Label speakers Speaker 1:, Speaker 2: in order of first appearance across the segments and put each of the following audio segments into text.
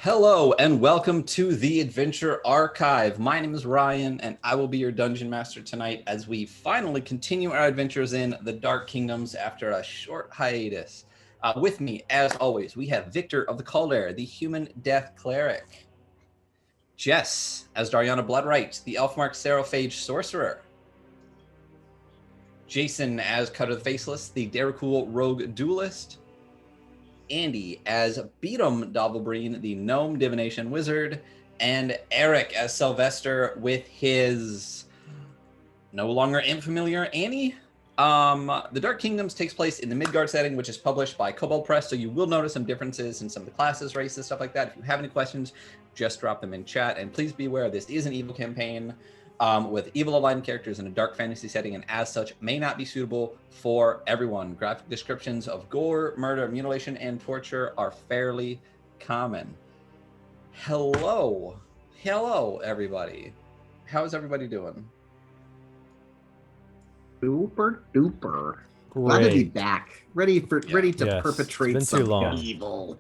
Speaker 1: Hello and welcome to the Adventure Archive. My name is Ryan and I will be your dungeon master tonight as we finally continue our adventures in the Dark Kingdoms after a short hiatus. With me, as always, we have Victor of the Caldera, the Human Death Cleric. Jess as Dariana Bloodright, the Elfmark Seraphage Sorcerer. Jason as Cutter the Faceless, the Daracool Rogue Duelist. Andy as Beatum Davelbreen, the Gnome Divination Wizard, and Eric as Sylvester with his no longer unfamiliar Annie. The Dark Kingdoms takes place in the Midgard setting, which is published by Kobold Press, so you will notice some differences in some of the classes, races, stuff like that. If you have any questions, just drop them in chat, and please be aware this is an evil campaign with evil aligned characters in a dark fantasy setting, and as such may not be suitable for everyone. Graphic descriptions of gore, murder, mutilation, and torture are fairly common. Hello everybody. How's everybody doing?
Speaker 2: Super duper. Glad to be back. Ready to perpetrate some evil.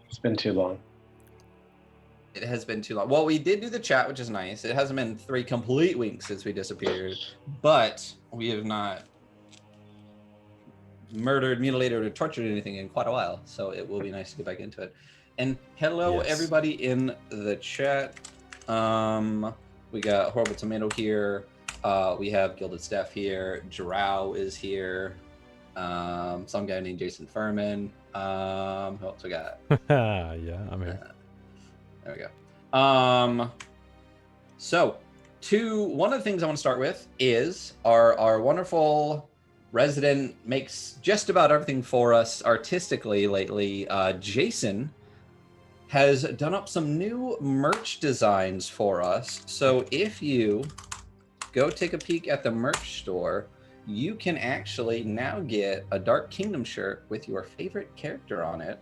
Speaker 3: It's been too long.
Speaker 1: It has been too long. Well, we did do the chat, which is nice. It hasn't been 3 complete weeks since we disappeared, but we have not murdered, mutilated, or tortured anything in quite a while, so it will be nice to get back into it. And hello, everybody in the chat. We got Horrible Tomato here. We have Gilded Staff here. Drow is here. Some guy named Jason Furman. Who else we got?
Speaker 4: Yeah, I'm here.
Speaker 1: There we go. So one of the things I want to start with is our wonderful resident makes just about everything for us artistically lately. Jason has done up some new merch designs for us. So if you go take a peek at the merch store, you can actually now get a Dark Kingdom shirt with your favorite character on it.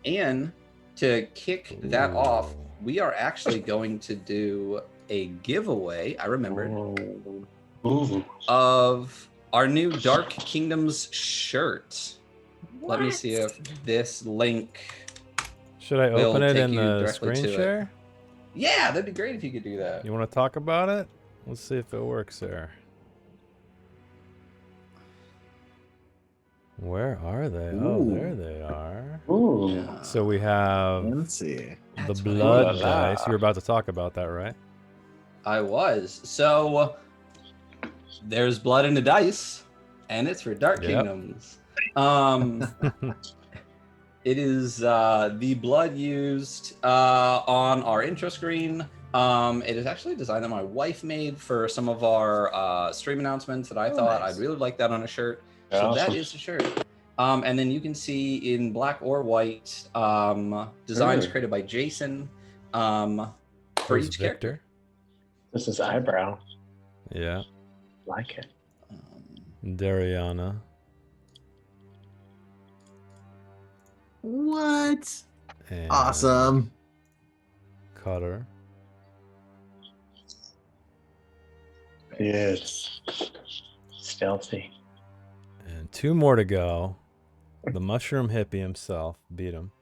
Speaker 1: And to kick that off, we are actually going to do a giveaway, I remembered, of our new Dark Kingdoms shirt. Let me see if this link
Speaker 4: should I open it in the screen share?
Speaker 1: Yeah, that'd be great if you could do that.
Speaker 4: You want to talk about it? Let's see if it works there. Where are they?
Speaker 2: Ooh.
Speaker 4: Oh, there they are.
Speaker 3: Ooh.
Speaker 1: Yeah.
Speaker 4: So we have
Speaker 2: Let's see.
Speaker 4: the blood dice. You were about to talk about that, right?
Speaker 1: I was. So there's blood in the dice, and it's for Dark Kingdoms. It is the blood used on our intro screen. It is actually a design that my wife made for some of our stream announcements that I thought I'd really like that on a shirt. So
Speaker 3: Awesome.
Speaker 1: that is the shirt. And then you can see in black or white designs created by Jason for each character.
Speaker 3: This is eyebrow.
Speaker 4: Yeah.
Speaker 3: Like it.
Speaker 4: Dariana.
Speaker 2: What?
Speaker 4: And
Speaker 2: Awesome.
Speaker 4: Cutter.
Speaker 3: Yes. Stealthy.
Speaker 4: And 2 more to go. The mushroom hippie himself beat him.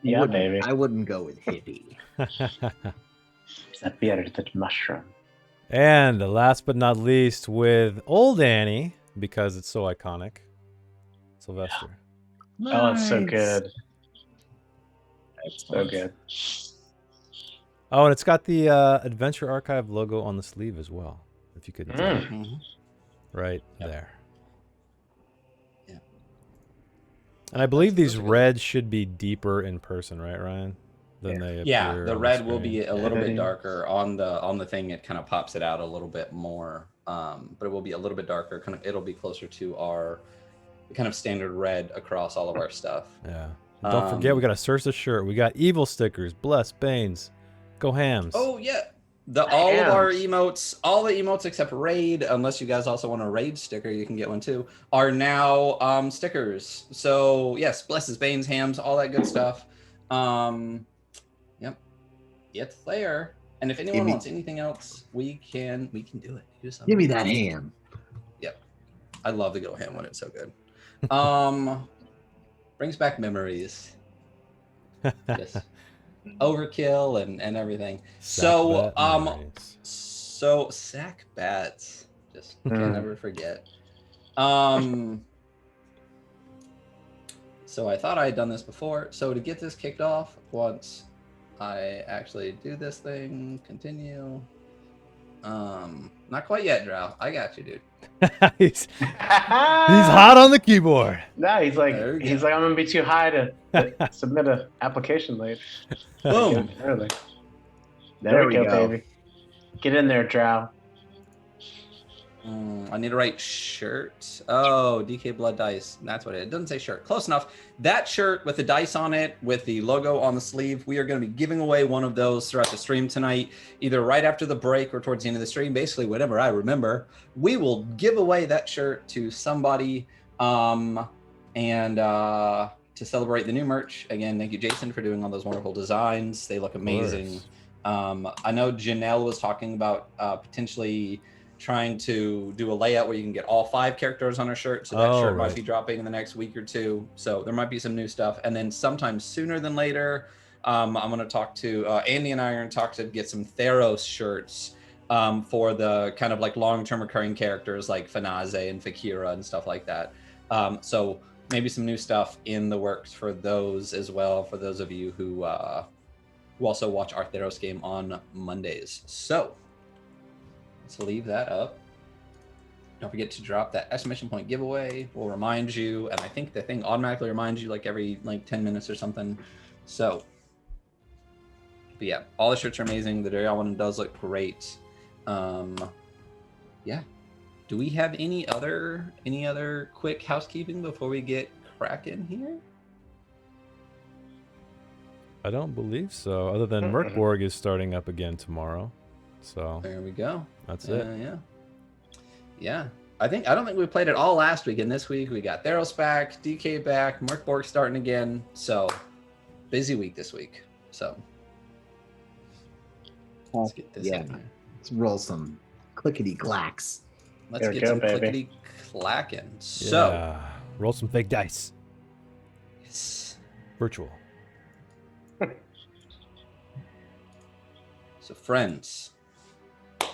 Speaker 3: Yeah, baby.
Speaker 2: I wouldn't go with hippie.
Speaker 3: It's a bearded mushroom.
Speaker 4: And last but not least, with old Annie, because it's so iconic, Sylvester.
Speaker 3: Oh, it's so good. It's so good.
Speaker 4: Oh, and it's got the Adventure Archive logo on the sleeve as well. If you could tell. Right there.
Speaker 1: Yeah.
Speaker 4: And I believe these reds should be deeper in person, right, Ryan? Than they appear.
Speaker 1: Yeah, the
Speaker 4: on
Speaker 1: red
Speaker 4: the
Speaker 1: will
Speaker 4: screen.
Speaker 1: be a little bit darker on the thing. It kind of pops it out a little bit more, but it will be a little bit darker. It'll be closer to our kind of standard red across all of our stuff.
Speaker 4: Yeah. And don't forget, we got a Sursa shirt. We got evil stickers. Bless Banes. Go hams.
Speaker 1: Oh yeah, all of our emotes, all the emotes except raid, unless you guys also want a raid sticker, you can get one too, are now stickers. So yes, blesses, Banes, hams, all that good stuff. Yep, it's there. And if anyone wants anything else, we can do it.
Speaker 2: Give me that ham.
Speaker 1: Yep, I love to go ham when it's so good. Brings back memories. Just overkill and everything. So sack bats. Just can never forget. So I thought I had done this before. So to get this kicked off, once I actually do this thing, continue. Not quite yet, Drow. I got you, dude.
Speaker 4: he's hot on the keyboard.
Speaker 3: No, he's like I'm gonna be too high to submit an application late.
Speaker 1: Boom.
Speaker 3: Early. There we go, baby. Get in there, Drow.
Speaker 1: I need to write shirt. Oh, DK Blood Dice. That's what it doesn't say shirt. Close enough. That shirt with the dice on it, with the logo on the sleeve, we are going to be giving away one of those throughout the stream tonight, either right after the break or towards the end of the stream. Basically, whenever I remember, we will give away that shirt to somebody. To celebrate the new merch. Again, thank you, Jason, for doing all those wonderful designs. They look amazing. I know Janelle was talking about potentially trying to do a layout where you can get all 5 characters on her shirt. So that shirt might be dropping in the next week or 2. So there might be some new stuff. And then sometime sooner than later, I'm going to talk to Andy and I are going to talk to get some Theros shirts for the kind of like long-term recurring characters like Fanaze and Fakira and stuff like that. So maybe some new stuff in the works for those as well, for those of you who also watch our Theros game on Mondays. So let's leave that up. Don't forget to drop that exclamation point giveaway. We'll remind you, and I think the thing automatically reminds you like every 10 minutes or something. So, but yeah, all the shirts are amazing. The Darial one does look great. Yeah. Do we have any other quick housekeeping before we get cracking here?
Speaker 4: I don't believe so. Other than Merkborg is starting up again tomorrow. So
Speaker 1: there we go.
Speaker 4: That's it.
Speaker 1: Yeah. I don't think we played it all last week, and this week we got Theros back, DK back, Merkborg starting again. So busy week this week. So let's get this in here.
Speaker 2: Let's roll some clickety clacks.
Speaker 1: Let's get some clickety clacking. So
Speaker 4: roll some fake dice.
Speaker 1: Yes.
Speaker 4: Virtual.
Speaker 1: So friends,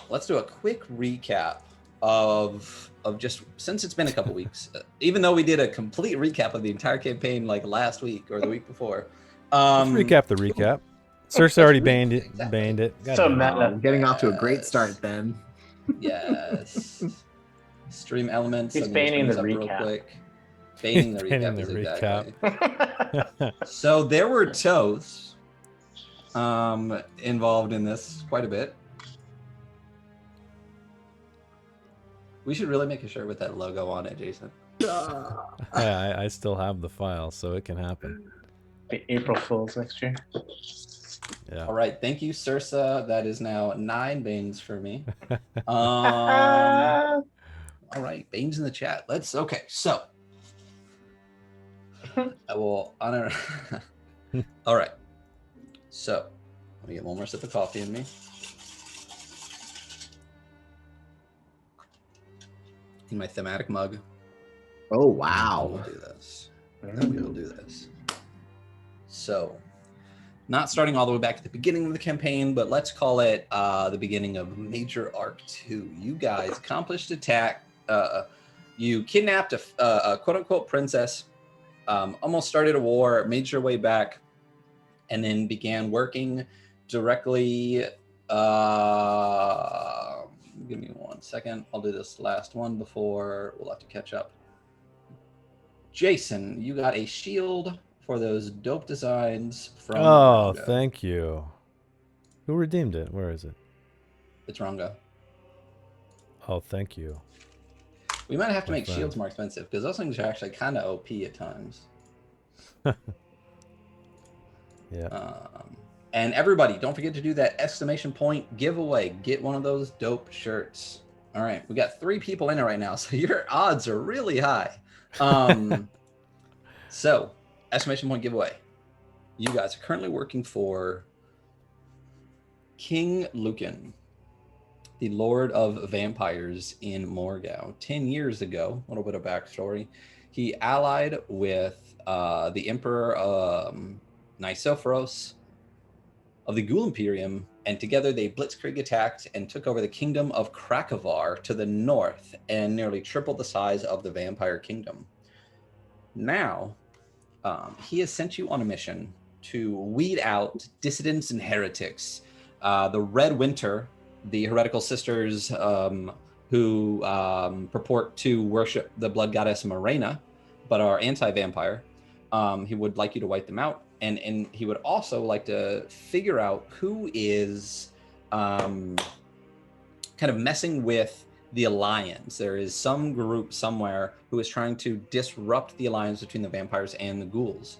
Speaker 1: let's do a quick recap of just, since it's been a couple weeks, even though we did a complete recap of the entire campaign like last week or the week before.
Speaker 4: Let's recap the recap. Cersei already banned it.
Speaker 2: So meta. Getting off to a great start then.
Speaker 1: Yes. Stream elements.
Speaker 3: He's banning the recap.
Speaker 1: Real quick. Banning the recap. Exactly. So there were toasts involved in this quite a bit. We should really make a shirt with that logo on it, Jason.
Speaker 4: I still have the file, so it can happen.
Speaker 3: April Fools next year.
Speaker 4: Yeah.
Speaker 1: All right. Thank you, Sursa. That is now 9 Banes for me. All right. Banes in the chat. Okay. So I will honor. All right. So let me get one more sip of coffee in me. In my thematic mug.
Speaker 2: Oh, wow.
Speaker 1: We'll do this. We will do this. So, not starting all the way back at the beginning of the campaign, but let's call it the beginning of Major Arc 2. You guys accomplished attack. You kidnapped a quote-unquote princess, almost started a war, made your way back, and then began working directly... give me 1 second. I'll do this last one before we'll have to catch up. Jason, you got a shield for those dope designs from Rongo.
Speaker 4: Thank you. Who redeemed it? Where is it?
Speaker 1: It's Rongo.
Speaker 4: Oh, thank you.
Speaker 1: We might have to make shields more expensive because those things are actually kind of OP at times.
Speaker 4: Yeah.
Speaker 1: And everybody, don't forget to do that exclamation point giveaway. Get one of those dope shirts. All right, we got 3 people in it right now, so your odds are really high. So, exclamation point giveaway. You guys are currently working for King Lucan, the Lord of Vampires in Morgau. 10 years ago, a little bit of backstory, he allied with the Emperor Nicephorus of the Ghoul Imperium, and together they blitzkrieg attacked and took over the kingdom of Krakovar to the north and nearly tripled the size of the Vampire Kingdom. Now, he has sent you on a mission to weed out dissidents and heretics. The Red Winter, the heretical sisters who purport to worship the blood goddess Morena, but are anti-vampire, he would like you to wipe them out. And he would also like to figure out who is kind of messing with the alliance. There is some group somewhere who is trying to disrupt the alliance between the vampires and the ghouls.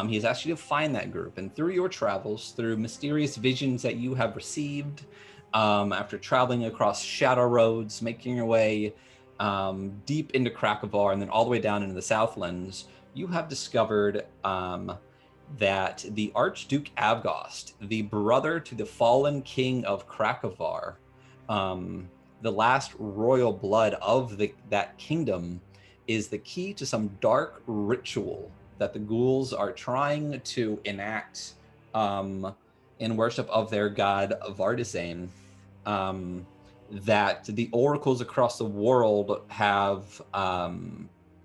Speaker 1: He has asked you to find that group, and through your travels, through mysterious visions that you have received, after traveling across shadow roads, making your way deep into Krakovar, and then all the way down into the Southlands, you have discovered that the Archduke Avgost, the brother to the fallen king of Krakovar, the last royal blood of that kingdom, is the key to some dark ritual that the ghouls are trying to enact in worship of their god Vardisane, that the oracles across the world have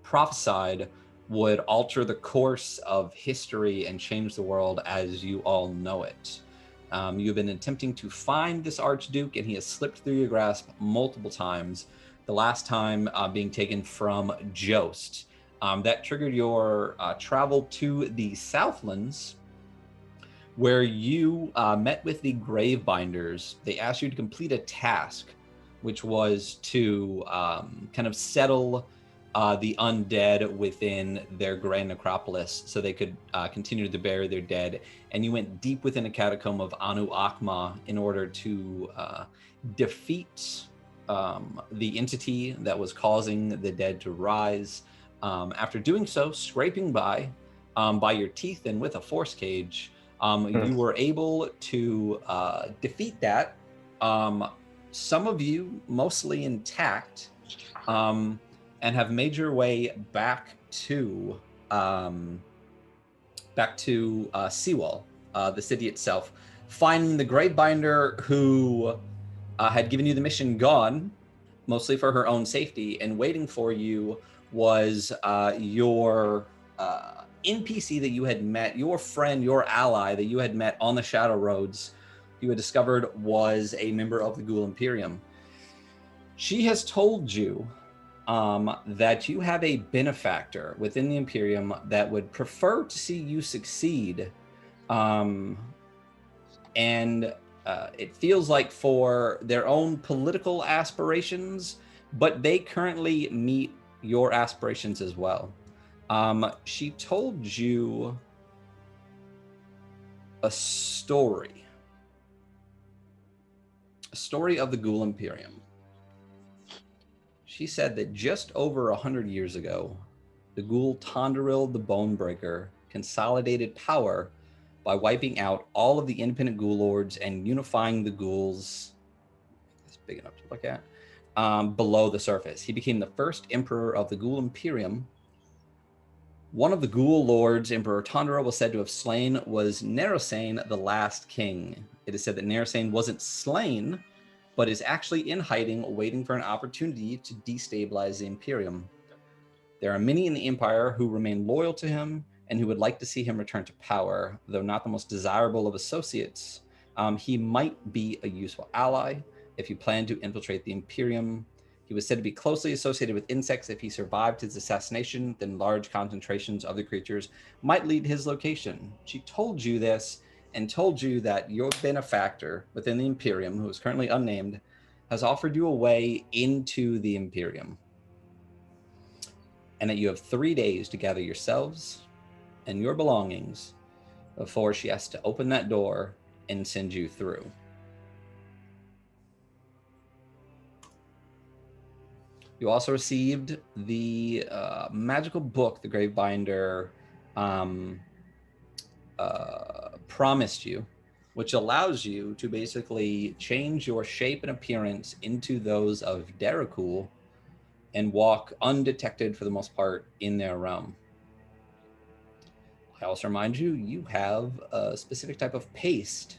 Speaker 1: prophesied would alter the course of history and change the world as you all know it. You've been attempting to find this Archduke, and he has slipped through your grasp multiple times. The last time being taken from Jost. That triggered your travel to the Southlands, where you met with the Gravebinders. They asked you to complete a task, which was to kind of settle the undead within their grand necropolis so they could continue to bury their dead. And you went deep within a catacomb of Anu Akma in order to defeat the entity that was causing the dead to rise. After doing so, scraping by your teeth and with a force cage, you were able to defeat that. Some of you mostly intact, and have made your way back to Seawall, the city itself, finding the Gravebinder who had given you the mission gone, mostly for her own safety, and waiting for you was your NPC that you had met, your friend, your ally that you had met on the Shadow Roads, you had discovered was a member of the Ghoul Imperium. She has told you that you have a benefactor within the Imperium that would prefer to see you succeed. And it feels like for their own political aspirations, but they currently meet your aspirations as well. She told you a story of the Ghoul Imperium. She said that just over 100 years ago, the ghoul Tondoril the Bonebreaker consolidated power by wiping out all of the independent ghoul lords and unifying the ghouls. It's big enough to look at. Below the surface. He became the first emperor of the Ghoul Imperium. One of the ghoul lords Emperor Tondoril was said to have slain was Narosane, the last king. It is said that Narosane wasn't slain, but is actually in hiding, waiting for an opportunity to destabilize the Imperium. There are many in the Empire who remain loyal to him and who would like to see him return to power, though not the most desirable of associates. He might be a useful ally if you plan to infiltrate the Imperium. He was said to be closely associated with insects. If he survived his assassination, then large concentrations of the creatures might lead to his location. She told you this, and told you that your benefactor within the Imperium, who is currently unnamed, has offered you a way into the Imperium. And that you have 3 days to gather yourselves and your belongings before she has to open that door and send you through. You also received the magical book the Gravebinder promised you, which allows you to basically change your shape and appearance into those of Derakul and walk undetected for the most part in their realm. I also remind you, you have a specific type of paste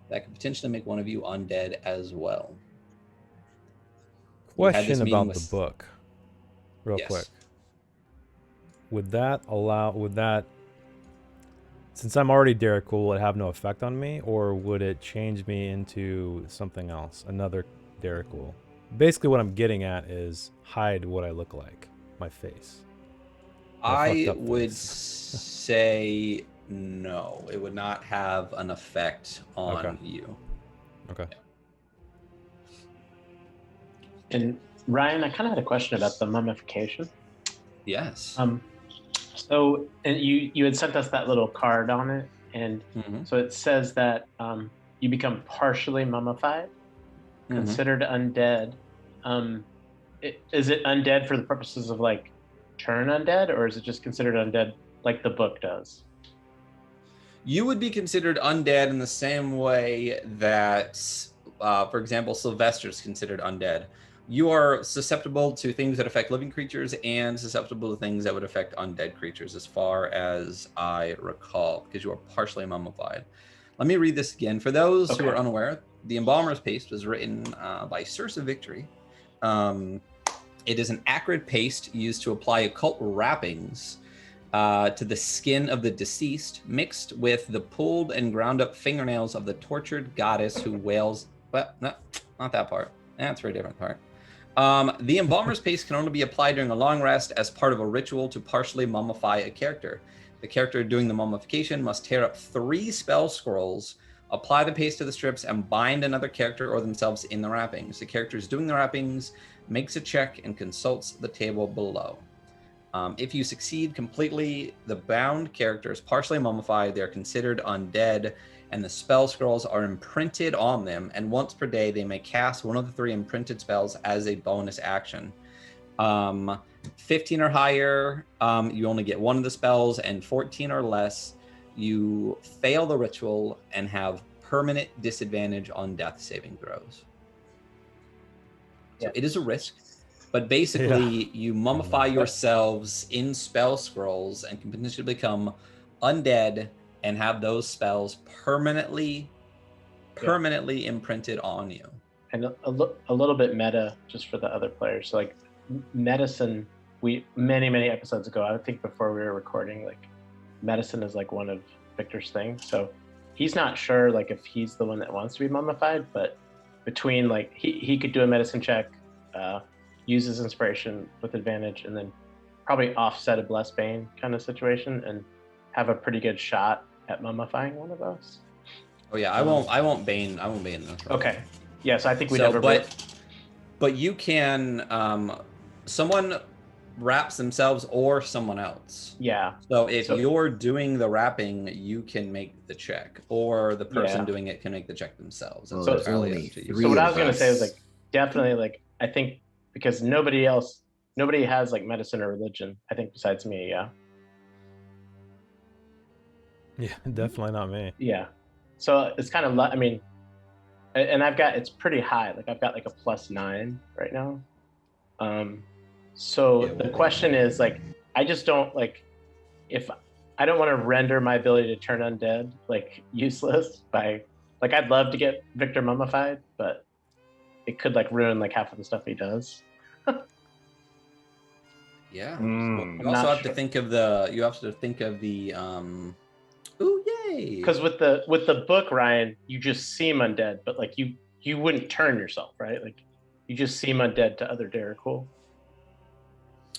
Speaker 1: that could potentially make one of you undead as well.
Speaker 4: Question about the book, real quick. Would that, since I'm already Derek Cool, would it have no effect on me, or would it change me into something else, another Derek Cool? Basically, what I'm getting at is hide what I look like, my face.
Speaker 1: I would say no. It would not have an effect on you.
Speaker 4: Okay.
Speaker 3: And Ryan, I kind of had a question about the mummification.
Speaker 1: Yes.
Speaker 3: So and you had sent us that little card on it, and so it says that you become partially mummified, considered undead. Is it undead for the purposes of like turn undead, or is it just considered undead like the book does?
Speaker 1: You would be considered undead in the same way that, for example, Sylvester's considered undead. You are susceptible to things that affect living creatures and susceptible to things that would affect undead creatures, as far as I recall, because you are partially mummified. Let me read this again. For those who are unaware, the Embalmer's Paste was written by Circe Victory. It is an acrid paste used to apply occult wrappings to the skin of the deceased, mixed with the pulled and ground up fingernails of the tortured goddess who wails. Well, no, not that part. That's a very different part. The Embalmer's Paste can only be applied during a long rest as part of a ritual to partially mummify a character. The character doing the mummification must tear up 3 spell scrolls, apply the paste to the strips, and bind another character or themselves in the wrappings. The character doing the wrappings makes a check and consults the table below. If you succeed completely, the bound character is partially mummified. They are considered undead, and the spell scrolls are imprinted on them, and once per day they may cast one of the 3 imprinted spells as a bonus action. 15 or higher, you only get 1 of the spells, and 14 or less, you fail the ritual and have permanent disadvantage on death saving throws. So it is a risk, but basically you mummify yourselves in spell scrolls and can potentially become undead and have those spells permanently imprinted on you.
Speaker 3: And a little bit meta, just for the other players. So like medicine, we many episodes ago, I think before we were recording, like medicine is like one of Victor's things. So he's not sure like if he's the one that wants to be mummified, but between like he could do a medicine check, use his inspiration with advantage, and then probably offset a Blessed Bane kind of situation and have a pretty good shot at mummifying one of us.
Speaker 1: Oh yeah, I won't bane this.
Speaker 3: Okay. Yeah, so I think we
Speaker 1: but you can someone wraps themselves or someone else.
Speaker 3: Yeah.
Speaker 1: So if you're doing the wrapping, you can make the check, or the person doing it can make the check themselves.
Speaker 3: So what I was gonna say is like definitely like I think because nobody has like medicine or religion, I think, besides me. Yeah.
Speaker 4: Yeah, definitely not me.
Speaker 3: Yeah. So it's kind of, I mean, and it's pretty high. Like I've got like a +9 right now. So the question is like, I just don't like, if I don't want to render my ability to turn undead like useless by like, I'd love to get Victor mummified, but it could like ruin like half of the stuff he does.
Speaker 1: Yeah. You also have to think of the ooh, yay!
Speaker 3: Because with the book, Ryan, you just seem undead, but like you wouldn't turn yourself, right? Like you just seem undead to other Derek Cool.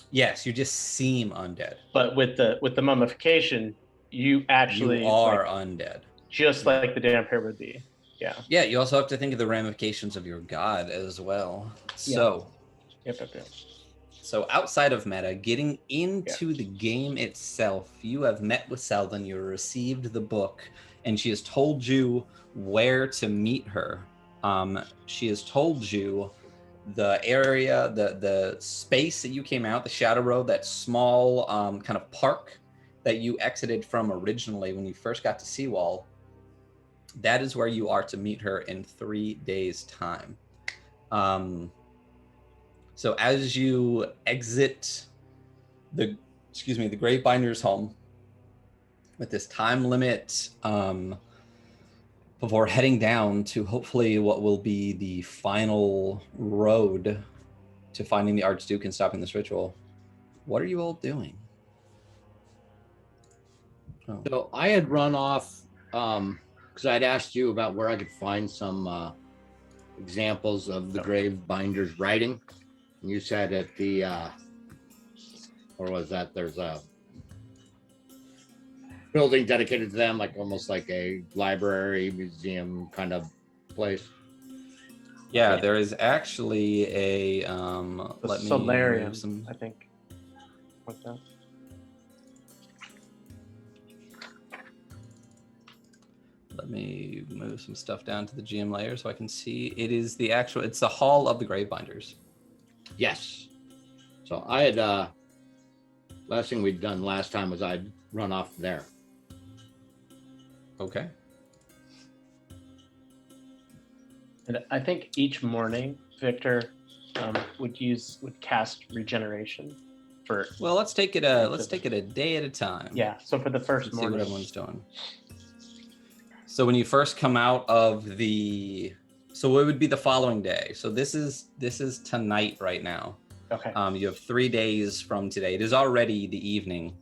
Speaker 1: Yes, you just seem undead.
Speaker 3: But with the mummification, you actually
Speaker 1: are like, undead,
Speaker 3: just like the Dampier would be. Yeah.
Speaker 1: Yeah. You also have to think of the ramifications of your god as well. So.
Speaker 3: Yep.
Speaker 1: So outside of meta, getting into the game itself, you have met with Selden, you received the book, and she has told you where to meet her. She has told you the area, the space that you came out, the Shadow Road, that small kind of park that you exited from originally when you first got to Seawall. That is where you are to meet her in 3 days' time. So as you exit the Gravebinder's home, with this time limit, before heading down to hopefully what will be the final road to finding the Archduke and stopping this ritual, what are you all doing?
Speaker 5: Oh. So I had run off because I'd asked you about where I could find some examples of the grave binders writing. And you said at the, or was that there's a building dedicated to them, like almost like a library, museum kind of place.
Speaker 1: Yeah, there is actually a let me
Speaker 3: solarium,
Speaker 1: some.
Speaker 3: I think. What's that?
Speaker 1: Let me move some stuff down to the GM layer so I can see. It is the actual. It's the Hall of the Gravebinders.
Speaker 5: Yes. So I had last thing we'd done last time was I'd run off there.
Speaker 1: Okay.
Speaker 3: And I think each morning Victor would cast regeneration for.
Speaker 1: Well, let's take it a day at a time.
Speaker 3: Yeah. So for the first
Speaker 1: Let's
Speaker 3: morning,
Speaker 1: see what everyone's doing. So when you first come out of the, so it would be the following day. So this is tonight right now.
Speaker 3: Okay.
Speaker 1: You have 3 days from today. It is already the evening.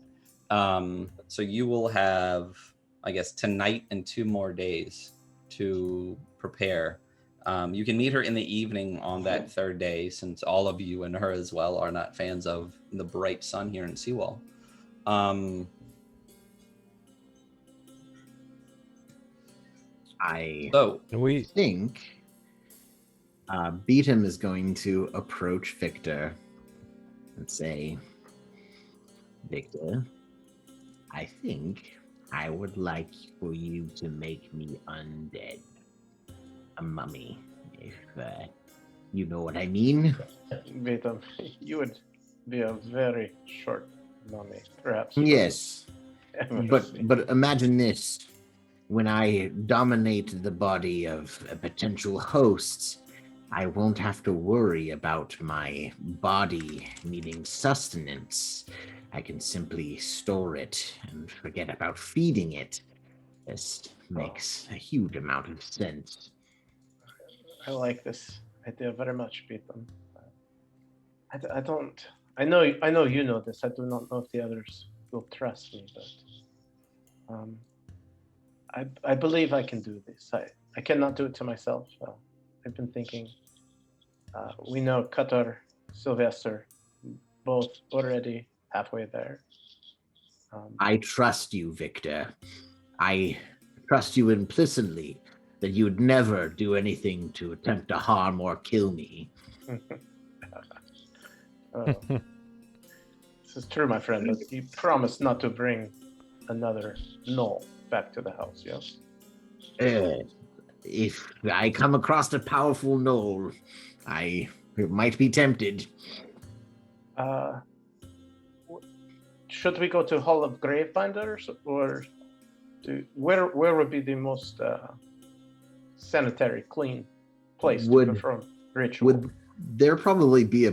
Speaker 1: So you will have, I guess, tonight and 2 more days to prepare. You can meet her in the evening on that 3rd day, since all of you and her as well are not fans of the bright sun here in Seawall.
Speaker 2: I think Beatum is going to approach Victor and say, Victor, I think I would like for you to make me undead. A mummy, if you know what I mean.
Speaker 3: Beatum, you would be a very short mummy, perhaps.
Speaker 2: Yes. But imagine this. When I dominate the body of a potential host, I won't have to worry about my body needing sustenance. I can simply store it and forget about feeding it. This makes a huge amount of sense.
Speaker 3: I like this idea very much, Beatum. I don't. I know you know this. I do not know if the others will trust me, but I believe I can do this. I cannot do it to myself. I've been thinking. We know Qatar, Sylvester, both already halfway there.
Speaker 2: I trust you, Victor. I trust you implicitly that you would never do anything to attempt to harm or kill me.
Speaker 3: This is true, my friend. But you promised not to bring another Null back to the house, yes?
Speaker 2: If I come across a powerful Null, I might be tempted.
Speaker 3: Should we go to Hall of Gravebinders, or where would be the most sanitary, clean place to perform ritual?
Speaker 2: There'd probably be a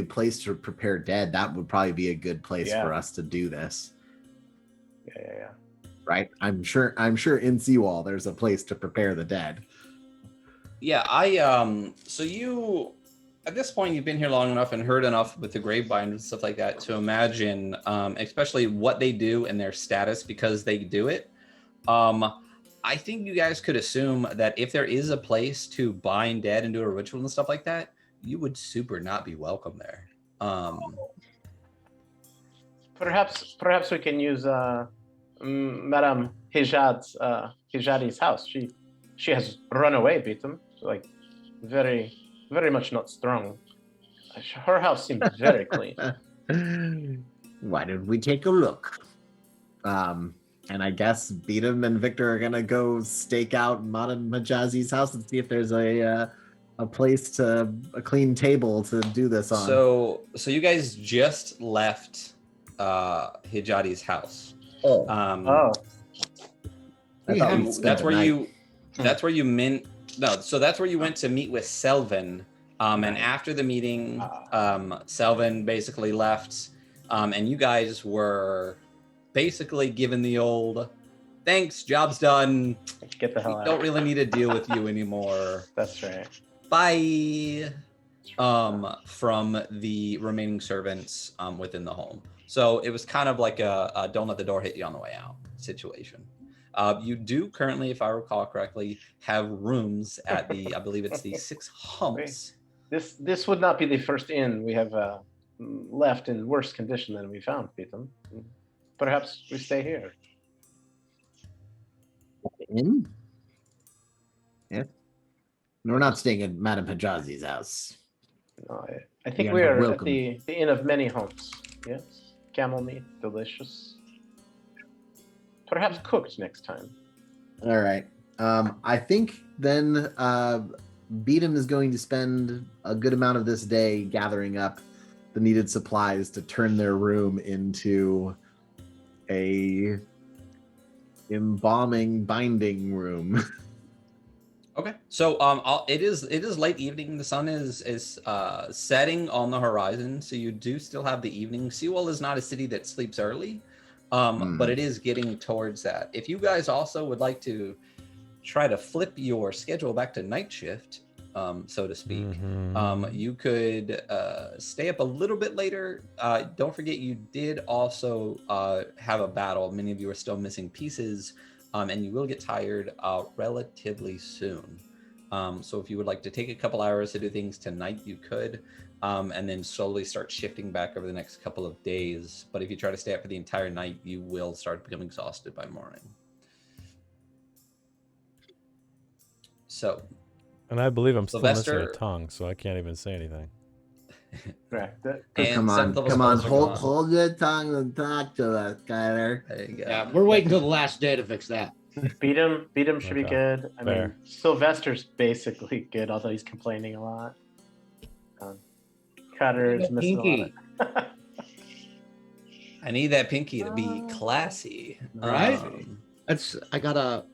Speaker 2: place to prepare dead. That would probably be a good place for us to do this.
Speaker 3: Yeah.
Speaker 2: Right? I'm sure in Seawall there's a place to prepare the dead.
Speaker 1: Yeah, so you, at this point, you've been here long enough and heard enough with the Gravebinders and stuff like that to imagine, especially what they do and their status because they do it. I think you guys could assume that if there is a place to bind dead and do a ritual and stuff like that, you would super not be welcome there.
Speaker 3: Perhaps we can use Madame Hijadi's house. She has run away, Beatum. Like very, very much not strong. Her house seems very clean.
Speaker 2: Why don't we take a look? And I guess Beatum and Victor are gonna go stake out Madame Hijazi's house and see if there's a clean table to do this on.
Speaker 1: So you guys just left Hijadi's house. That's where you went to meet with Selvin. And after the meeting, Selvin basically left, and you guys were basically giving the old, thanks, job's done.
Speaker 3: Get the hell
Speaker 1: We
Speaker 3: out.
Speaker 1: don't really need to deal with you anymore.
Speaker 3: That's right.
Speaker 1: Bye. From the remaining servants within the home. So it was kind of like a don't let the door hit you on the way out situation. You do currently, if I recall correctly, have rooms at the, I believe it's the Six Humps.
Speaker 3: This would not be the first inn we have left in worse condition than we found, Peter. Perhaps we stay here.
Speaker 2: In? Yeah. We're not staying at Madame Hijazi's house.
Speaker 3: No, I think
Speaker 2: are
Speaker 3: we
Speaker 2: not
Speaker 3: are at
Speaker 2: welcome.
Speaker 3: the inn of many homes. Yes, camel meat, delicious. Perhaps cooked next time.
Speaker 2: All right. I think then Beatum is going to spend a good amount of this day gathering up the needed supplies to turn their room into a embalming binding room.
Speaker 1: Okay, so it is late evening. The sun is setting on the horizon, so you do still have the evening. Sewell is not a city that sleeps early, but it is getting towards that. If you guys also would like to try to flip your schedule back to night shift, so to speak, you could stay up a little bit later. Don't forget, you did also have a battle. Many of you are still missing pieces. And you will get tired relatively soon. So if you would like to take a couple hours to do things tonight, you could, and then slowly start shifting back over the next couple of days. But if you try to stay up for the entire night, you will start becoming exhausted by morning. So.
Speaker 4: And I believe I'm still missing
Speaker 1: Sylvester-
Speaker 4: a tongue, so I can't even say anything.
Speaker 3: Right.
Speaker 1: And
Speaker 2: come on,
Speaker 1: seventh level
Speaker 2: come on,
Speaker 1: spells are gone.
Speaker 2: hold your tongue and talk to us, Kyler.
Speaker 1: There you go.
Speaker 5: Yeah, we're waiting till the last day to fix that.
Speaker 3: Beat him should be
Speaker 4: Okay,
Speaker 3: good. I
Speaker 4: fair.
Speaker 3: mean, Sylvester's basically good, although he's complaining a lot. Cutter is missing
Speaker 5: Pinky.
Speaker 3: a lot.
Speaker 1: I need that pinky to be classy.
Speaker 5: Right? I gotta.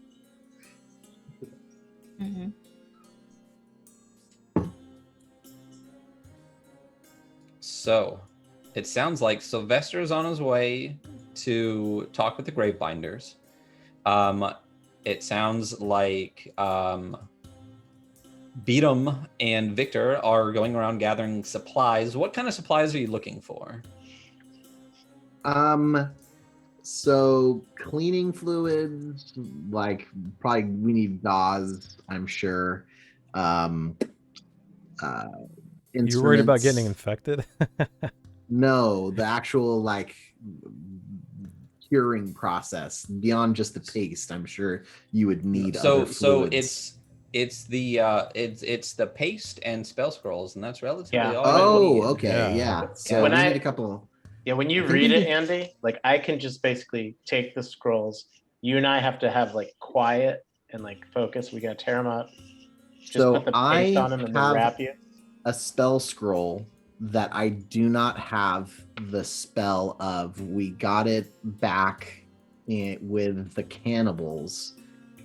Speaker 6: Mm-hmm.
Speaker 1: So, it sounds like Sylvester is on his way to talk with the Gravebinders. It sounds like Beatum and Victor are going around gathering supplies. What kind of supplies are you looking for?
Speaker 2: So cleaning fluids, like probably we need gauze, I'm sure.
Speaker 4: You worried about
Speaker 2: Instruments.
Speaker 4: getting infected?
Speaker 2: No, the actual like curing process beyond just the paste. I'm sure you would need.
Speaker 1: So
Speaker 2: other fluids.
Speaker 1: it's the paste and spell scrolls, and that's relatively
Speaker 3: Yeah.
Speaker 1: all. you need.
Speaker 2: Oh, okay,
Speaker 4: Yeah.
Speaker 2: yeah. So
Speaker 3: When
Speaker 2: we
Speaker 3: I-
Speaker 2: need a couple.
Speaker 3: Yeah, when you
Speaker 2: I think
Speaker 3: read
Speaker 2: we
Speaker 3: it,
Speaker 2: need-
Speaker 3: Andy, like I can just basically take the scrolls. You and I have to have like quiet and like focus. We gotta tear them up. Just
Speaker 2: So
Speaker 3: put the paste
Speaker 2: I
Speaker 3: on them and then
Speaker 2: have
Speaker 3: wrap you.
Speaker 2: a spell scroll that I do not have the spell of. We got it back with the cannibals,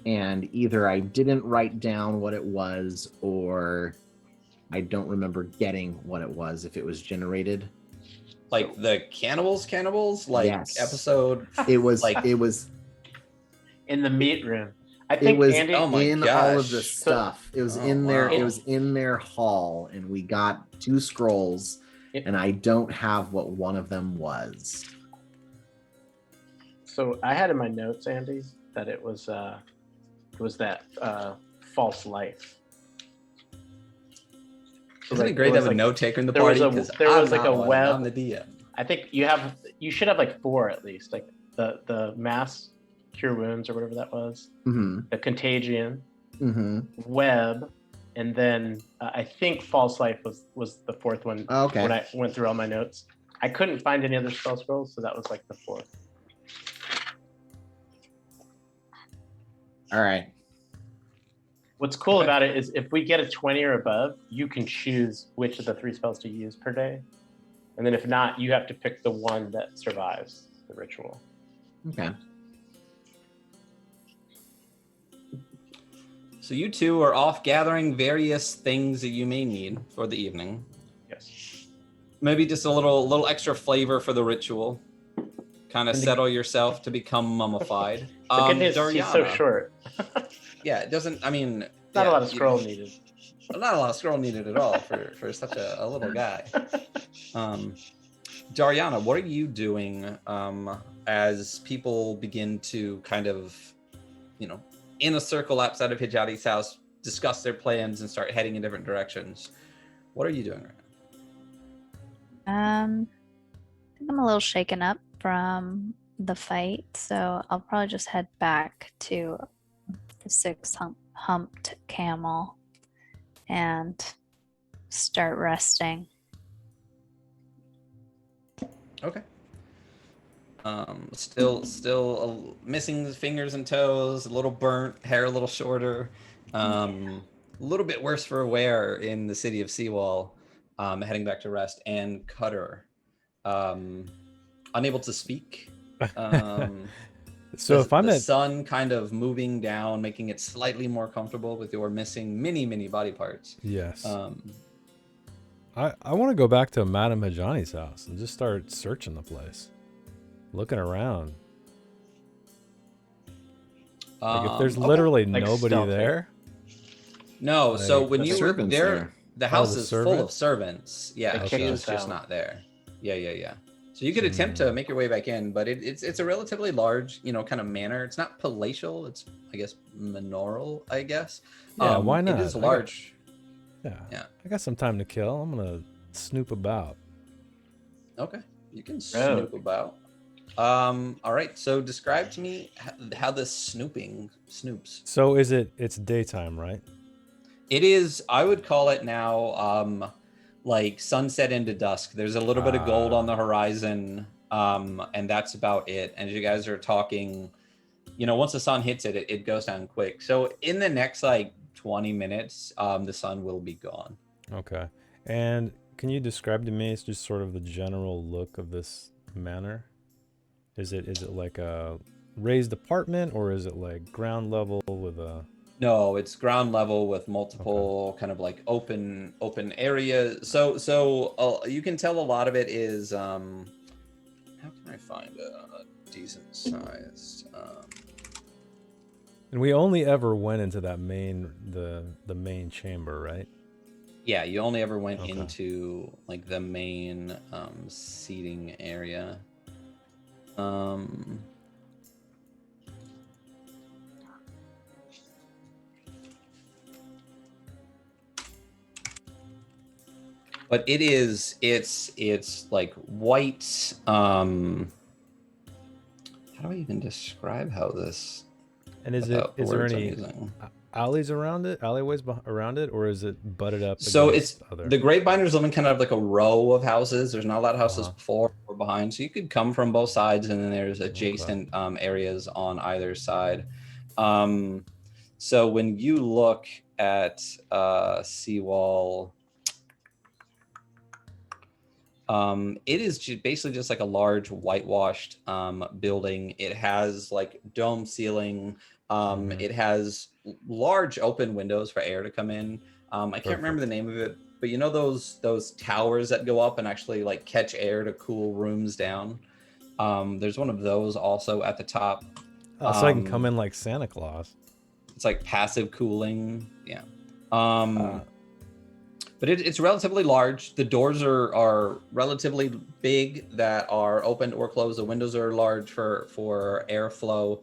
Speaker 2: and either I didn't write down what it was, or I don't remember getting what it was if it was generated.
Speaker 1: Like the cannibals, like
Speaker 2: Yes.
Speaker 1: episode.
Speaker 2: It was
Speaker 1: Like-
Speaker 2: it was
Speaker 3: In the meat room. I
Speaker 2: it
Speaker 3: think
Speaker 2: was
Speaker 3: Andy.
Speaker 1: Oh my
Speaker 2: in all of the
Speaker 1: gosh.
Speaker 2: stuff. It was
Speaker 1: Oh,
Speaker 2: in their
Speaker 1: wow.
Speaker 2: it was in their hall, and we got 2 scrolls,
Speaker 3: It-
Speaker 2: and I don't have what one of them was.
Speaker 3: So I had in my notes, Andy, that it was that false life. So,
Speaker 1: Isn't
Speaker 3: like,
Speaker 1: it great to
Speaker 3: was
Speaker 1: have a
Speaker 3: like-
Speaker 1: note taker in the
Speaker 3: there was
Speaker 1: party?
Speaker 3: a-
Speaker 1: 'Cause
Speaker 3: there
Speaker 1: I'm
Speaker 3: was like
Speaker 1: not
Speaker 3: a
Speaker 1: one,
Speaker 3: web-
Speaker 1: I'm the DM.
Speaker 3: I think you should have like 4 at least, like the mass cure wounds or whatever that was,
Speaker 2: Mm-hmm.
Speaker 3: the contagion,
Speaker 2: Mm-hmm.
Speaker 3: web, and then I think false life was the 4th one.
Speaker 2: Okay.
Speaker 3: When I went through all my notes, I couldn't find any other spell scrolls, so that was like the 4th.
Speaker 2: All right.
Speaker 3: What's cool about it is if we get a 20 or above, you can choose which of the 3 spells to use per day. And then if not, you have to pick the one that survives the ritual.
Speaker 2: Okay.
Speaker 1: So you two are off gathering various things that you may need for the evening.
Speaker 3: Yes.
Speaker 1: Maybe just a little extra flavor for the ritual. kind of
Speaker 3: And the-
Speaker 1: settle yourself to become mummified.
Speaker 3: The good news is he's so
Speaker 1: Dariana.
Speaker 3: short.
Speaker 1: Yeah, it doesn't. I mean,
Speaker 3: Not
Speaker 1: yeah,
Speaker 3: a lot of scroll needed.
Speaker 1: Not a lot of scroll needed at all for such a little guy. Dariana, what are you doing as people begin to kind of, in a circle outside of Hijadi's house, discuss their plans and start heading in different directions? What are you doing right now?
Speaker 6: I think I'm a little shaken up from the fight, so I'll probably just head back to the humped camel and start resting.
Speaker 1: Okay. Still missing fingers and toes, a little burnt, hair a little shorter, a little bit worse for wear in the city of Seawall, heading back to rest, and Cutter, unable to speak.
Speaker 4: So if I'm
Speaker 1: the
Speaker 4: at
Speaker 1: sun kind of moving down, making it slightly more comfortable with your missing many body parts.
Speaker 4: yes, I want to go back to Madame Hajani's house and just start searching the place, looking around. Like if there's
Speaker 1: Okay.
Speaker 4: literally
Speaker 3: Like
Speaker 4: nobody
Speaker 3: stealthy.
Speaker 4: there.
Speaker 1: No, so
Speaker 4: Like,
Speaker 1: when
Speaker 2: the
Speaker 1: you were
Speaker 2: servants
Speaker 1: there,
Speaker 2: there.
Speaker 1: the house
Speaker 4: the
Speaker 1: is full
Speaker 4: servant?
Speaker 1: of servants. Yeah,
Speaker 3: They
Speaker 1: she
Speaker 3: kicked
Speaker 1: was
Speaker 3: us
Speaker 1: just
Speaker 3: out.
Speaker 1: not there. Yeah. So you could attempt to make your way back in, but it's a relatively large, kind of manor. It's not palatial. It's, I guess, manorial. I guess.
Speaker 4: Yeah, why not?
Speaker 1: It is
Speaker 4: I got-
Speaker 1: large.
Speaker 4: Yeah, I got some time to kill. I'm gonna snoop about.
Speaker 1: Okay, you can snoop about. All right. So describe to me how this snooping snoops.
Speaker 4: So it's daytime, right?
Speaker 1: It is. I would call it now. Like sunset into dusk. There's a little bit of gold on the horizon, and that's about it. And you guys are talking, once the sun hits it, it goes down quick. So in the next 20 minutes, the sun will be gone.
Speaker 4: Okay. And can you describe to me just sort of the general look of this manor? Is it like a raised apartment, or is it like ground level with a?
Speaker 1: No, it's ground level with multiple kind of like open areas. So you can tell a lot of it is. How can I find a decent sized?
Speaker 4: And we only ever went into that the main chamber, right?
Speaker 1: Yeah, you only ever went
Speaker 4: Okay.
Speaker 1: into like the main seating area. But it's like white. How do I even describe how this?
Speaker 4: And is
Speaker 1: without the
Speaker 4: there
Speaker 1: words I'm
Speaker 4: any
Speaker 1: using?
Speaker 4: alleyways around it, around it, or is it butted up?
Speaker 1: So
Speaker 4: against
Speaker 1: it's
Speaker 4: other?
Speaker 1: the Great Binders live in kind of like a row of houses. There's not a lot of houses
Speaker 4: Uh-huh.
Speaker 1: before or behind, so you could come from both sides, and then there's adjacent areas on either side. So when you look at Seawall, it is basically just like a large whitewashed building. It has like dome ceiling. It has large open windows for air to come in. I can't remember the name of it, but those towers that go up and actually like catch air to cool rooms down. There's one of those also at the top.
Speaker 4: Oh, so I can come in like Santa Claus.
Speaker 1: It's like passive cooling. Yeah. But it's relatively large. The doors are relatively big that are opened or closed. The windows are large for airflow.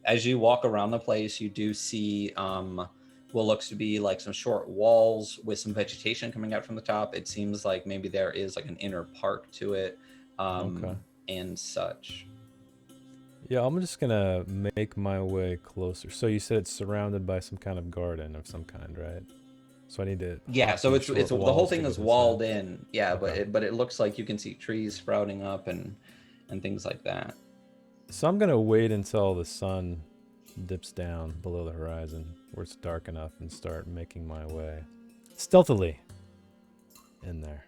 Speaker 1: As you walk around the place, you do see what looks to be like some short walls with some vegetation coming out from the top. It seems like maybe there is like an inner park to it, and such.
Speaker 4: Yeah, I'm just gonna make my way closer. So you said it's surrounded by some kind of garden of some kind, right? So I need to.
Speaker 1: Yeah,
Speaker 4: hop
Speaker 1: so
Speaker 4: these
Speaker 1: it's
Speaker 4: short
Speaker 1: the whole
Speaker 4: walls
Speaker 1: thing
Speaker 4: to
Speaker 1: is
Speaker 4: get
Speaker 1: walled
Speaker 4: inside.
Speaker 1: in. Yeah,
Speaker 4: Okay.
Speaker 1: but it looks like you can see trees sprouting up and things like that.
Speaker 4: So I'm gonna wait until the sun dips down below the horizon, where it's dark enough, and start making my way stealthily in there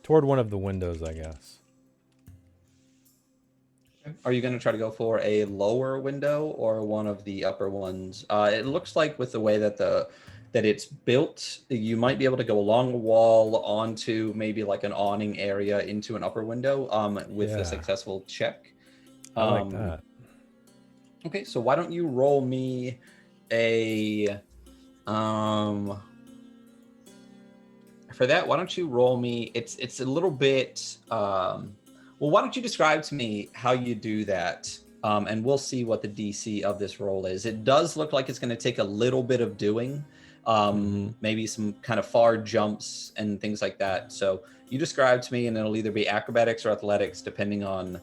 Speaker 4: toward one of the windows, I guess.
Speaker 1: Are you going to try to go for a lower window or one of the upper ones? It looks like with the way that that it's built. You might be able to go along a wall onto maybe like an awning area into an upper window with
Speaker 4: Yeah.
Speaker 1: a successful check.
Speaker 4: I like that.
Speaker 1: Okay, so why don't you roll me a for that, why don't you roll me, it's a little bit well, why don't you describe to me how you do that, and we'll see what the DC of this roll is. It does look like it's going to take a little bit of doing, maybe some kind of far jumps and things like that. So you describe to me, and it'll either be acrobatics or athletics, depending on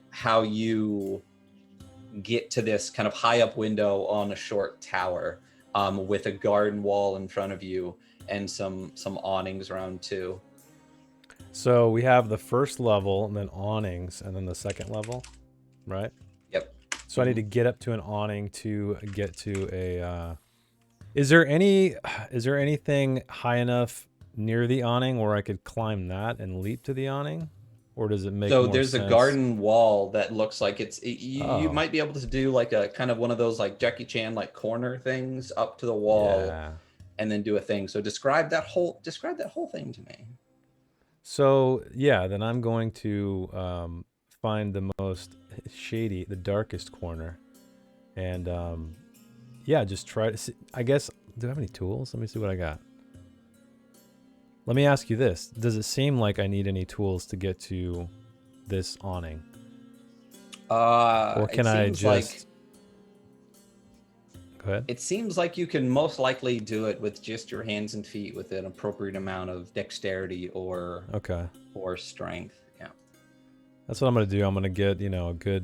Speaker 1: how you get to this kind of high up window on a short tower, with a garden wall in front of you and some awnings around too.
Speaker 4: So we have the first level, and then awnings, and then the second level, right?
Speaker 1: Yep.
Speaker 4: So I need to get up to an awning to get to a. Is there anything high enough near the awning where I could climb that and leap to the awning, or does it make?
Speaker 1: So
Speaker 4: more
Speaker 1: there's
Speaker 4: sense?
Speaker 1: a garden wall that looks like you
Speaker 4: Oh.
Speaker 1: might be able to do like a kind of one of those like Jackie Chan like corner things up to the wall,
Speaker 4: Yeah.
Speaker 1: and then do a thing. So describe that whole thing to me.
Speaker 4: So yeah, then I'm going to find the most shady, the darkest corner, and yeah, just try to see. I guess, do I have any tools? Let me see what I got. Let me ask you this: does it seem like I need any tools to get to this awning, or can I just? Go ahead.
Speaker 1: It seems like you can most likely do it with just your hands and feet with an appropriate amount of dexterity or
Speaker 4: Okay.
Speaker 1: strength. Yeah.
Speaker 4: That's what I'm gonna do. I'm gonna get, a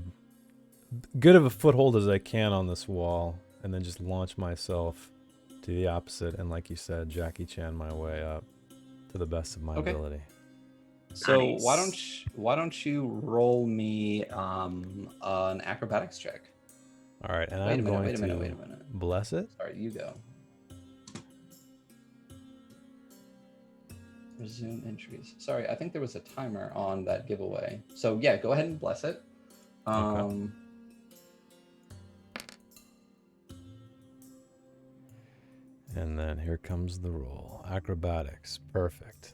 Speaker 4: good of a foothold as I can on this wall, and then just launch myself to the opposite, and like you said, Jackie Chan my way up to the best of my
Speaker 1: Okay.
Speaker 4: ability.
Speaker 1: So
Speaker 2: Nice.
Speaker 1: why don't you roll me an acrobatics check?
Speaker 4: All right, and
Speaker 1: Wait a
Speaker 4: I'm
Speaker 1: minute,
Speaker 4: going
Speaker 1: wait a minute,
Speaker 4: to
Speaker 1: wait a minute.
Speaker 4: bless it.
Speaker 1: Sorry, you go. Resume entries. Sorry, I think there was a timer on that giveaway. So yeah, go ahead and bless it.
Speaker 4: Okay. And then here comes the roll. Acrobatics, perfect.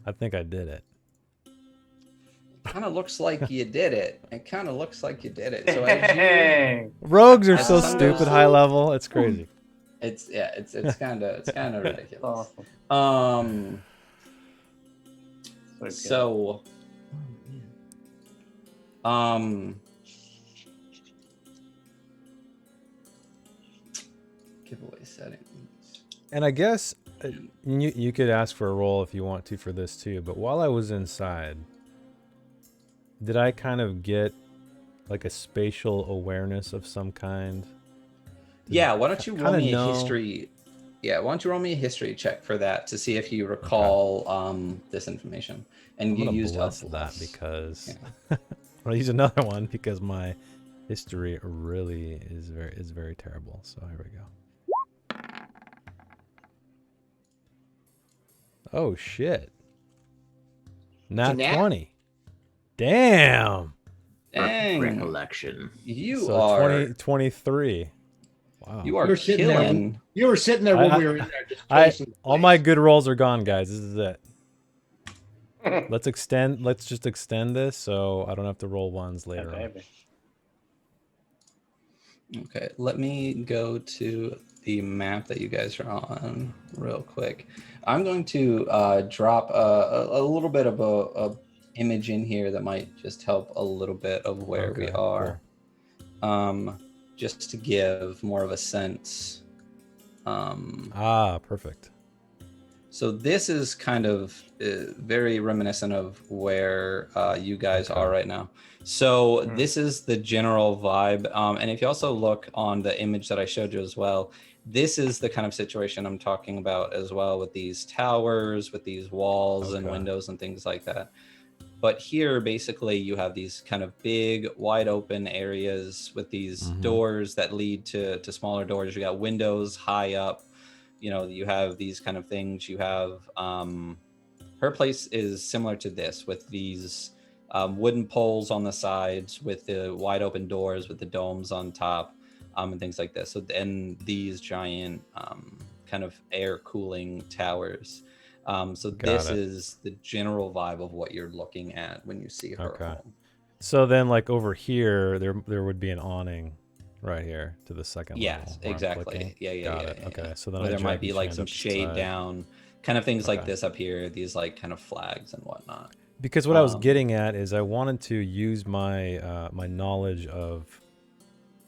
Speaker 4: I think I did it.
Speaker 1: Kind of looks like you did it. It kind of looks like you did it. So as you,
Speaker 3: Hey!
Speaker 4: Rogues are
Speaker 1: That's
Speaker 4: so
Speaker 1: kind of-
Speaker 4: stupid high level. It's crazy.
Speaker 1: it's kind of ridiculous.
Speaker 3: Awesome.
Speaker 1: So giveaway settings.
Speaker 4: And I guess you could ask for a roll if you want to for this too. But while I was inside, did I kind of get like a spatial awareness of some kind?
Speaker 1: Yeah, why don't you roll
Speaker 4: kinda
Speaker 1: me a
Speaker 4: know-
Speaker 1: history? Yeah, why don't you roll me a history check for that to see if you recall this information? And
Speaker 4: I'm
Speaker 1: you
Speaker 4: gonna
Speaker 1: used
Speaker 4: bless
Speaker 1: a
Speaker 4: that
Speaker 1: bless.
Speaker 4: because I'm gonna use another one because my history really is very terrible. So here we go. Oh shit! Nat
Speaker 5: nat?
Speaker 4: 20. Damn.
Speaker 1: Dang,
Speaker 2: Recollection.
Speaker 1: you
Speaker 4: So
Speaker 1: are
Speaker 4: 23. Wow.
Speaker 1: you are
Speaker 5: You're sitting there
Speaker 1: killing.
Speaker 5: You were sitting there when
Speaker 4: I-
Speaker 5: we were in there just
Speaker 4: I
Speaker 5: placing
Speaker 4: all my good rolls are gone, guys. This is it. Let's just extend this so I don't have to roll ones
Speaker 3: Yeah,
Speaker 4: later on.
Speaker 3: baby.
Speaker 1: Okay, let me go to the map that you guys are on real quick. I'm going to drop a little bit of a image in here that might just help a little bit of where we
Speaker 4: Okay,
Speaker 1: are, just to give more of a sense.
Speaker 4: Perfect.
Speaker 1: So this is kind of very reminiscent of where you guys
Speaker 4: Okay.
Speaker 1: are right now. So
Speaker 3: Hmm.
Speaker 1: this is the general vibe. And if you also look on the image that I showed you as well, this is the kind of situation I'm talking about as well, with these towers, with these walls and
Speaker 4: Okay.
Speaker 1: windows and things like that. But here, basically, you have these kind of big, wide open areas with these
Speaker 4: Mhm.
Speaker 1: doors that lead to smaller doors. You got windows high up. You have these kind of things. You have her place is similar to this with these wooden poles on the sides with the wide open doors with the domes on top, and things like this. So then these giant kind of air cooling towers. So
Speaker 4: Got
Speaker 1: this
Speaker 4: it.
Speaker 1: is the general vibe of what you're looking at when you see her
Speaker 4: Okay.
Speaker 1: home.
Speaker 4: So then, like over here, there would be an awning right here to the second level.
Speaker 1: Yes,
Speaker 4: where I'm
Speaker 1: exactly.
Speaker 4: clicking.
Speaker 1: Yeah.
Speaker 4: Got it. Okay. So then
Speaker 1: Or
Speaker 4: I
Speaker 1: there
Speaker 4: drag
Speaker 1: might be
Speaker 4: each
Speaker 1: like
Speaker 4: hand
Speaker 1: some
Speaker 4: up to the
Speaker 1: shade
Speaker 4: side.
Speaker 1: down, kind of things like
Speaker 4: Okay.
Speaker 1: this up here. These like kind of flags and whatnot.
Speaker 4: Because what I was
Speaker 1: Um,
Speaker 4: getting at is I wanted to use my my knowledge of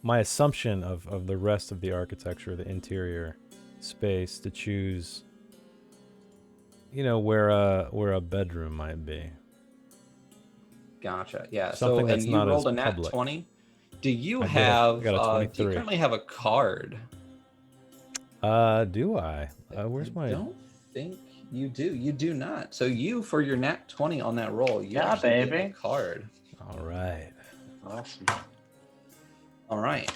Speaker 4: my assumption of the rest of the architecture, the interior space, to choose, where a bedroom might be.
Speaker 1: Gotcha. Yeah.
Speaker 4: Something
Speaker 1: So
Speaker 4: that's
Speaker 1: and you
Speaker 4: not
Speaker 1: rolled
Speaker 4: as
Speaker 1: a nat
Speaker 4: public.
Speaker 1: 20. Do you
Speaker 4: I did.
Speaker 1: have?
Speaker 4: I got a
Speaker 1: Do you
Speaker 4: 23.
Speaker 1: currently have a card?
Speaker 4: Do I? Where's
Speaker 1: I
Speaker 4: my?
Speaker 1: don't think you do. You do not. So you, for your nat 20 on that roll, you
Speaker 3: Yeah,
Speaker 1: actually get a
Speaker 3: baby.
Speaker 1: card.
Speaker 4: All right.
Speaker 3: Awesome.
Speaker 1: All right.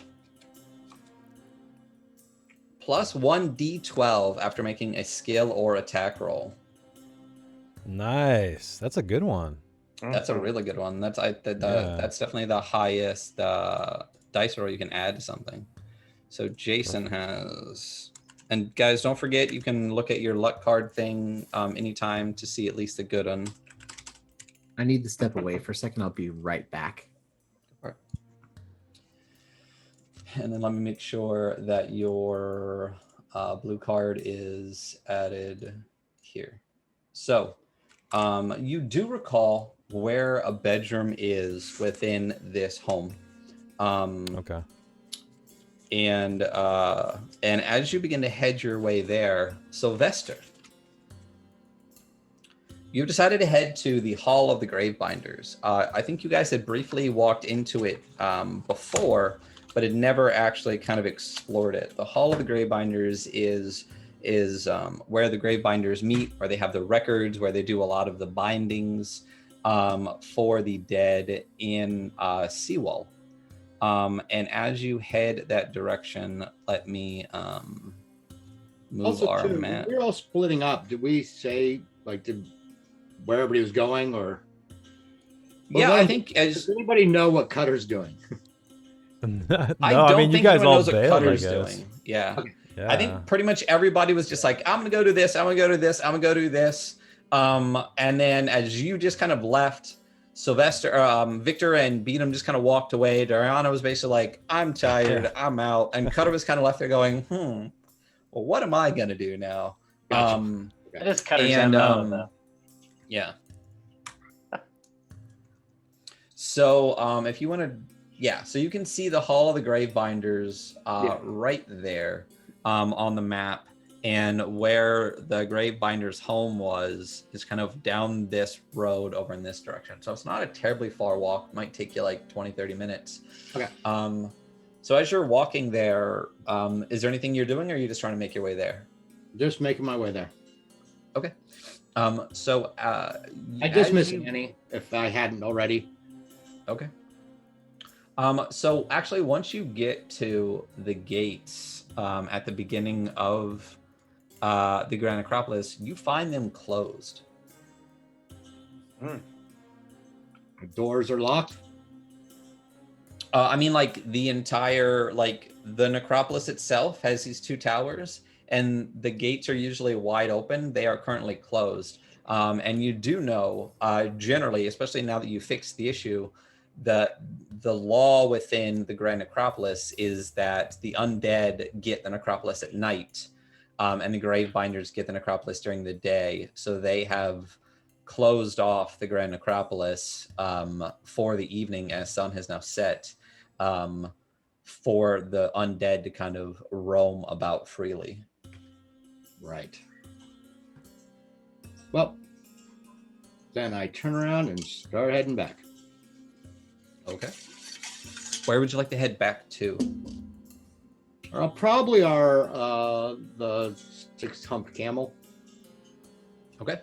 Speaker 1: Plus 1d12 after making a skill or attack roll.
Speaker 4: Nice. That's a good one.
Speaker 1: That's a
Speaker 3: Mhm.
Speaker 1: really good one. That's
Speaker 4: Yeah.
Speaker 1: that's definitely the highest dice roll you can add to something. So Jason has, and guys, don't forget you can look at your luck card thing anytime to see at least a good one.
Speaker 2: I need to step away for a second. I'll be right back.
Speaker 1: And then let me make sure that your blue card is added here. So you do recall where a bedroom is within this home.
Speaker 4: Okay.
Speaker 1: And as you begin to head your way there, Sylvester, you've decided to head to the Hall of the Gravebinders. I think you guys had briefly walked into it before, but had never actually kind of explored it. The Hall of the Gravebinders is where the Gravebinders meet, where they have the records, where they do a lot of the bindings for the dead in Seawall. And as you head that direction, let me move
Speaker 5: Also,
Speaker 1: our
Speaker 5: too,
Speaker 1: map.
Speaker 5: we're all splitting up. Did we say where everybody was going, or?
Speaker 1: Yeah, I think
Speaker 5: Does anybody know what Cutter's doing?
Speaker 4: No,
Speaker 1: I don't
Speaker 4: mean, you
Speaker 1: think
Speaker 4: guys
Speaker 1: anyone
Speaker 4: all
Speaker 1: knows what
Speaker 4: bailed, I
Speaker 1: Cutter's
Speaker 4: guess.
Speaker 1: doing. Yeah.
Speaker 5: Okay.
Speaker 4: Yeah.
Speaker 1: I think pretty much everybody was just like, I'm gonna go do this, I'm gonna go do this, I'm gonna go do this. And then as you just kind of left, Sylvester, Victor and Beatum just kind of walked away. Dariana was basically like, I'm tired, I'm out. And Cutter was kind of left there going, well, what am I gonna do now?
Speaker 5: Gotcha.
Speaker 3: It is Cutter's
Speaker 1: And,
Speaker 3: MO, though.
Speaker 1: Yeah. So if you want to, so you can see the Hall of the Gravebinders right there on the map. And where the Gravebinders' home was is kind of down this road over in this direction. So it's not a terribly far walk. It might take you like 20, 30 minutes.
Speaker 5: Okay.
Speaker 1: So as you're walking there, is there anything you're doing, or are you just trying to make your way there?
Speaker 5: Just making my way there.
Speaker 1: Okay.
Speaker 5: I just
Speaker 1: as
Speaker 5: missed
Speaker 1: you-
Speaker 5: Annie if I hadn't already.
Speaker 1: Okay. So actually, once you get to the gates at the beginning of the Grand Necropolis, you find them closed.
Speaker 5: The doors are locked.
Speaker 1: I mean, like the entire, like the necropolis itself has these two towers, and the gates are usually wide open. They are currently closed. And you do know, generally, especially now that you fixed the issue, that the law within the Grand Necropolis is that the undead get the necropolis at night, and the Gravebinders get the necropolis during the day. So they have closed off the Grand Necropolis for the evening, as sun has now set, for the undead to kind of roam about freely.
Speaker 5: Right. Well, then I turn around and start heading back.
Speaker 1: Okay. Where would you like to head back to?
Speaker 5: Probably the six-humped camel.
Speaker 1: Okay.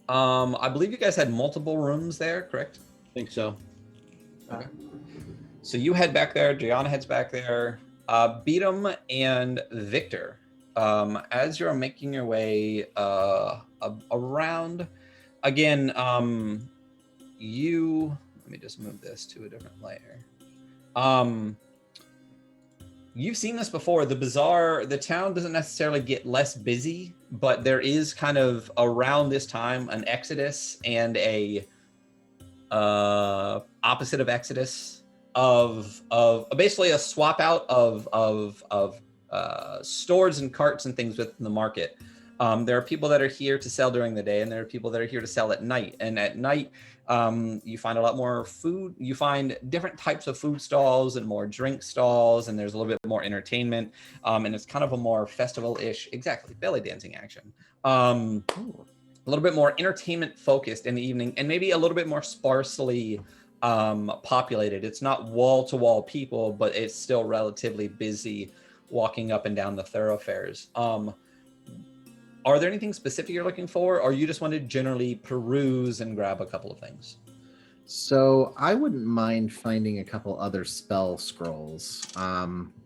Speaker 1: I believe you guys had multiple rooms there, correct?
Speaker 5: I think so.
Speaker 1: Okay. So you head back there. Gianna heads back there. Beatum and Victor, as you're making your way around, again, you me just move this to a different layer. You've seen this before. The town doesn't necessarily get less busy, but there is kind of around this time an exodus and a opposite of exodus of basically a swap out of stores and carts and things within the market. There are people that are here to sell during the day, and there are people that are here to sell at night. And at night, you find a lot more food. You find different types of food stalls and more drink stalls, and there's a little bit more entertainment. And it's kind of a more festival-ish, exactly, belly dancing action. A little bit more entertainment focused in the evening, and maybe a little bit more sparsely populated. It's not wall-to-wall people, but it's still relatively busy walking up and down the thoroughfares. Are there anything specific you're looking for, or you just want to generally peruse and grab a couple of things?
Speaker 2: So I wouldn't mind finding a couple other spell scrolls.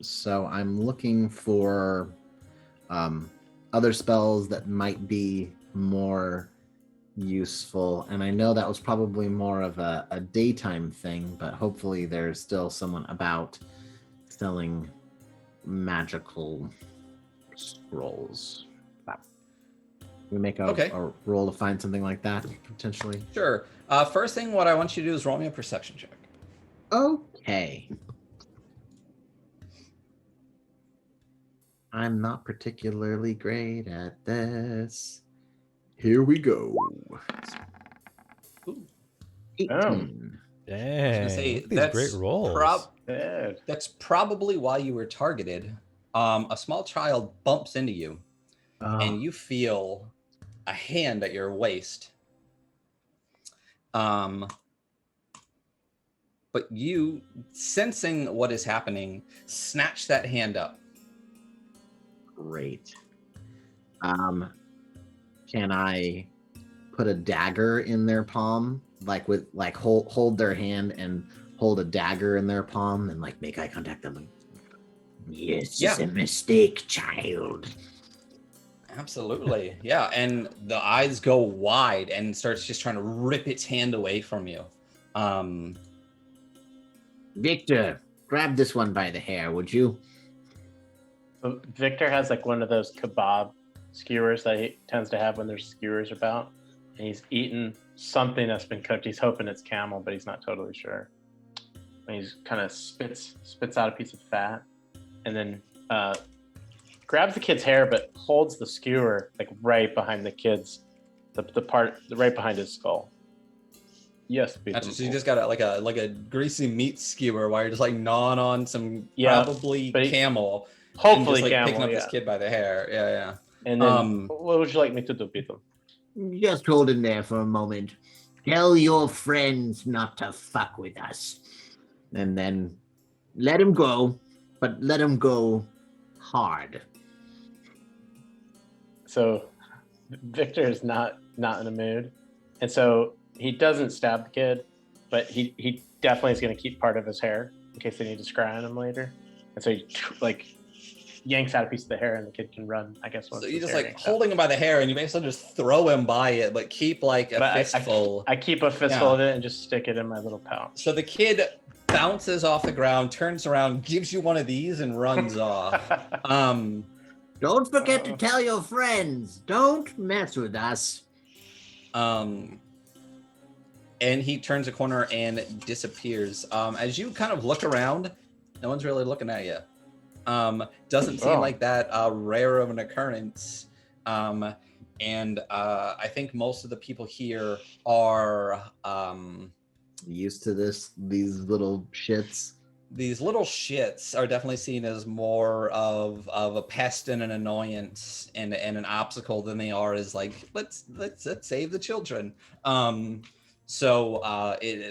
Speaker 2: So I'm looking for other spells that might be more useful. And I know that was probably more of a daytime thing, but hopefully there's still someone about selling magical scrolls. We make a roll to find something like that, potentially.
Speaker 1: Sure. First thing, what I want you to do is roll me a perception check.
Speaker 2: Okay. I'm not particularly great at this. Here we go.
Speaker 1: Ooh.
Speaker 2: 18.
Speaker 4: Dang.
Speaker 1: say,
Speaker 4: Look at these
Speaker 1: that's
Speaker 4: great rolls.
Speaker 1: That's probably why you were targeted. A small child bumps into you, and you feel a hand at your waist. But you, sensing what is happening, snatch that hand up.
Speaker 2: Great. Can I put a dagger in their palm, hold their hand and hold a dagger in their palm and make eye contact with them? Yes, it's a mistake, child.
Speaker 1: Absolutely. Yeah. And the eyes go wide and starts just trying to rip its hand away from you.
Speaker 2: Victor, grab this one by the hair, would you?
Speaker 3: So Victor has one of those kebab skewers that he tends to have when there's skewers about. And he's eaten something that's been cooked. He's hoping it's camel, but he's not totally sure. And he's kind of spits out a piece of fat and then grabs the kid's hair, but holds the skewer right behind the kid's, the part right behind his skull. Yes,
Speaker 1: Gotcha. So you just got a greasy meat skewer while you're just gnawing on some probably camel.
Speaker 3: Hopefully
Speaker 1: and just,
Speaker 3: camel.
Speaker 1: Picking up this kid by the hair. Yeah.
Speaker 3: And then, what would you like me to do, Peter?
Speaker 2: Just hold him there for a moment. Tell your friends not to fuck with us. And then let him go, but let him go hard.
Speaker 3: So Victor is not in a mood. And so he doesn't stab the kid, but he definitely is going to keep part of his hair in case they need to scry on him later. And so he yanks out a piece of the hair and the kid can run, I guess.
Speaker 1: So you just holding him by the hair and you basically just throw him by it, but keep a fistful.
Speaker 3: I keep a fistful of it and just stick it in my little pouch.
Speaker 1: So the kid bounces off the ground, turns around, gives you one of these and runs off.
Speaker 2: Don't forget to tell your friends. Don't mess with us.
Speaker 1: And he turns a corner and disappears. As you kind of look around, no one's really looking at you. Doesn't seem like that rare of an occurrence. And I think most of the people here are
Speaker 2: used to these little shits.
Speaker 1: These little shits are definitely seen as more of a pest and an annoyance and an obstacle than they are as let's save the children. So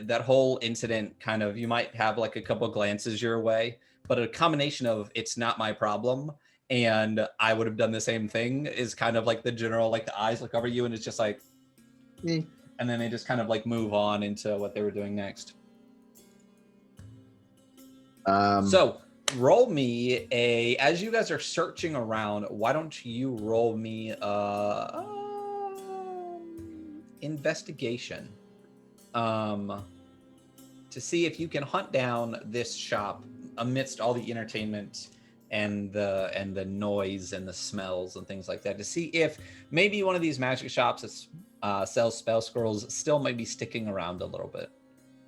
Speaker 1: that whole incident kind of, you might have a couple glances your way, but a combination of it's not my problem and I would have done the same thing is kind of the general, the eyes look over you and it's just and then they just kind of move on into what they were doing next. So roll me as you guys are searching around, why don't you roll me investigation? to see if you can hunt down this shop amidst all the entertainment and the noise and the smells and things like that, to see if maybe one of these magic shops that sells spell scrolls still might be sticking around a little bit.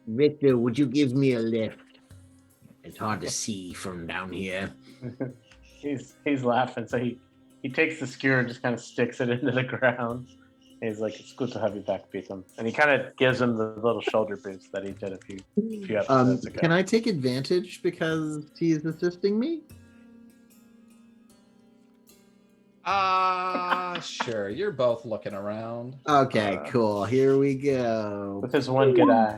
Speaker 2: Victor, would you give me a lift? It's hard to see from down here.
Speaker 3: He's laughing, so he takes the skewer and just kind of sticks it into the ground. He's like, "It's good to have you back, Beatum." And he kind of gives him the little shoulder boost that he did a few episodes ago.
Speaker 2: Can I take advantage because he's assisting me?
Speaker 1: Sure. You're both looking around.
Speaker 2: Okay, cool. Here we go.
Speaker 3: With his one good eye.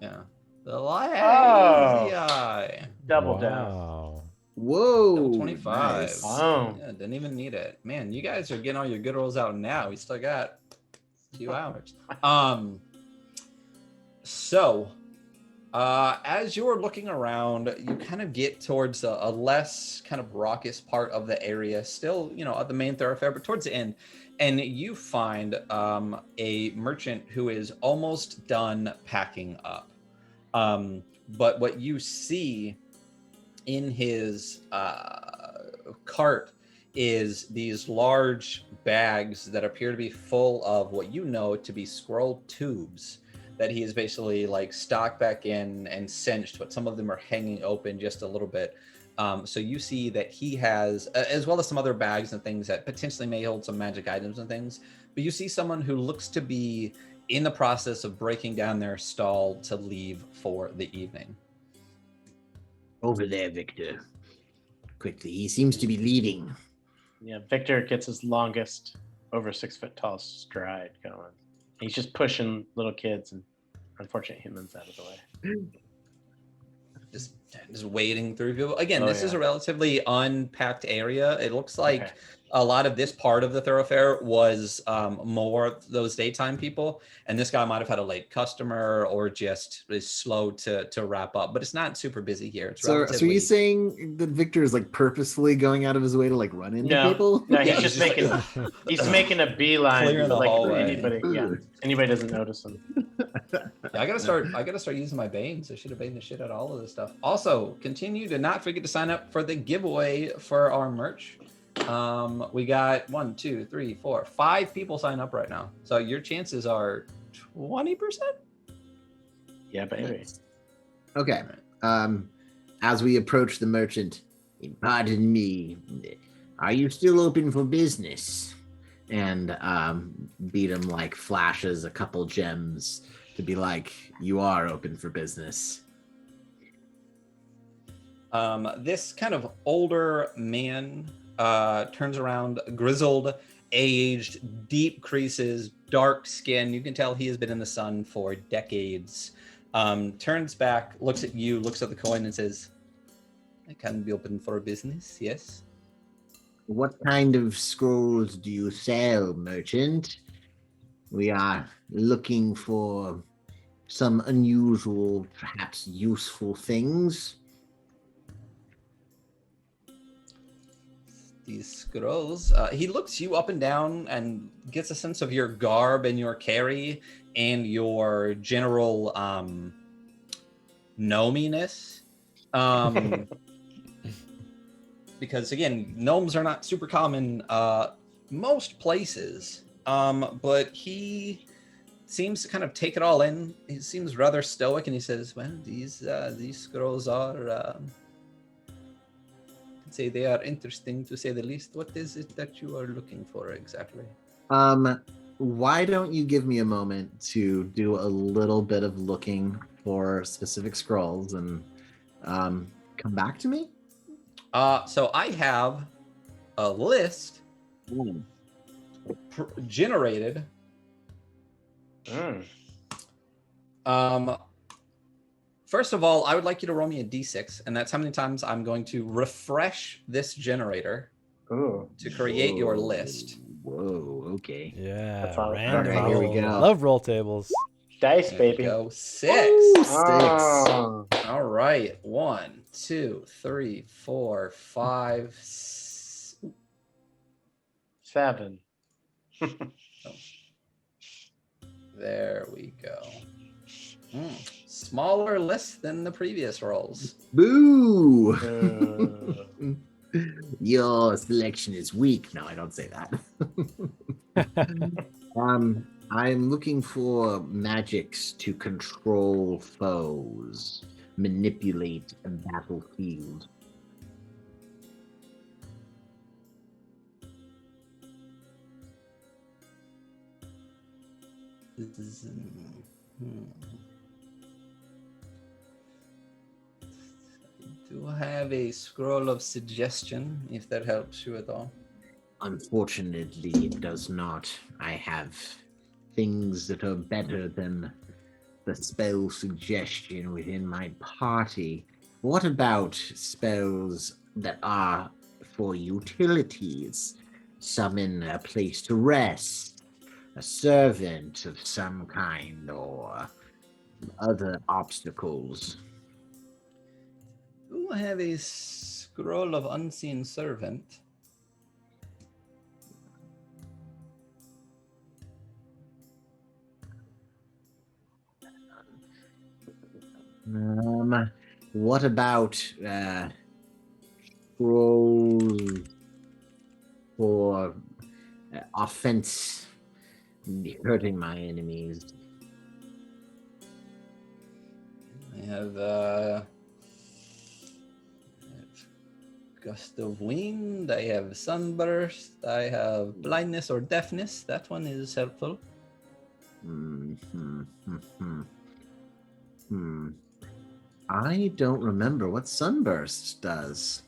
Speaker 1: Yeah. The lazy
Speaker 3: Oh.
Speaker 1: eye.
Speaker 3: Double down.
Speaker 4: Wow.
Speaker 2: Whoa.
Speaker 1: Double 25.
Speaker 2: nice.
Speaker 3: Oh.
Speaker 1: Yeah, didn't even need it. Man, you guys are getting all your good rolls out now. We still got 2 hours. So, as you're looking around, you kind of get towards a less kind of raucous part of the area, still, at the main thoroughfare, but towards the end. And you find a merchant who is almost done packing up. But what you see in his cart is these large bags that appear to be full of what you know to be scroll tubes that he is basically like stocked back in and cinched, but some of them are hanging open just a little bit. So you see that he has, as well as some other bags and things that potentially may hold some magic items and things, but you see someone who looks to be in the process of breaking down their stall to leave for the evening.
Speaker 2: Over there, Victor. Quickly, he seems to be leading.
Speaker 3: Yeah, Victor gets his longest, over 6 foot tall stride going. He's just pushing little kids and unfortunate humans out of the way.
Speaker 1: Just wading through people. Again, this is a relatively unpacked area. It looks like a lot of this part of the thoroughfare was more those daytime people, and this guy might have had a late customer or just is slow to wrap up. But it's not super busy here. It's
Speaker 2: So are you saying that Victor is like purposefully going out of his way to like run into people?
Speaker 3: No, he's
Speaker 1: Yeah,
Speaker 3: just
Speaker 1: he's
Speaker 3: making he's making a beeline
Speaker 1: Clearing
Speaker 3: so
Speaker 1: the
Speaker 3: like
Speaker 1: hallway.
Speaker 3: anybody doesn't notice him.
Speaker 1: I gotta start using my Banes. I should have baned the shit out of all of this stuff. Also, continue to not forget to sign up for the giveaway for our merch. We got 1, 2, 3, 4, 5 people sign up right now. So your chances are 20%.
Speaker 3: Yeah, baby.
Speaker 2: Okay. As we approach the merchant, pardon me, are you still open for business? And Beatum like flashes a couple gems to be like, you are open for business.
Speaker 1: This kind of older man turns around, grizzled, aged, deep creases, dark skin. You can tell he has been in the sun for decades. Turns back, looks at you, looks at the coin and says, I can be open for business, yes.
Speaker 2: What kind of scrolls do you sell, merchant? We are looking for some unusual, perhaps useful things.
Speaker 1: These scrolls. He looks you up and down and gets a sense of your garb and your carry and your general gnominess. Because again, gnomes are not super common most places. But he seems to kind of take it all in. He seems rather stoic, and he says, "Well, these scrolls are, I'd say they are interesting to say the least. What is it that you are looking for exactly?"
Speaker 2: Why don't you give me a moment to do a little bit of looking for specific scrolls and come back to me?
Speaker 1: So I have a list generated. First of all, I would like you to roll me a d6, and that's how many times I'm going to refresh this generator to create your list.
Speaker 2: Whoa, okay.
Speaker 4: Yeah,
Speaker 3: That's all-
Speaker 4: random.
Speaker 2: okay, here we go.
Speaker 4: Love roll tables.
Speaker 3: Dice,
Speaker 1: There you
Speaker 3: baby.
Speaker 1: go. 6.
Speaker 3: Oh.
Speaker 1: All right. 1, 2, 3, 4, 5.
Speaker 3: 7.
Speaker 1: There we go. smaller list than the previous rolls.
Speaker 2: Boo!
Speaker 3: Uh,
Speaker 2: Your selection is weak. No, I don't say that. I'm looking for magics to control foes, manipulate a battlefield.
Speaker 1: Do have a scroll of suggestion, if that helps you at all.
Speaker 2: Unfortunately, it does not. I have things that are better than the spell suggestion within my party. What about spells that are for utilities? Summon a place to rest, a servant of some kind, or other obstacles.
Speaker 1: Do have a scroll of unseen servant.
Speaker 2: What about scrolls for offense, hurting my enemies?
Speaker 1: I have gust of wind. I have sunburst. I have blindness or deafness. That one is helpful.
Speaker 2: I don't remember what sunburst does.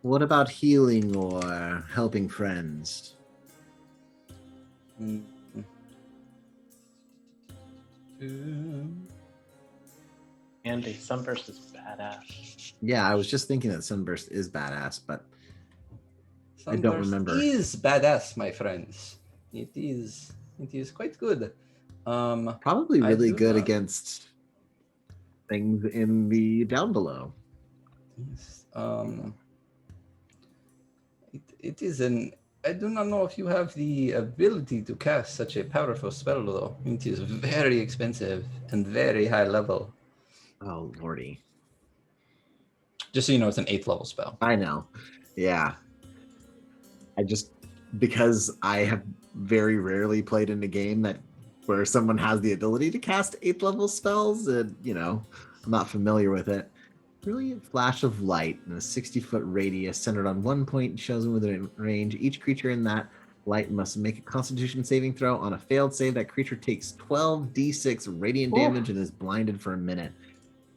Speaker 2: What about healing or helping friends?
Speaker 1: Mm.
Speaker 3: Andy, Sunburst is badass.
Speaker 2: Yeah, I was just thinking that sunburst is badass, but I don't
Speaker 1: Sunburst
Speaker 2: remember.
Speaker 1: is badass, my friends. It is quite good.
Speaker 2: Probably
Speaker 1: I
Speaker 2: really
Speaker 1: do
Speaker 2: good
Speaker 1: not-
Speaker 2: against things in the down below.
Speaker 1: Yes, it is an. I do not know if you have the ability to cast such a powerful spell, though. It is very expensive and very high level.
Speaker 2: Oh lordy.
Speaker 1: Just so you know, it's an 8th level spell.
Speaker 2: I know. Yeah. Because I have very rarely played in a game where someone has the ability to cast 8th level spells, and I'm not familiar with it. Brilliant flash of light in a 60-foot radius centered on one point chosen within range. Each creature in that light must make a Constitution saving throw. On a failed save, that creature takes 12d6 radiant damage and is blinded for a minute.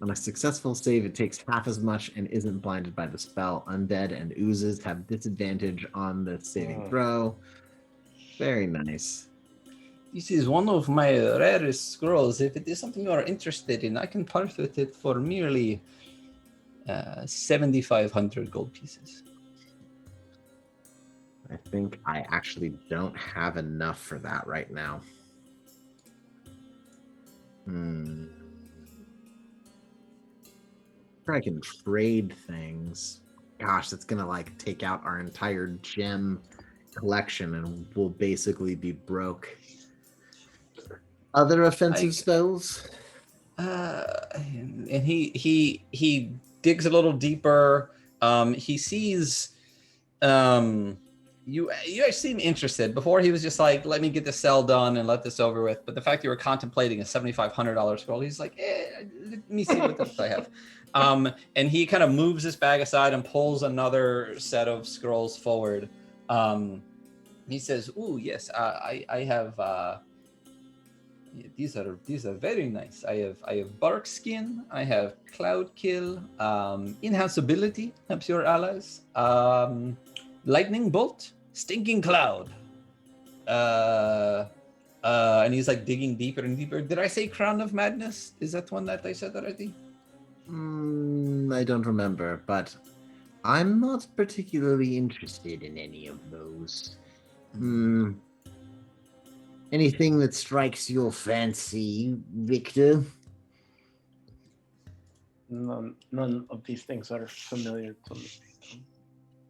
Speaker 2: On a successful save, it takes half as much and isn't blinded by the spell. Undead and oozes have disadvantage on the saving throw. Very nice.
Speaker 1: This is one of my rarest scrolls. If it is something you are interested in, I can part with it for merely 7,500 gold pieces.
Speaker 2: I think I actually don't have enough for that right now. I can trade things. Gosh, that's gonna take out our entire gem collection, and we'll basically be broke. Other offensive spells?
Speaker 1: And he digs a little deeper. He sees you actually seem interested. Before he was just like, let me get this sell done and let this over with. But the fact you were contemplating a $7,500 scroll, he's like, let me see what else I have. And he kind of moves this bag aside and pulls another set of scrolls forward. He says, "Ooh, yes, I have. These are very nice. I have bark skin. I have cloud kill. Enhance ability helps your allies. Lightning bolt, stinking cloud. And he's digging deeper and deeper. Did I say Crown of Madness? Is that one that I said already?
Speaker 2: I don't remember, but I'm not particularly interested in any of those. Anything that strikes your fancy, Victor?
Speaker 3: None of these things are familiar to me.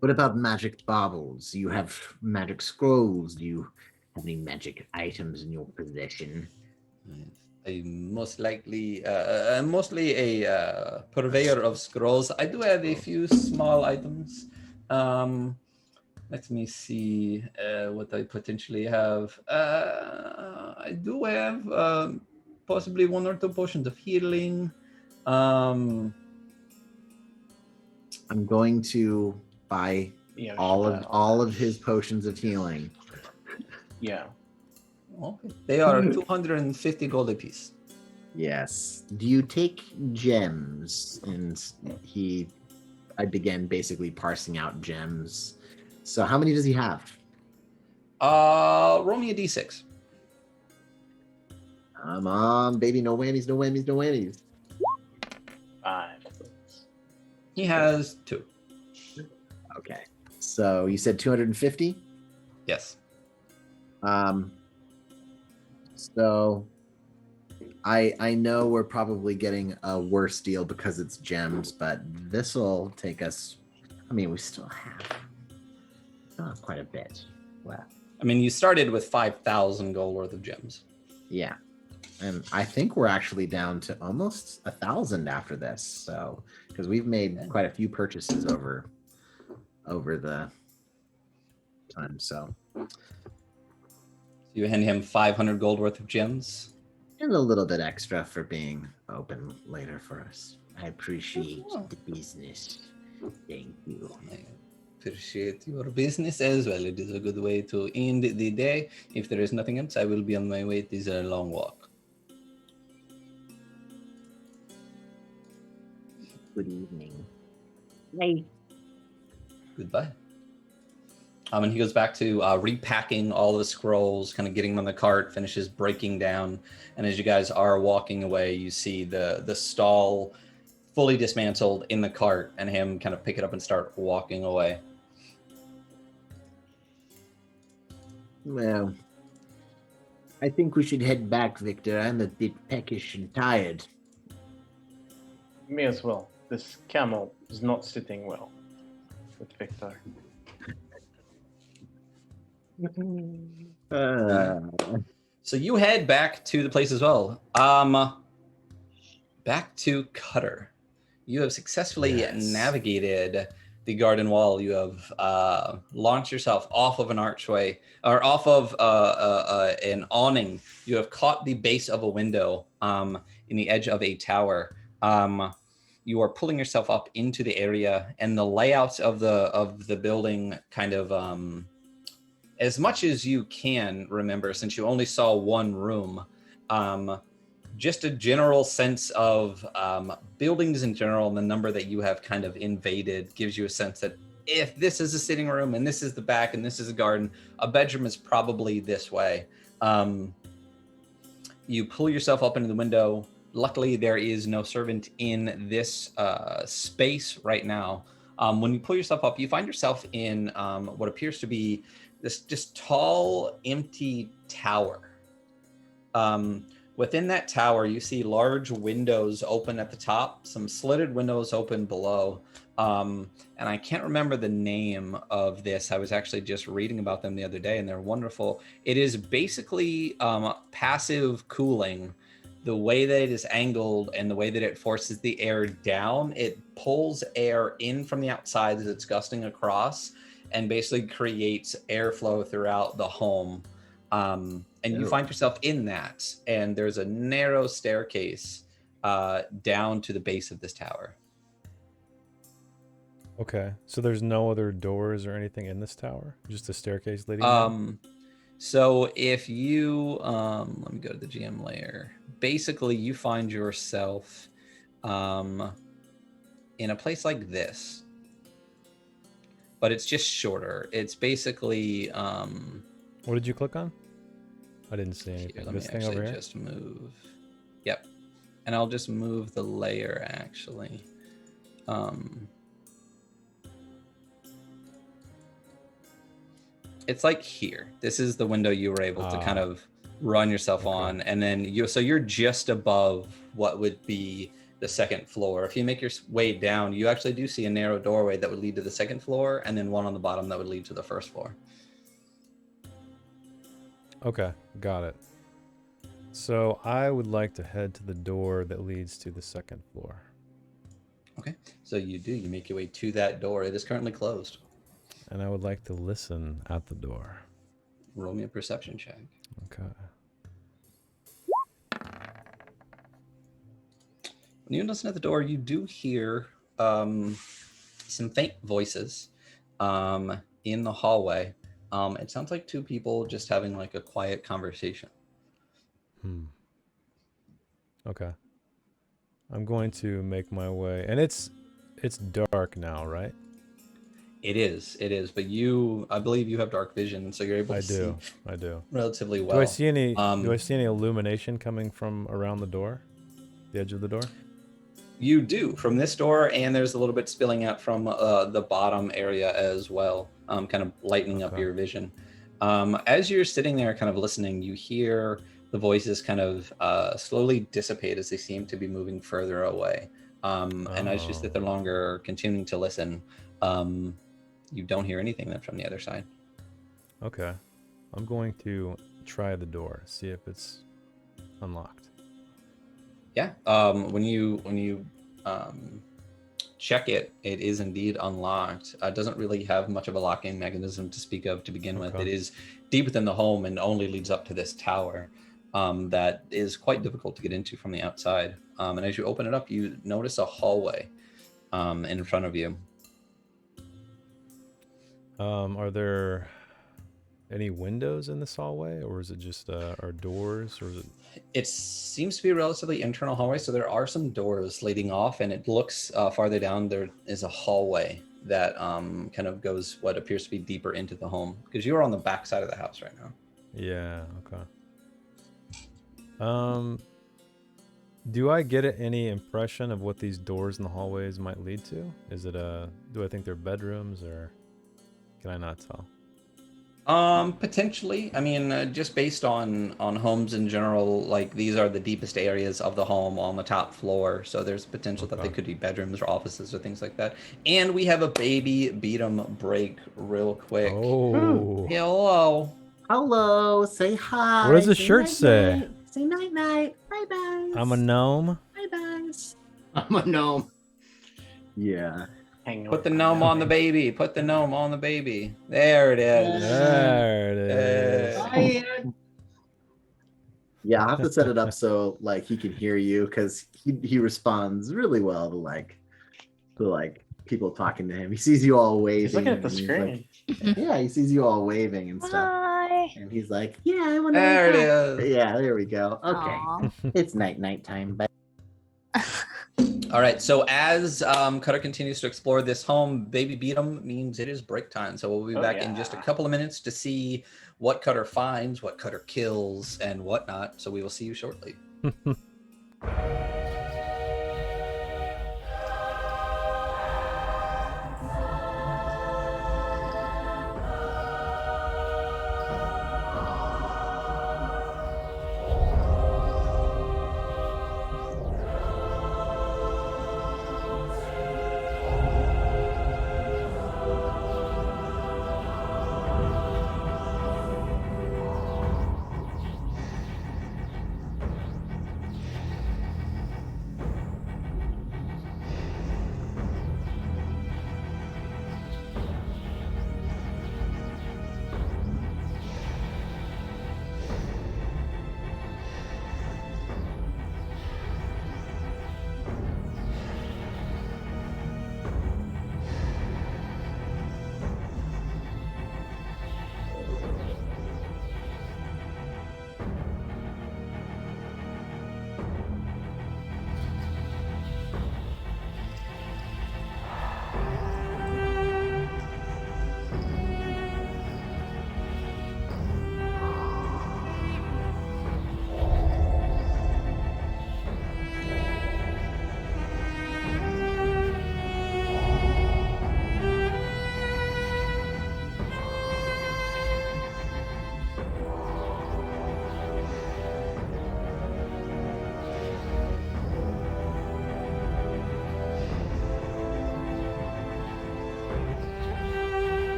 Speaker 2: What about magic baubles? You have magic scrolls. Do you have any magic items in your possession?
Speaker 1: I'm mostly a purveyor of scrolls. I do have a few small items. Let me see what I potentially have. I do have possibly 1 or 2 potions of healing.
Speaker 2: I'm going to buy
Speaker 3: Yeah,
Speaker 2: all of his potions of healing.
Speaker 3: Yeah.
Speaker 1: Okay. They are 250 gold apiece.
Speaker 2: Yes. Do you take gems? And I began basically parsing out gems. So how many does he have?
Speaker 1: Roll me a d6.
Speaker 2: Come on, baby. No whammies, no whammies, no whammies.
Speaker 3: 5.
Speaker 1: He has 2.
Speaker 2: Okay. So you said 250?
Speaker 1: Yes.
Speaker 2: So I know we're probably getting a worse deal because it's gems, but this will take us. I mean, we still have quite a bit left.
Speaker 1: I mean, you started with 5,000 gold worth of gems.
Speaker 2: Yeah, and I think we're actually down to almost 1,000 after this. So because we've made quite a few purchases over the time. So
Speaker 1: You hand him 500 gold worth of gems.
Speaker 2: and a little bit extra for being open later for us. I appreciate the business. Thank you.
Speaker 1: I appreciate your business as well. It is a good way to end the day. If there is nothing else, I will be on my way. It is a long walk.
Speaker 2: Good evening. Bye.
Speaker 1: Goodbye. And he goes back to repacking all the scrolls, kind of getting them on the cart, finishes breaking down. And as you guys are walking away, you see the stall fully dismantled in the cart and him kind of pick it up and start walking away.
Speaker 2: Well, I think we should head back, Victor. I'm a bit peckish and tired.
Speaker 3: Me as well. This camel is not sitting well with Victor.
Speaker 1: So you head back to the place as well. Back to Cutter. You have successfully navigated the garden wall. You have launched yourself off of an archway or off of an awning. You have caught the base of a window in the edge of a tower. You are pulling yourself up into the area, and the layouts of the building kind of as much as you can remember, since you only saw one room, just a general sense of buildings in general and the number that you have kind of invaded gives you a sense that if this is a sitting room and this is the back and this is a garden, a bedroom is probably this way. You pull yourself up into the window. Luckily, there is no servant in this space right now. When you pull yourself up, you find yourself in what appears to be this just tall, empty tower. Within that tower, you see large windows open at the top, some slitted windows open below. And I can't remember the name of this. I was actually just reading about them the other day, and they're wonderful. It is basically passive cooling. The way that it is angled and the way that it forces the air down, it pulls air in from the outside as it's gusting across and basically creates airflow throughout the home. And you find yourself in that, and there's a narrow staircase down to the base of this tower.
Speaker 4: Okay, so there's no other doors or anything in this tower? Just a staircase leading down?
Speaker 1: So if you, let me go to the GM layer. Basically, you find yourself in a place like this, but it's just shorter. It's basically...
Speaker 4: What did you click on? I didn't see anything.
Speaker 1: Here, let
Speaker 4: This
Speaker 1: me
Speaker 4: thing over
Speaker 1: actually
Speaker 4: here?
Speaker 1: just move. Yep. And I'll just move the layer, actually. It's like here. This is the window you were able to kind of run yourself on, and then you're just above what would be the second floor. If you make your way down, you actually do see a narrow doorway that would lead to the second floor, and then one on the bottom that would lead to the first floor.
Speaker 4: Okay, got it. So I would like to head to the door that leads to the second floor.
Speaker 1: Okay, so you do. You make your way to that door. It is currently closed.
Speaker 4: And I would like to listen at the door.
Speaker 1: Roll me a perception check.
Speaker 4: Okay.
Speaker 1: When you listen at the door, you do hear some faint voices in the hallway. It sounds like two people just having like a quiet conversation.
Speaker 4: Okay. I'm going to make my way, and it's dark now, right?
Speaker 1: It is, but I believe you have dark vision, so you're able to see
Speaker 4: I do.
Speaker 1: relatively well.
Speaker 4: Do I see any? Do I see any illumination coming from around the door, the edge of the door?
Speaker 1: You do from this door, and there's a little bit spilling out from the bottom area as well, kind of lightening up your vision. As you're sitting there, kind of listening, you hear the voices kind of slowly dissipate as they seem to be moving further away. And as you sit there longer, continuing to listen, you don't hear anything then from the other side.
Speaker 4: Okay. I'm going to try the door, see if it's unlocked.
Speaker 1: Yeah. When you check it, it is indeed unlocked. It doesn't really have much of a locking mechanism to speak of to begin with. It is deep within the home and only leads up to this tower that is quite difficult to get into from the outside. And as you open it up, you notice a hallway in front of you.
Speaker 4: Are there any windows in this hallway, or is it just are doors, or is it?
Speaker 1: It seems to be a relatively internal hallway, so there are some doors leading off, and it looks farther down. There is a hallway that kind of goes what appears to be deeper into the home, because you are on the back side of the house right now.
Speaker 4: Yeah. Okay. Do I get any impression of what these doors in the hallways might lead to? Is it do I think they're bedrooms, or can I not tell?
Speaker 1: Potentially. I mean, just based on homes in general, like these are the deepest areas of the home on the top floor, so there's potential that they could be bedrooms or offices or things like that. And we have a baby beat 'em break real quick.
Speaker 4: Oh.
Speaker 1: Hello.
Speaker 2: Hello, say hi.
Speaker 4: What does the shirt say?
Speaker 2: Night. Say night night. Bye bye.
Speaker 4: I'm a gnome.
Speaker 2: Bye bye.
Speaker 5: I'm a gnome.
Speaker 2: Yeah.
Speaker 1: Put the gnome on the baby. Put the gnome on the baby. There it is.
Speaker 4: There it is.
Speaker 2: Yeah, I'll have to set it up so like he can hear you, because he responds really well to people talking to him. He sees you all waving.
Speaker 3: He's looking at the
Speaker 2: and he's
Speaker 3: screen.
Speaker 2: like, yeah, he sees you all waving and stuff.
Speaker 6: Hi.
Speaker 2: And he's like, yeah, I want to.
Speaker 1: There it is.
Speaker 2: Yeah, there we go. Okay.
Speaker 6: Aw.
Speaker 2: It's night time, but
Speaker 1: All right. So as Cutter continues to explore this home, baby beat 'em means it is break time. So we'll be back in just a couple of minutes to see what Cutter finds, what Cutter kills, and whatnot. So we will see you shortly.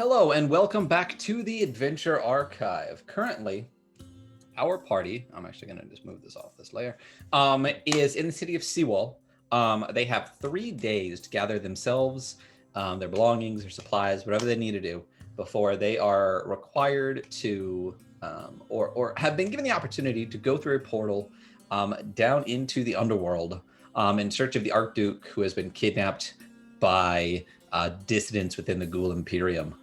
Speaker 1: Hello and welcome back to the Adventure Archive. Currently, our party, I'm actually going to just move this off this layer, is in the city of Seawall. They have 3 days to gather themselves, their belongings, their supplies, whatever they need to do before they are required to, or have been given the opportunity to go through a portal down into the underworld in search of the Archduke, who has been kidnapped by dissidents within the Ghoul Imperium.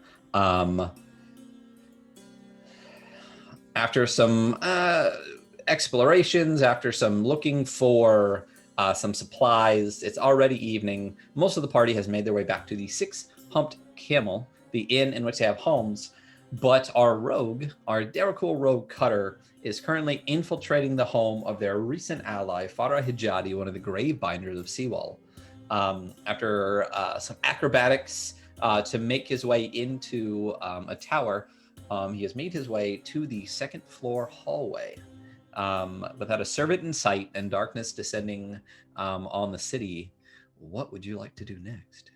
Speaker 1: After some explorations, after some looking for some supplies, it's already evening. Most of the party has made their way back to the Six Humped Camel, the inn in which they have homes. But our rogue, our Derakul rogue cutter, is currently infiltrating the home of their recent ally, Farah Hijadi, one of the grave binders of Seawall. After some acrobatics to make his way into a tower, he has made his way to the second floor hallway. Without a servant in sight and darkness descending on the city, what would you like to do next?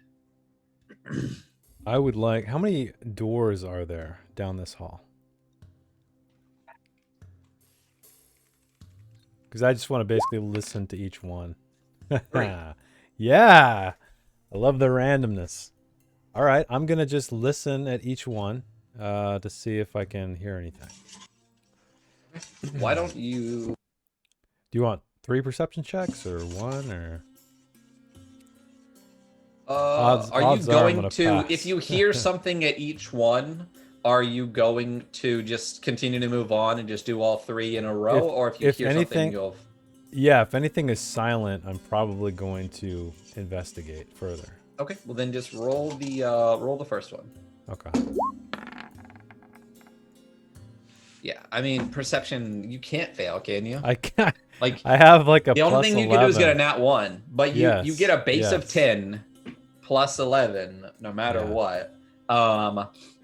Speaker 4: I would like. How many doors are there down this hall? Because I just want to basically listen to each one. Yeah, I love the randomness. All right, I'm gonna just listen at each one to see if I can hear anything.
Speaker 1: Why don't you?
Speaker 4: Do you want 3 perception checks or 1 or?
Speaker 1: Are you
Speaker 4: odds are I'm
Speaker 1: going
Speaker 4: gonna
Speaker 1: to?
Speaker 4: pass.
Speaker 1: If you hear something at each one, are you going to just continue to move on and just do all 3 in a row, or if you hear something, you'll?
Speaker 4: Yeah, if anything is silent, I'm probably going to investigate further.
Speaker 1: Okay, well then just roll the first one.
Speaker 4: Okay.
Speaker 1: Yeah, I mean perception, you can't fail, can you?
Speaker 4: I can't.
Speaker 1: Like
Speaker 4: I have like a
Speaker 1: the only
Speaker 4: plus
Speaker 1: thing you can do is get a
Speaker 4: 11.
Speaker 1: nat 1, but you get a base of 10 plus 11 no matter what.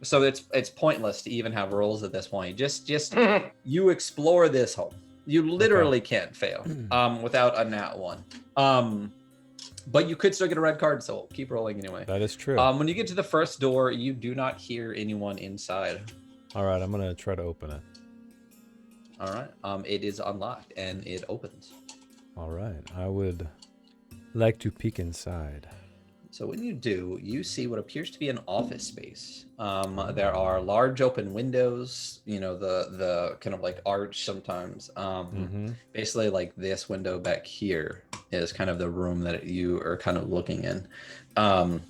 Speaker 1: So it's pointless to even have rolls at this point. Just you explore this home. You literally can't fail without a nat 1. But you could still get a red card, so keep rolling anyway.
Speaker 4: That is true.
Speaker 1: When you get to the first door, you do not hear anyone inside.
Speaker 4: All right, I'm gonna try to open it.
Speaker 1: All right. It is unlocked and it opens.
Speaker 4: All right, I would like to peek inside.
Speaker 1: So when you do, you see what appears to be an office space. There are large open windows, you know, the kind of like arch sometimes. Basically like this window back here is kind of the room that you are kind of looking in. And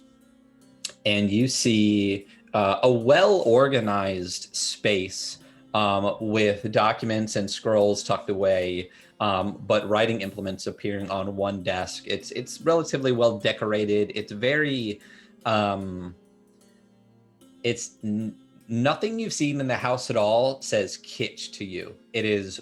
Speaker 1: you see a well-organized space with documents and scrolls tucked away, but writing implements appearing on one desk. It's relatively well decorated. It's very, nothing you've seen in the house at all says kitsch to you. It is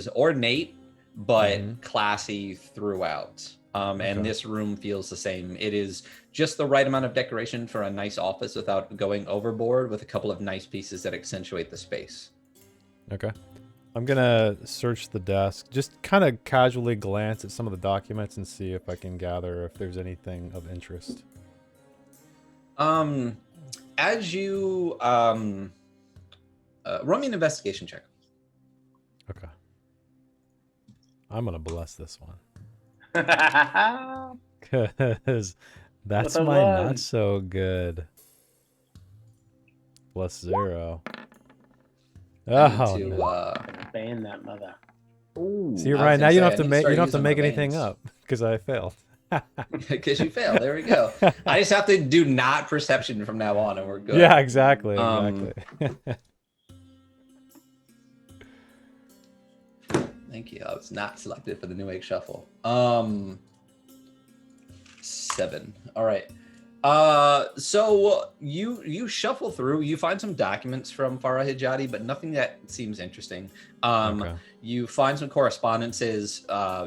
Speaker 1: ornate, but classy throughout. And this room feels the same. It is just the right amount of decoration for a nice office without going overboard, with a couple of nice pieces that accentuate the space.
Speaker 4: Okay. I'm gonna search the desk, just kind of casually glance at some of the documents and see if I can gather if there's anything of interest.
Speaker 1: As you run me an investigation check.
Speaker 4: Okay. I'm gonna bless this one. Cause that's
Speaker 3: With a
Speaker 4: my
Speaker 3: one.
Speaker 4: not so good. Plus 0. Oh,
Speaker 1: to,
Speaker 4: no.
Speaker 3: Ban that mother.
Speaker 2: Ooh.
Speaker 4: See,
Speaker 1: I was
Speaker 4: Ryan, now
Speaker 1: gonna
Speaker 4: you
Speaker 1: say,
Speaker 4: don't
Speaker 1: I
Speaker 4: have to
Speaker 1: need to
Speaker 4: make
Speaker 1: start
Speaker 4: you don't have to
Speaker 1: using
Speaker 4: make
Speaker 1: my
Speaker 4: anything
Speaker 1: veins.
Speaker 4: up because I failed.
Speaker 1: Because you fail. There we go. I just have to do not perception from now on, and we're good.
Speaker 4: Yeah, exactly.
Speaker 1: Thank you. I was not selected for the New Age Shuffle. 7. All right. So you shuffle through. You find some documents from Farah Hijadi, but nothing that seems interesting.
Speaker 4: Okay.
Speaker 1: You find some correspondences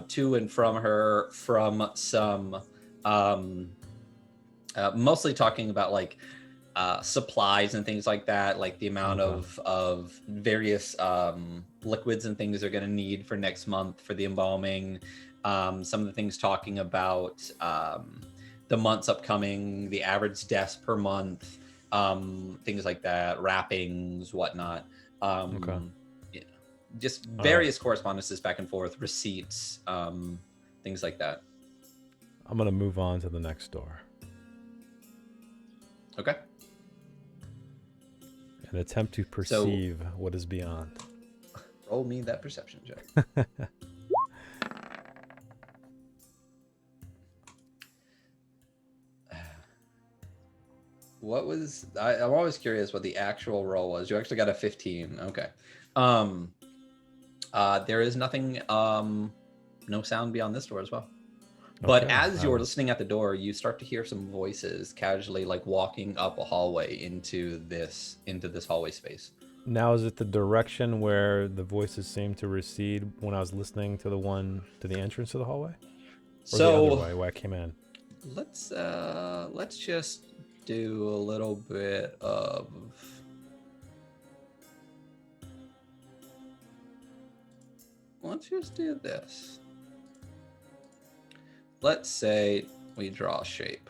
Speaker 1: to and from her from some, mostly talking about like supplies and things like that, like the amount of various liquids and things they're going to need for next month for the embalming. Some of the things talking about the months upcoming, the average deaths per month, things like that, wrappings, whatnot.
Speaker 4: Okay.
Speaker 1: Yeah, just
Speaker 4: right.
Speaker 1: various correspondences back and forth, receipts, things like that.
Speaker 4: I'm gonna move on to the next door
Speaker 1: Okay.
Speaker 4: and attempt to perceive what is beyond.
Speaker 1: Roll me that perception check. What was I'm always curious what the actual roll was. You actually got a 15. Okay. There is nothing, no sound beyond this door as well. But
Speaker 4: Okay,
Speaker 1: as you're listening at the door, you start to hear some voices casually, like walking up a hallway into this hallway space.
Speaker 4: Now, is it the direction where the voices seem to recede when I was listening to the entrance to the hallway? Or the other way where I came in?
Speaker 1: Let's just do a little bit of let's just do this. Let's say we draw a shape.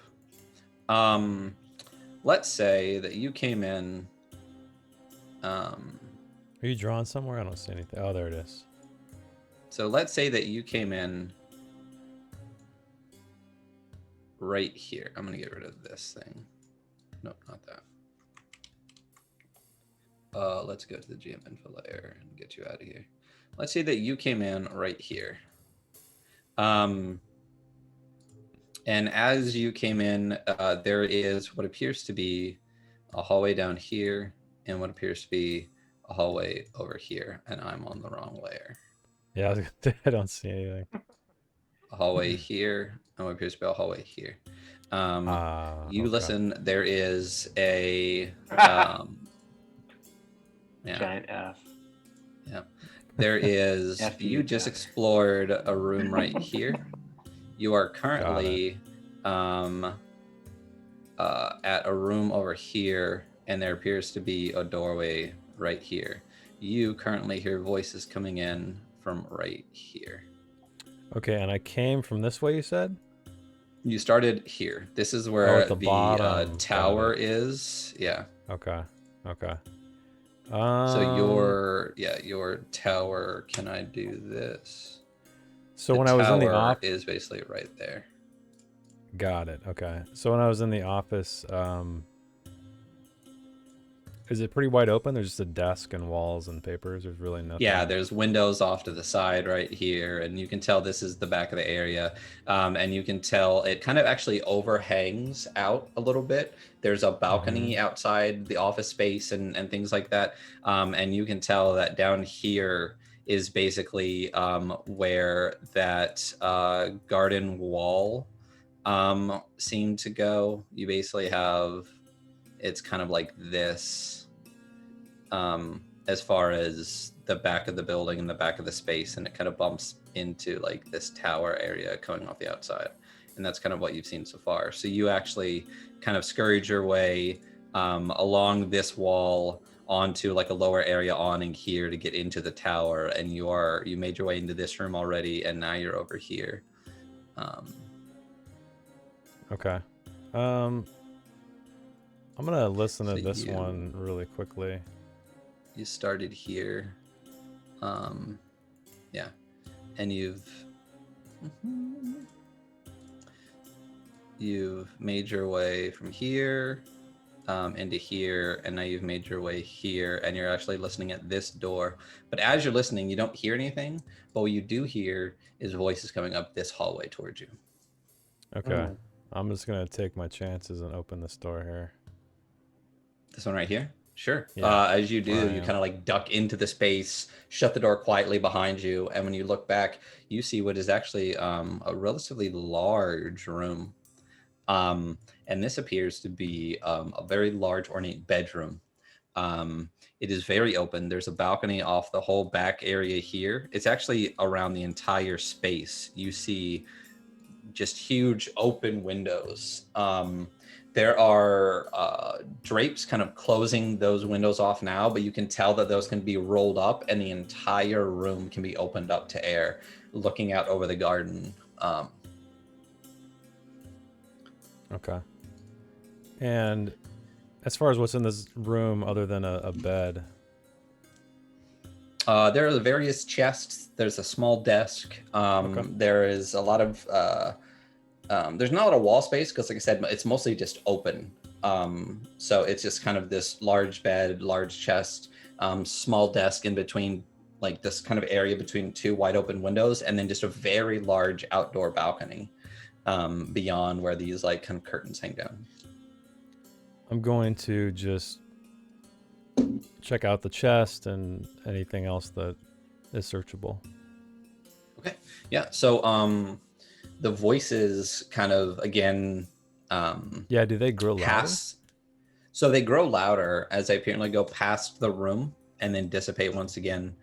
Speaker 1: Let's say that you came in.
Speaker 4: Are you drawing somewhere? I don't see anything. Oh, there it is.
Speaker 1: So let's say that you came in right here. I'm gonna get rid of this thing. No, not that. Let's go to the GM info layer and get you out of here. Let's say that you came in right here. And as you came in, there is what appears to be a hallway down here and what appears to be a hallway over here. And I'm on the wrong layer.
Speaker 4: Yeah, I don't see anything.
Speaker 1: A hallway here and what appears to be a hallway here. You
Speaker 4: okay.
Speaker 1: listen, there is a
Speaker 3: Giant F.
Speaker 1: Yeah. There is you just explored a room right here. You are currently at a room over here, and there appears to be a doorway right here. You currently hear voices coming in from right here.
Speaker 4: Okay, and I came from this way, you said?
Speaker 1: You started here. This is where
Speaker 4: at the
Speaker 1: the
Speaker 4: bottom.
Speaker 1: tower is. Yeah.
Speaker 4: Okay.
Speaker 1: So your tower. Can I do this?
Speaker 4: So when I was in the
Speaker 1: tower
Speaker 4: office,
Speaker 1: is basically right there.
Speaker 4: got it. Okay. So when I was in the office, is it pretty wide open? There's just a desk and walls and papers. There's really nothing.
Speaker 1: Yeah, there's windows off to the side right here, and you can tell this is the back of the area. And you can tell it kind of actually overhangs out a little bit. There's a balcony outside the office space and things like that. And you can tell that down here is basically where that garden wall seemed to go. You basically have, it's kind of like this as far as the back of the building and the back of the space, and it kind of bumps into like this tower area coming off the outside. And that's kind of what you've seen so far. So you actually kind of scurried your way along this wall onto like a lower area awning here to get into the tower, and you made your way into this room already, and now you're over here.
Speaker 4: Okay. I'm gonna listen to this one really quickly.
Speaker 1: You started here. Yeah. And you've made your way from here into here, and now you've made your way here, and you're actually listening at this door. But as you're listening, you don't hear anything, but what you do hear is voices coming up this hallway towards you.
Speaker 4: Okay. I'm just gonna take my chances and open this door here.
Speaker 1: This one right here? Sure.
Speaker 4: Yeah,
Speaker 1: as you do, you kind of like duck into the space, shut the door quietly behind you, and when you look back, you see what is actually a relatively large room. And this appears to be a very large, ornate bedroom. It is very open. There's a balcony off the whole back area here. It's actually around the entire space. You see just huge open windows. There are drapes kind of closing those windows off now, but you can tell that those can be rolled up and the entire room can be opened up to air, looking out over the garden.
Speaker 4: Okay. And As far as what's in this room, other than a bed.
Speaker 1: There are various chests. There's a small desk.
Speaker 4: Okay.
Speaker 1: There is a lot of. There's not a lot of wall space because, like I said, it's mostly just open. So it's just kind of this large bed, large chest, small desk in between, like this kind of area between two wide open windows, and then just a very large outdoor balcony beyond where these like kind of curtains hang down.
Speaker 4: I'm going to just check out the chest and anything else that is searchable.
Speaker 1: Okay. Yeah. So the voices kind of again
Speaker 4: Yeah, do they grow louder?
Speaker 1: pass. So they grow louder as they apparently go past the room and then dissipate once again.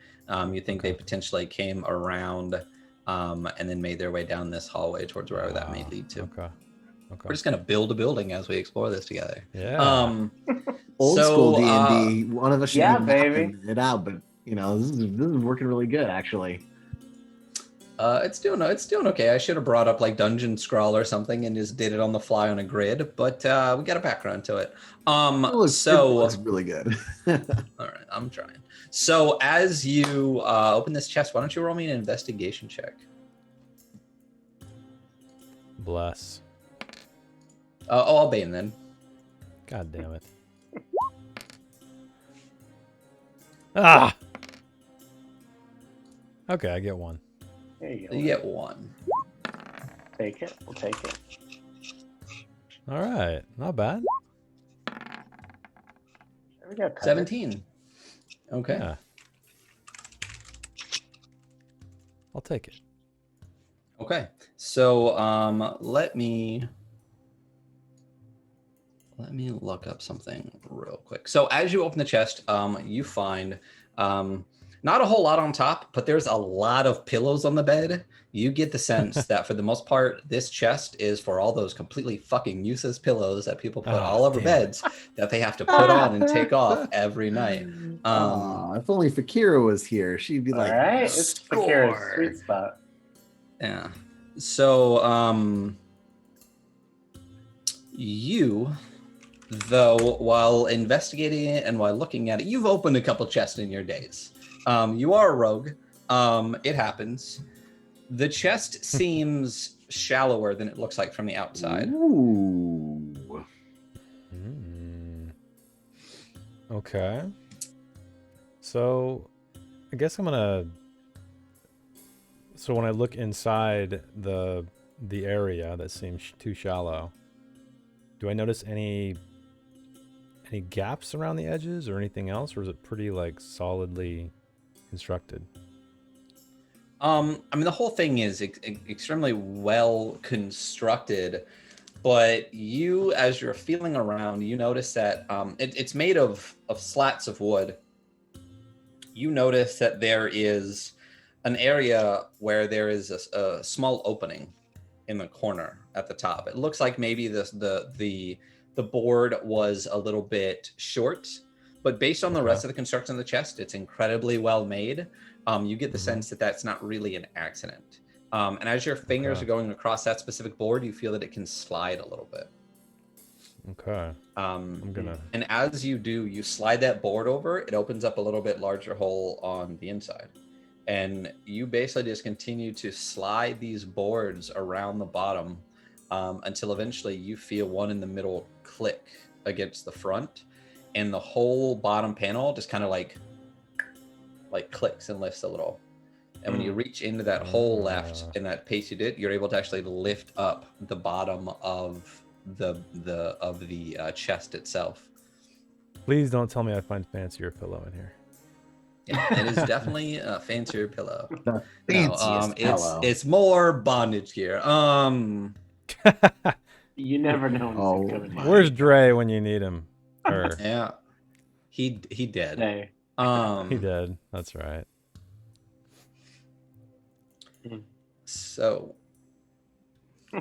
Speaker 1: You think they potentially came around and then made their way down this hallway towards wherever that may lead to.
Speaker 4: Okay.
Speaker 1: We're just gonna build a building as we explore this together.
Speaker 4: Yeah.
Speaker 2: Old
Speaker 1: So,
Speaker 2: school D&D. One of us should
Speaker 3: yeah,
Speaker 2: be
Speaker 3: baby.
Speaker 2: mapping it out, but you know, this is working really good actually.
Speaker 1: It's doing okay. I should have brought up like Dungeon Scrawl or something and just did it on the fly on a grid, but we got a background to it.
Speaker 2: It looks really good.
Speaker 1: All right, I'm trying. So as you open this chest, why don't you roll me an investigation check?
Speaker 4: Bless.
Speaker 1: I'll Bane then.
Speaker 4: God damn it. Ah! Okay, I get one.
Speaker 3: There you go.
Speaker 1: You get one.
Speaker 3: Take it. We'll take it.
Speaker 4: All right, not bad.
Speaker 3: There we go. covered.
Speaker 1: 17. Okay.
Speaker 4: Yeah. I'll take it.
Speaker 1: Okay. So let me look up something real quick. So as you open the chest, you find not a whole lot on top, but there's a lot of pillows on the bed. You get the sense that for the most part, this chest is for all those completely fucking useless pillows that people put all over
Speaker 4: damn
Speaker 1: beds that they have to put on and take off every night.
Speaker 2: If only Fakira was here, she'd be
Speaker 3: All
Speaker 2: like,
Speaker 3: right. It's Fakira's
Speaker 2: "Score."
Speaker 3: sweet spot.
Speaker 1: Yeah. So you, though, while investigating it and while looking at it, you've opened a couple chests in your days. You are a rogue. It happens. The chest seems shallower than it looks like from the outside.
Speaker 2: Ooh.
Speaker 4: Okay. So, I guess I'm gonna. So when I look inside the area that seems too shallow, do I notice any gaps around the edges or anything else, or is it pretty like solidly constructed?
Speaker 1: I mean, the whole thing is extremely well constructed, but you, as you're feeling around, you notice that it's made of slats of wood. You notice that there is an area where there is a small opening in the corner at the top. It looks like maybe the board was a little bit short, but based on the rest of the construction of the chest, it's incredibly well made. You get the sense that that's not really an accident. And as your fingers are going across that specific board, you feel that it can slide a little bit.
Speaker 4: Okay. I'm gonna.
Speaker 1: And as you do, you slide that board over, it opens up a little bit larger hole on the inside. And you basically just continue to slide these boards around the bottom until eventually you feel one in the middle click against the front. And the whole bottom panel just kind of like clicks and lifts a little. And when you reach into that hole left in that pace you did, you're able to actually lift up the bottom of the chest itself.
Speaker 4: Please don't tell me I find fancier pillow in here.
Speaker 1: Yeah, it is definitely a fancier pillow.
Speaker 2: The fanciest pillow.
Speaker 1: It's more bondage gear.
Speaker 3: You never know when
Speaker 2: Oh,
Speaker 3: it's coming.
Speaker 2: my.
Speaker 4: Where's Dre when you need him? Or
Speaker 1: Yeah, he did.
Speaker 3: Hey.
Speaker 4: he did. That's right.
Speaker 1: So,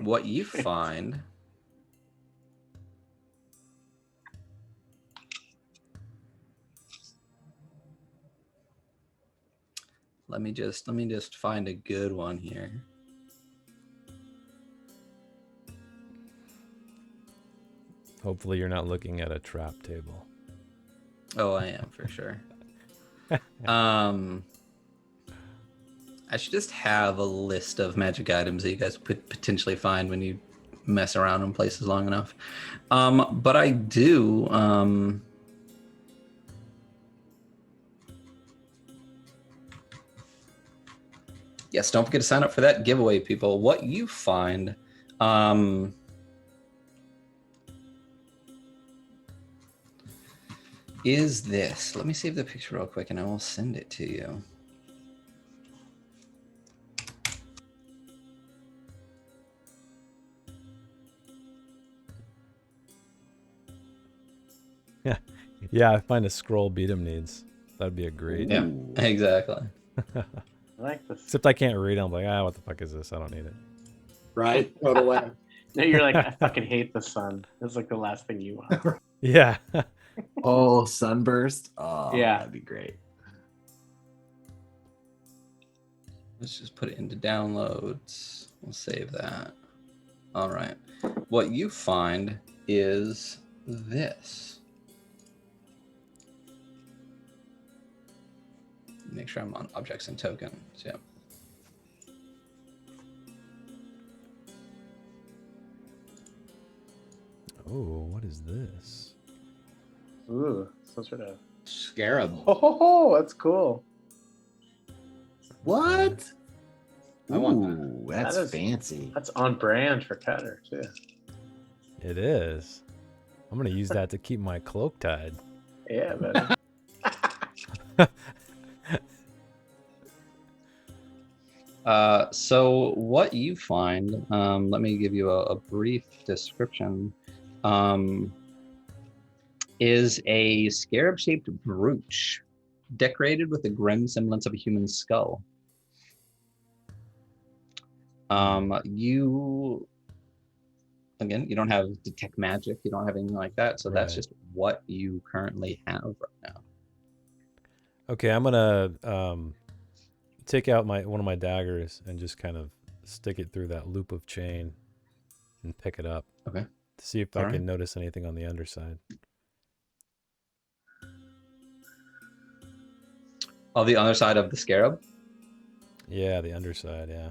Speaker 1: what you find? Let me just find a good one here.
Speaker 4: Hopefully you're not looking at a trap table.
Speaker 1: Oh, I am for sure. I should just have a list of magic items that you guys could potentially find when you mess around in places long enough. But I do. Yes, don't forget to sign up for that giveaway, people. What you find. Is this. Let me save the picture real quick and I will send it to you.
Speaker 4: Yeah, I find a scroll Beatum needs. That'd be a great.
Speaker 1: Yeah, exactly.
Speaker 3: I like this.
Speaker 4: Except I can't read it. I'm like, what the fuck is this? I don't need it.
Speaker 5: Right? Throw it away.
Speaker 3: No, you're like, I fucking hate the sun. It's like the last thing you want.
Speaker 4: Yeah.
Speaker 2: Oh, sunburst. Oh,
Speaker 3: Yeah.
Speaker 2: that'd be great.
Speaker 1: Let's just put it into downloads. We'll save that. All right. What you find is this. Make sure I'm on objects and tokens. Yeah.
Speaker 4: Oh, what is this?
Speaker 3: Ooh, some sort of.
Speaker 5: Scarab.
Speaker 3: Oh, that's cool.
Speaker 2: What?
Speaker 5: I want
Speaker 2: Ooh, that's
Speaker 3: That is-
Speaker 2: fancy.
Speaker 3: That's on brand for Cutter too.
Speaker 4: It is. I'm gonna use that to keep my cloak tied.
Speaker 3: Yeah, but
Speaker 1: So what you find, let me give you a brief description, is a scarab-shaped brooch decorated with a grim semblance of a human skull. You don't have detect magic, you don't have anything like that, so that's
Speaker 4: Right.
Speaker 1: just what you currently have right now.
Speaker 4: Okay, I'm gonna take out one of my daggers and just kind of stick it through that loop of chain and pick it up.
Speaker 1: Okay.
Speaker 4: To see if I
Speaker 1: All
Speaker 4: can
Speaker 1: right.
Speaker 4: notice anything on the underside.
Speaker 1: On the other side of the scarab?
Speaker 4: Yeah, the underside. Yeah.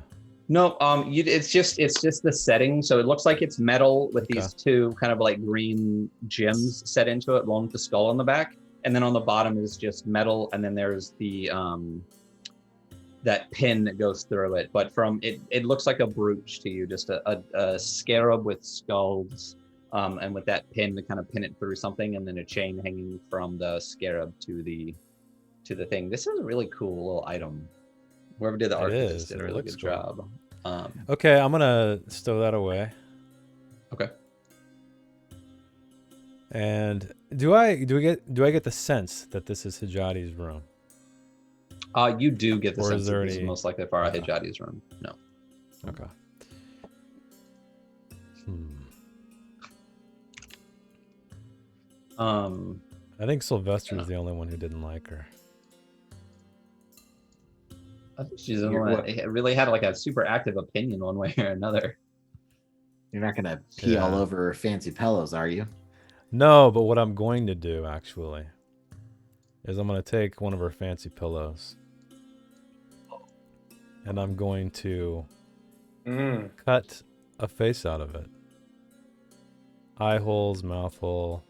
Speaker 1: No, it's just the setting. So it looks like it's metal with
Speaker 4: Okay.
Speaker 1: these two kind of like green gems set into it, one with the skull on the back, and then on the bottom is just metal, and then there's the that pin that goes through it. But from it looks like a brooch to you, just a scarab with skulls, and with that pin to kind of pin it through something, and then a chain hanging from the scarab to the thing. This is a really cool little item. Whoever did the art for this
Speaker 4: is.
Speaker 1: did a
Speaker 4: It
Speaker 1: really
Speaker 4: looks
Speaker 1: good job.
Speaker 4: Okay, I'm gonna stow that away.
Speaker 1: Okay.
Speaker 4: And do I get the sense that this is Hijadi's room?
Speaker 1: You do get the
Speaker 4: Or
Speaker 1: sense
Speaker 4: is
Speaker 1: that
Speaker 4: there
Speaker 1: this is
Speaker 4: any-
Speaker 1: most likely Farah
Speaker 4: Okay.
Speaker 1: Hijadi's room. No.
Speaker 4: Okay. I think Sylvester's the only one who didn't like her.
Speaker 1: I think she's the
Speaker 2: You're
Speaker 1: one
Speaker 2: what?
Speaker 1: that really had like a super active opinion one way or another.
Speaker 2: You're not gonna pee all
Speaker 4: Yeah.
Speaker 2: over fancy pillows, are you?
Speaker 4: No, but what I'm going to do actually is I'm going to take one of her fancy pillows and I'm going to cut a face out of it. Eye holes, mouth hole,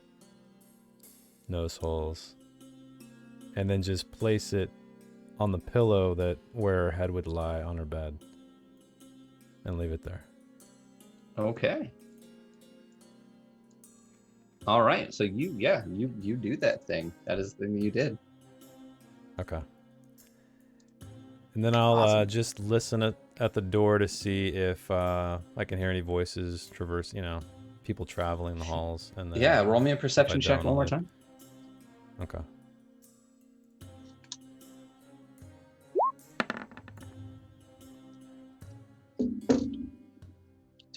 Speaker 4: nose holes, and then just place it on the pillow where her head would lie on her bed and leave it there.
Speaker 1: Okay. All right. So you do that thing. That is the thing that you did.
Speaker 4: Okay. And then I'll
Speaker 1: Awesome.
Speaker 4: just listen at the door to see if I can hear any voices traverse, people traveling the halls. And then,
Speaker 1: Yeah. Roll me a perception
Speaker 4: if I
Speaker 1: check
Speaker 4: don't,
Speaker 1: one more
Speaker 4: I'll-
Speaker 1: time.
Speaker 4: Okay.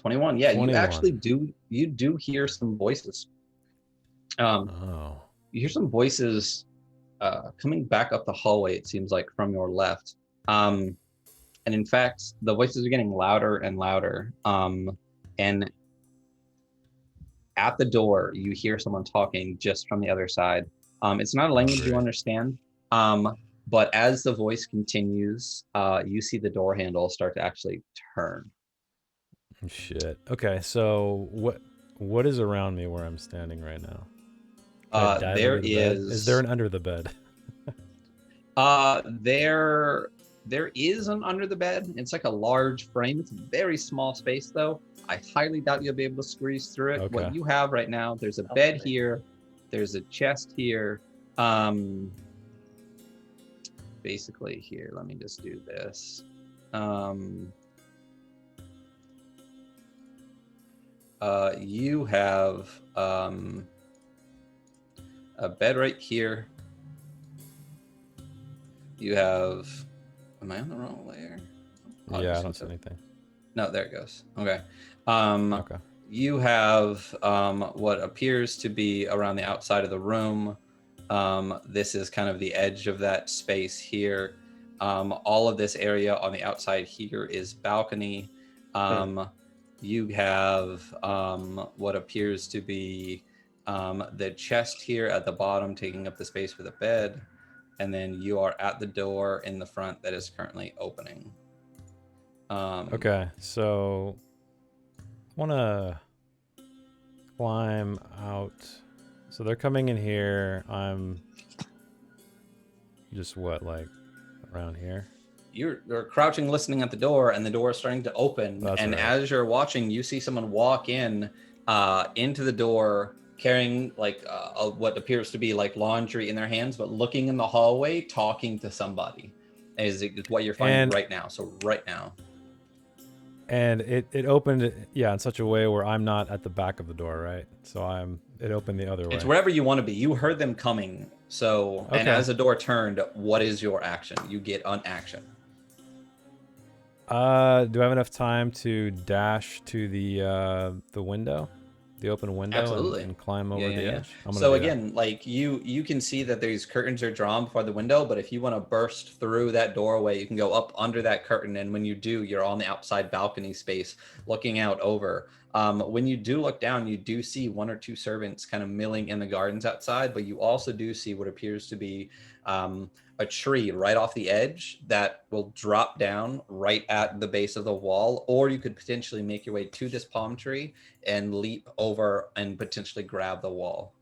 Speaker 1: $21. Yeah,
Speaker 4: 21.
Speaker 1: you actually do hear some voices.
Speaker 4: Oh.
Speaker 1: You hear some voices coming back up the hallway, it seems like, from your left. And in fact, the voices are getting louder and louder. And at the door, you hear someone talking just from the other side. It's not a language you
Speaker 4: great.
Speaker 1: understand, but as the voice continues, you see the door handle start to actually turn.
Speaker 4: Shit. Okay, so what is around me where I'm standing right now? Can I dive
Speaker 1: There
Speaker 4: under the bed?
Speaker 1: is.
Speaker 4: Is there an under the bed?
Speaker 1: There is an under the bed. It's like a large frame. It's a very small space, though. I highly doubt you'll be able to squeeze through it.
Speaker 4: Okay.
Speaker 1: What you have right now, there's a bed here, there's a chest here. Basically here, let me just do this. You have a bed right here. You have, am I on the wrong layer? Oh,
Speaker 4: Yeah, I
Speaker 1: just
Speaker 4: don't see
Speaker 1: went
Speaker 4: anything.
Speaker 1: No, there it goes. Okay.
Speaker 4: Okay.
Speaker 1: You have what appears to be around the outside of the room. This is kind of the edge of that space here. All of this area on the outside here is balcony. You have what appears to be the chest here at the bottom, taking up the space for the bed. And then you are at the door in the front that is currently opening.
Speaker 4: Okay, so I want to climb out. So they're coming in here. I'm just what, like around here?
Speaker 1: You're crouching, listening at the door, and the door is starting to open.
Speaker 4: That's
Speaker 1: and
Speaker 4: right.
Speaker 1: as you're watching, you see someone walk in into the door, carrying like what appears to be like laundry in their hands, but looking in the hallway, talking to somebody. Is what you're finding right now. So right now.
Speaker 4: And it opened, yeah, in such a way where I'm not at the back of the door, right? So it opened the other way.
Speaker 1: It's wherever you want to be. You heard them coming. So, and
Speaker 4: Okay.
Speaker 1: as the door turned, what is your action? You get an action.
Speaker 4: Do I have enough time to dash to the window, the open window,
Speaker 1: Absolutely.
Speaker 4: and climb over the edge? I'm gonna
Speaker 1: So
Speaker 4: do that.
Speaker 1: again, like you can see that these curtains are drawn before the window, but if you want to burst through that doorway, you can go up under that curtain, and when you do, you're on the outside balcony space looking out over. When you do look down, you do see one or two servants kind of milling in the gardens outside, but you also do see what appears to be a tree right off the edge that will drop down right at the base of the wall, or you could potentially make your way to this palm tree and leap over and potentially grab the wall.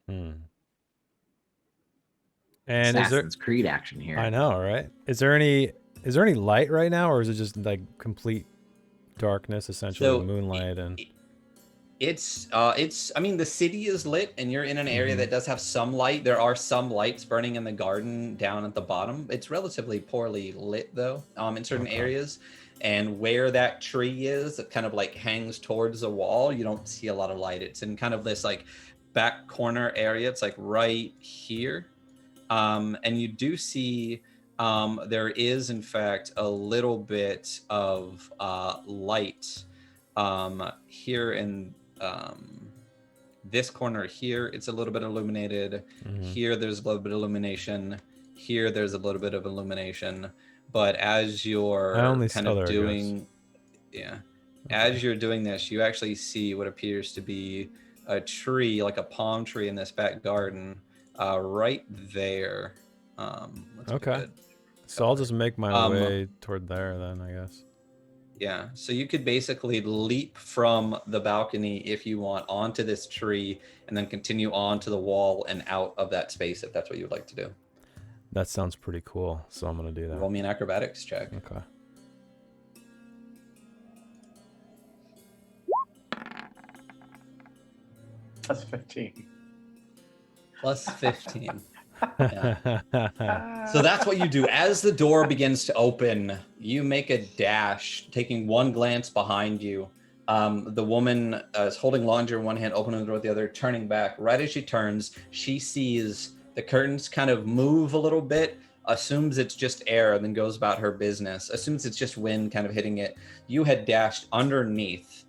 Speaker 4: And is there?
Speaker 2: Assassin's Creed action here.
Speaker 4: I know, right? Is there any light right now, or is it just like complete darkness, essentially,
Speaker 1: So,
Speaker 4: moonlight and?
Speaker 1: It's I mean, the city is lit and you're in an area that does have some light. There are some lights burning in the garden down at the bottom. It's relatively poorly lit though, in certain areas. And where that tree is, it kind of like hangs towards the wall. You don't see a lot of light. It's in kind of this like back corner area. It's like right here. And you do see there is in fact a little bit of light here in this corner here. It's a little bit illuminated. Here there's a little bit of illumination. Here there's a little bit of illumination. But as you're kind of doing, as you're doing this, you actually see what appears to be a tree, like a palm tree in this back garden, right there.
Speaker 4: Okay. So I'll just make my way toward there then, I guess.
Speaker 1: Yeah, so you could basically leap from the balcony if you want onto this tree and then continue on to the wall and out of that space if that's what you would like to do.
Speaker 4: That sounds pretty cool, so I'm going to do that.
Speaker 1: Roll me an acrobatics check.
Speaker 4: Okay.
Speaker 3: Plus 15.
Speaker 1: Plus 15. Yeah. So that's what you do. As the door begins to open, you make a dash, taking one glance behind you. The woman is holding laundry in one hand, opening the door with the other, turning back. Right as she turns, she sees the curtains kind of move a little bit, assumes it's just air, and then goes about her business, assumes it's just wind kind of hitting it. You had dashed underneath.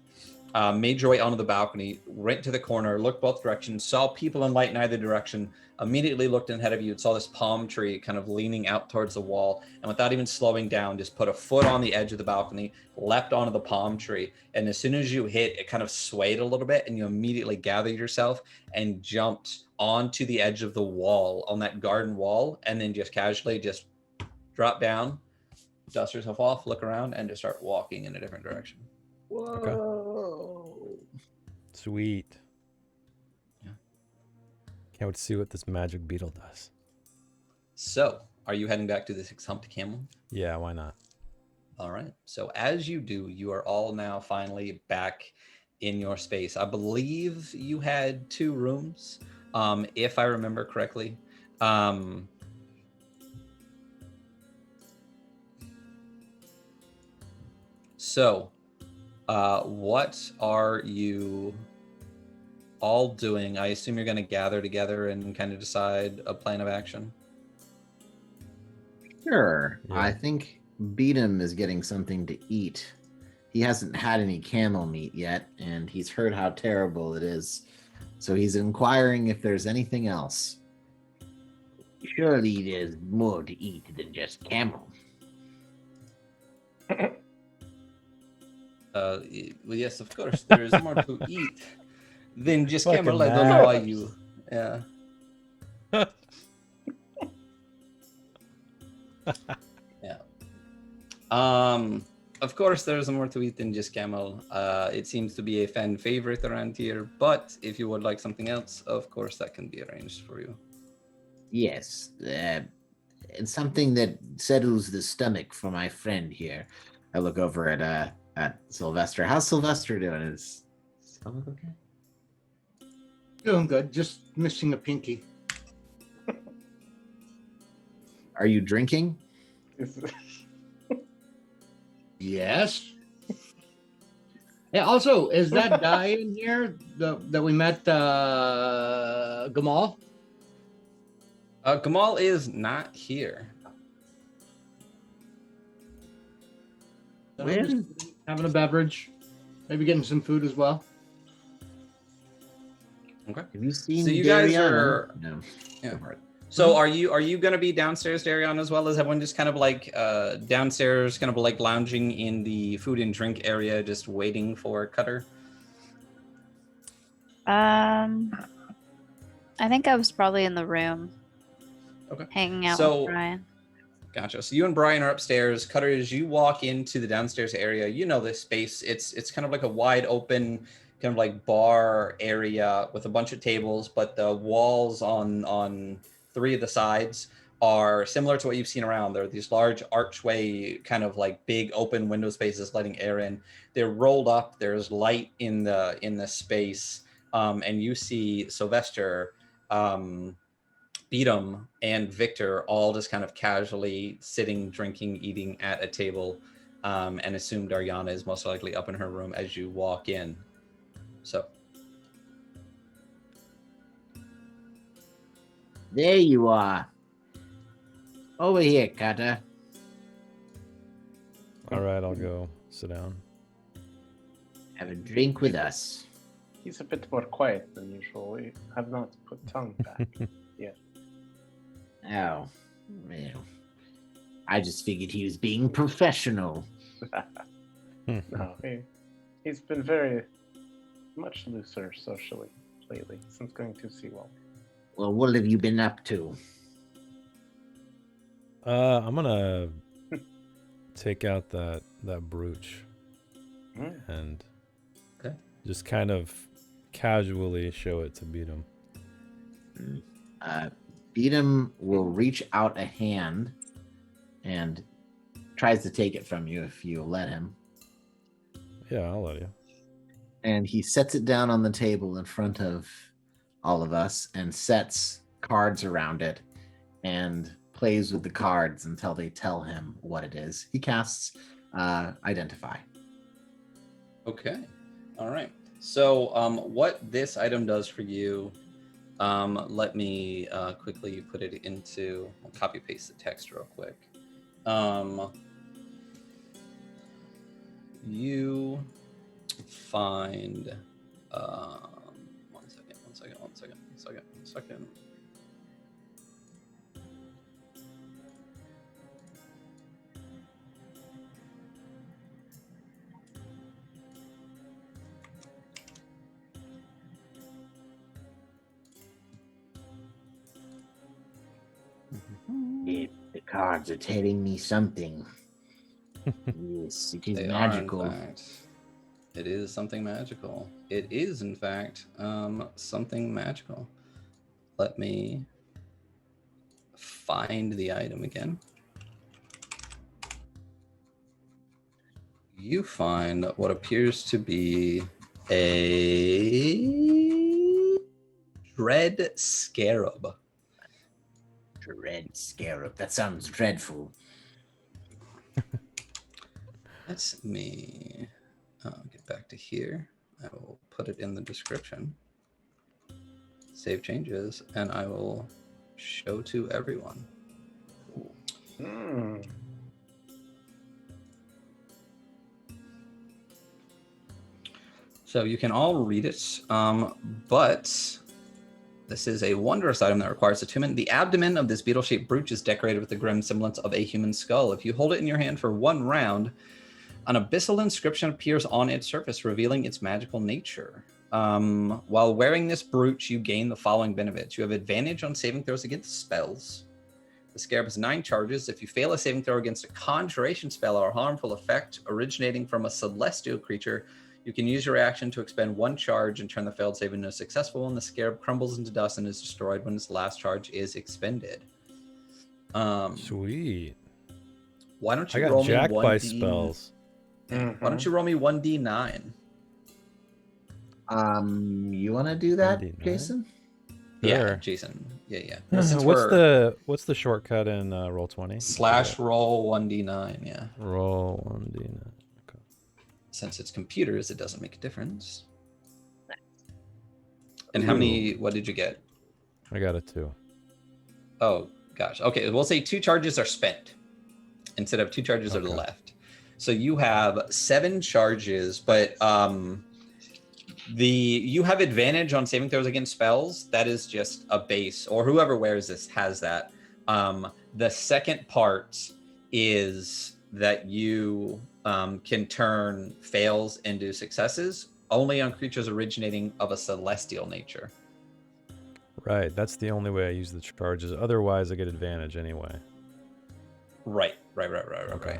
Speaker 1: made your way onto the balcony, went to the corner, looked both directions, saw people in light in either direction, immediately looked ahead of you and saw this palm tree kind of leaning out towards the wall, and without even slowing down, just put a foot on the edge of the balcony, leapt onto the palm tree, and as soon as you hit, it kind of swayed a little bit, and you immediately gathered yourself and jumped onto the edge of the wall, on that garden wall, and then just casually just drop down, dust yourself off, look around, and just start walking in a different direction.
Speaker 2: Whoa.
Speaker 4: Sweet.
Speaker 1: Yeah.
Speaker 4: Can't wait to see what this magic beetle does.
Speaker 1: So, are you heading back to the six-humped camel?
Speaker 4: Yeah, why not?
Speaker 1: All right. So as you do, you are all now finally back in your space. I believe you had 2 rooms, if I remember correctly. So, what are you all doing? I assume you're going to gather together and kind of decide a plan of action.
Speaker 2: Sure.
Speaker 4: Yeah.
Speaker 2: I think Beatum is getting something to eat. He hasn't had any camel meat yet, and he's heard how terrible it is. So he's inquiring if there's anything else. Surely there's more to eat than just camel.
Speaker 1: Well, yes, of course, there is more to eat than just
Speaker 4: Fucking
Speaker 1: camel. I don't know why
Speaker 4: Max.
Speaker 1: you. Yeah. Yeah. Of course, there's more to eat than just camel. It seems to be a fan favorite around here, but if you would like something else, of course, that can be arranged for you.
Speaker 2: Yes. It's something that settles the stomach for my friend here. I look over at Sylvester. How's Sylvester doing? Is stomach okay?
Speaker 7: Doing good. Just missing a pinky.
Speaker 2: Are you drinking?
Speaker 7: Yes. Yeah. Also, is that guy in here that we met, Gamal?
Speaker 1: Gamal is not here.
Speaker 7: So I'm just having a beverage, maybe getting some food as well.
Speaker 1: Okay.
Speaker 2: Have you seen
Speaker 1: So you guys
Speaker 2: Dariana?
Speaker 1: are-
Speaker 2: No.
Speaker 1: Yeah.
Speaker 2: Go for it.
Speaker 1: So are you going to be downstairs, Darion, as well? As everyone just kind of like downstairs, kind of like lounging in the food and drink area, just waiting for Cutter?
Speaker 6: I think I was probably in the room.
Speaker 1: Okay.
Speaker 6: Hanging out
Speaker 1: So-
Speaker 6: with Brian.
Speaker 1: Gotcha. So you and Brian are upstairs. Cutter, as you walk into the downstairs area, you know this space. It's kind of like a wide open, kind of like bar area with a bunch of tables, but the walls on 3 of the sides are similar to what you've seen around. There are these large archway, kind of like big open window spaces letting air in. They're rolled up. There's light in the space, and you see Sylvester, Beatum, and Victor all just kind of casually sitting, drinking, eating at a table, and assume Dariana is most likely up in her room as you walk in. So,
Speaker 2: There you are. Over here, Cutter.
Speaker 4: All right, I'll go sit down.
Speaker 2: Have a drink with us.
Speaker 3: He's a bit more quiet than usual. We have not put tongue back.
Speaker 2: Oh, well. I just figured he was being professional.
Speaker 3: No, he's been very much looser socially lately since going to Seawall.
Speaker 2: Well, what have you been up to?
Speaker 4: I'm gonna take out that brooch
Speaker 3: Mm.
Speaker 4: and
Speaker 1: Okay.
Speaker 4: just kind of casually show it to Beatum.
Speaker 2: Beatum will reach out a hand and tries to take it from you if you let him.
Speaker 4: Yeah, I'll let you.
Speaker 2: And he sets it down on the table in front of all of us and sets cards around it and plays with the cards until they tell him what it is. He casts Identify.
Speaker 1: okay. All right. So, what this item does for you, let me quickly put it into, I'll copy paste the text real quick. You find. One second.
Speaker 2: The cards are telling me something. Yes, it is
Speaker 1: They
Speaker 2: magical.
Speaker 1: Are, in fact. It is something magical. It is, in fact, something magical. Let me find the item again. You find what appears to be a dread scarab.
Speaker 2: Dread scarab. That sounds dreadful.
Speaker 1: Let me get back to here. I will put it in the description. Save changes, and I will show to everyone.
Speaker 3: Hmm.
Speaker 1: So you can all read it, but this is a wondrous item that requires attunement. The abdomen of this beetle-shaped brooch is decorated with the grim semblance of a human skull. If you hold it in your hand for 1 round, an abyssal inscription appears on its surface, revealing its magical nature. While wearing this brooch, you gain the following benefits. You have advantage on saving throws against spells. The scarab has 9 charges. If you fail a saving throw against a conjuration spell or a harmful effect originating from a celestial creature, you can use your reaction to expend 1 charge and turn the failed save into a successful one. The scarab crumbles into dust and is destroyed when its last charge is expended.
Speaker 4: Sweet.
Speaker 1: Why don't
Speaker 4: I
Speaker 1: you
Speaker 4: got
Speaker 1: roll me
Speaker 4: jacked by
Speaker 1: 1d
Speaker 4: spells.
Speaker 1: Why don't you roll me 1d9?
Speaker 2: You want to do that,
Speaker 4: 1d9?
Speaker 2: Jason?
Speaker 1: Yeah,
Speaker 4: Sure.
Speaker 1: Jason. Yeah.
Speaker 4: What's
Speaker 1: Since
Speaker 4: what's the shortcut in Roll20?
Speaker 1: / roll 1d9? Yeah.
Speaker 4: Roll 1d9.
Speaker 1: Since it's computers, it doesn't make a difference. And how many? What did you get?
Speaker 4: I got a 2.
Speaker 1: Oh gosh. Okay, we'll say 2 charges are spent instead of 2 charges are left. So you have 7 charges, but you have advantage on saving throws against spells. That is just a base, or whoever wears this has that. The second part is that you can turn fails into successes only on creatures originating of a celestial nature.
Speaker 4: Right, that's the only way I use the charges. Otherwise, I get advantage anyway.
Speaker 1: Right.
Speaker 4: Okay.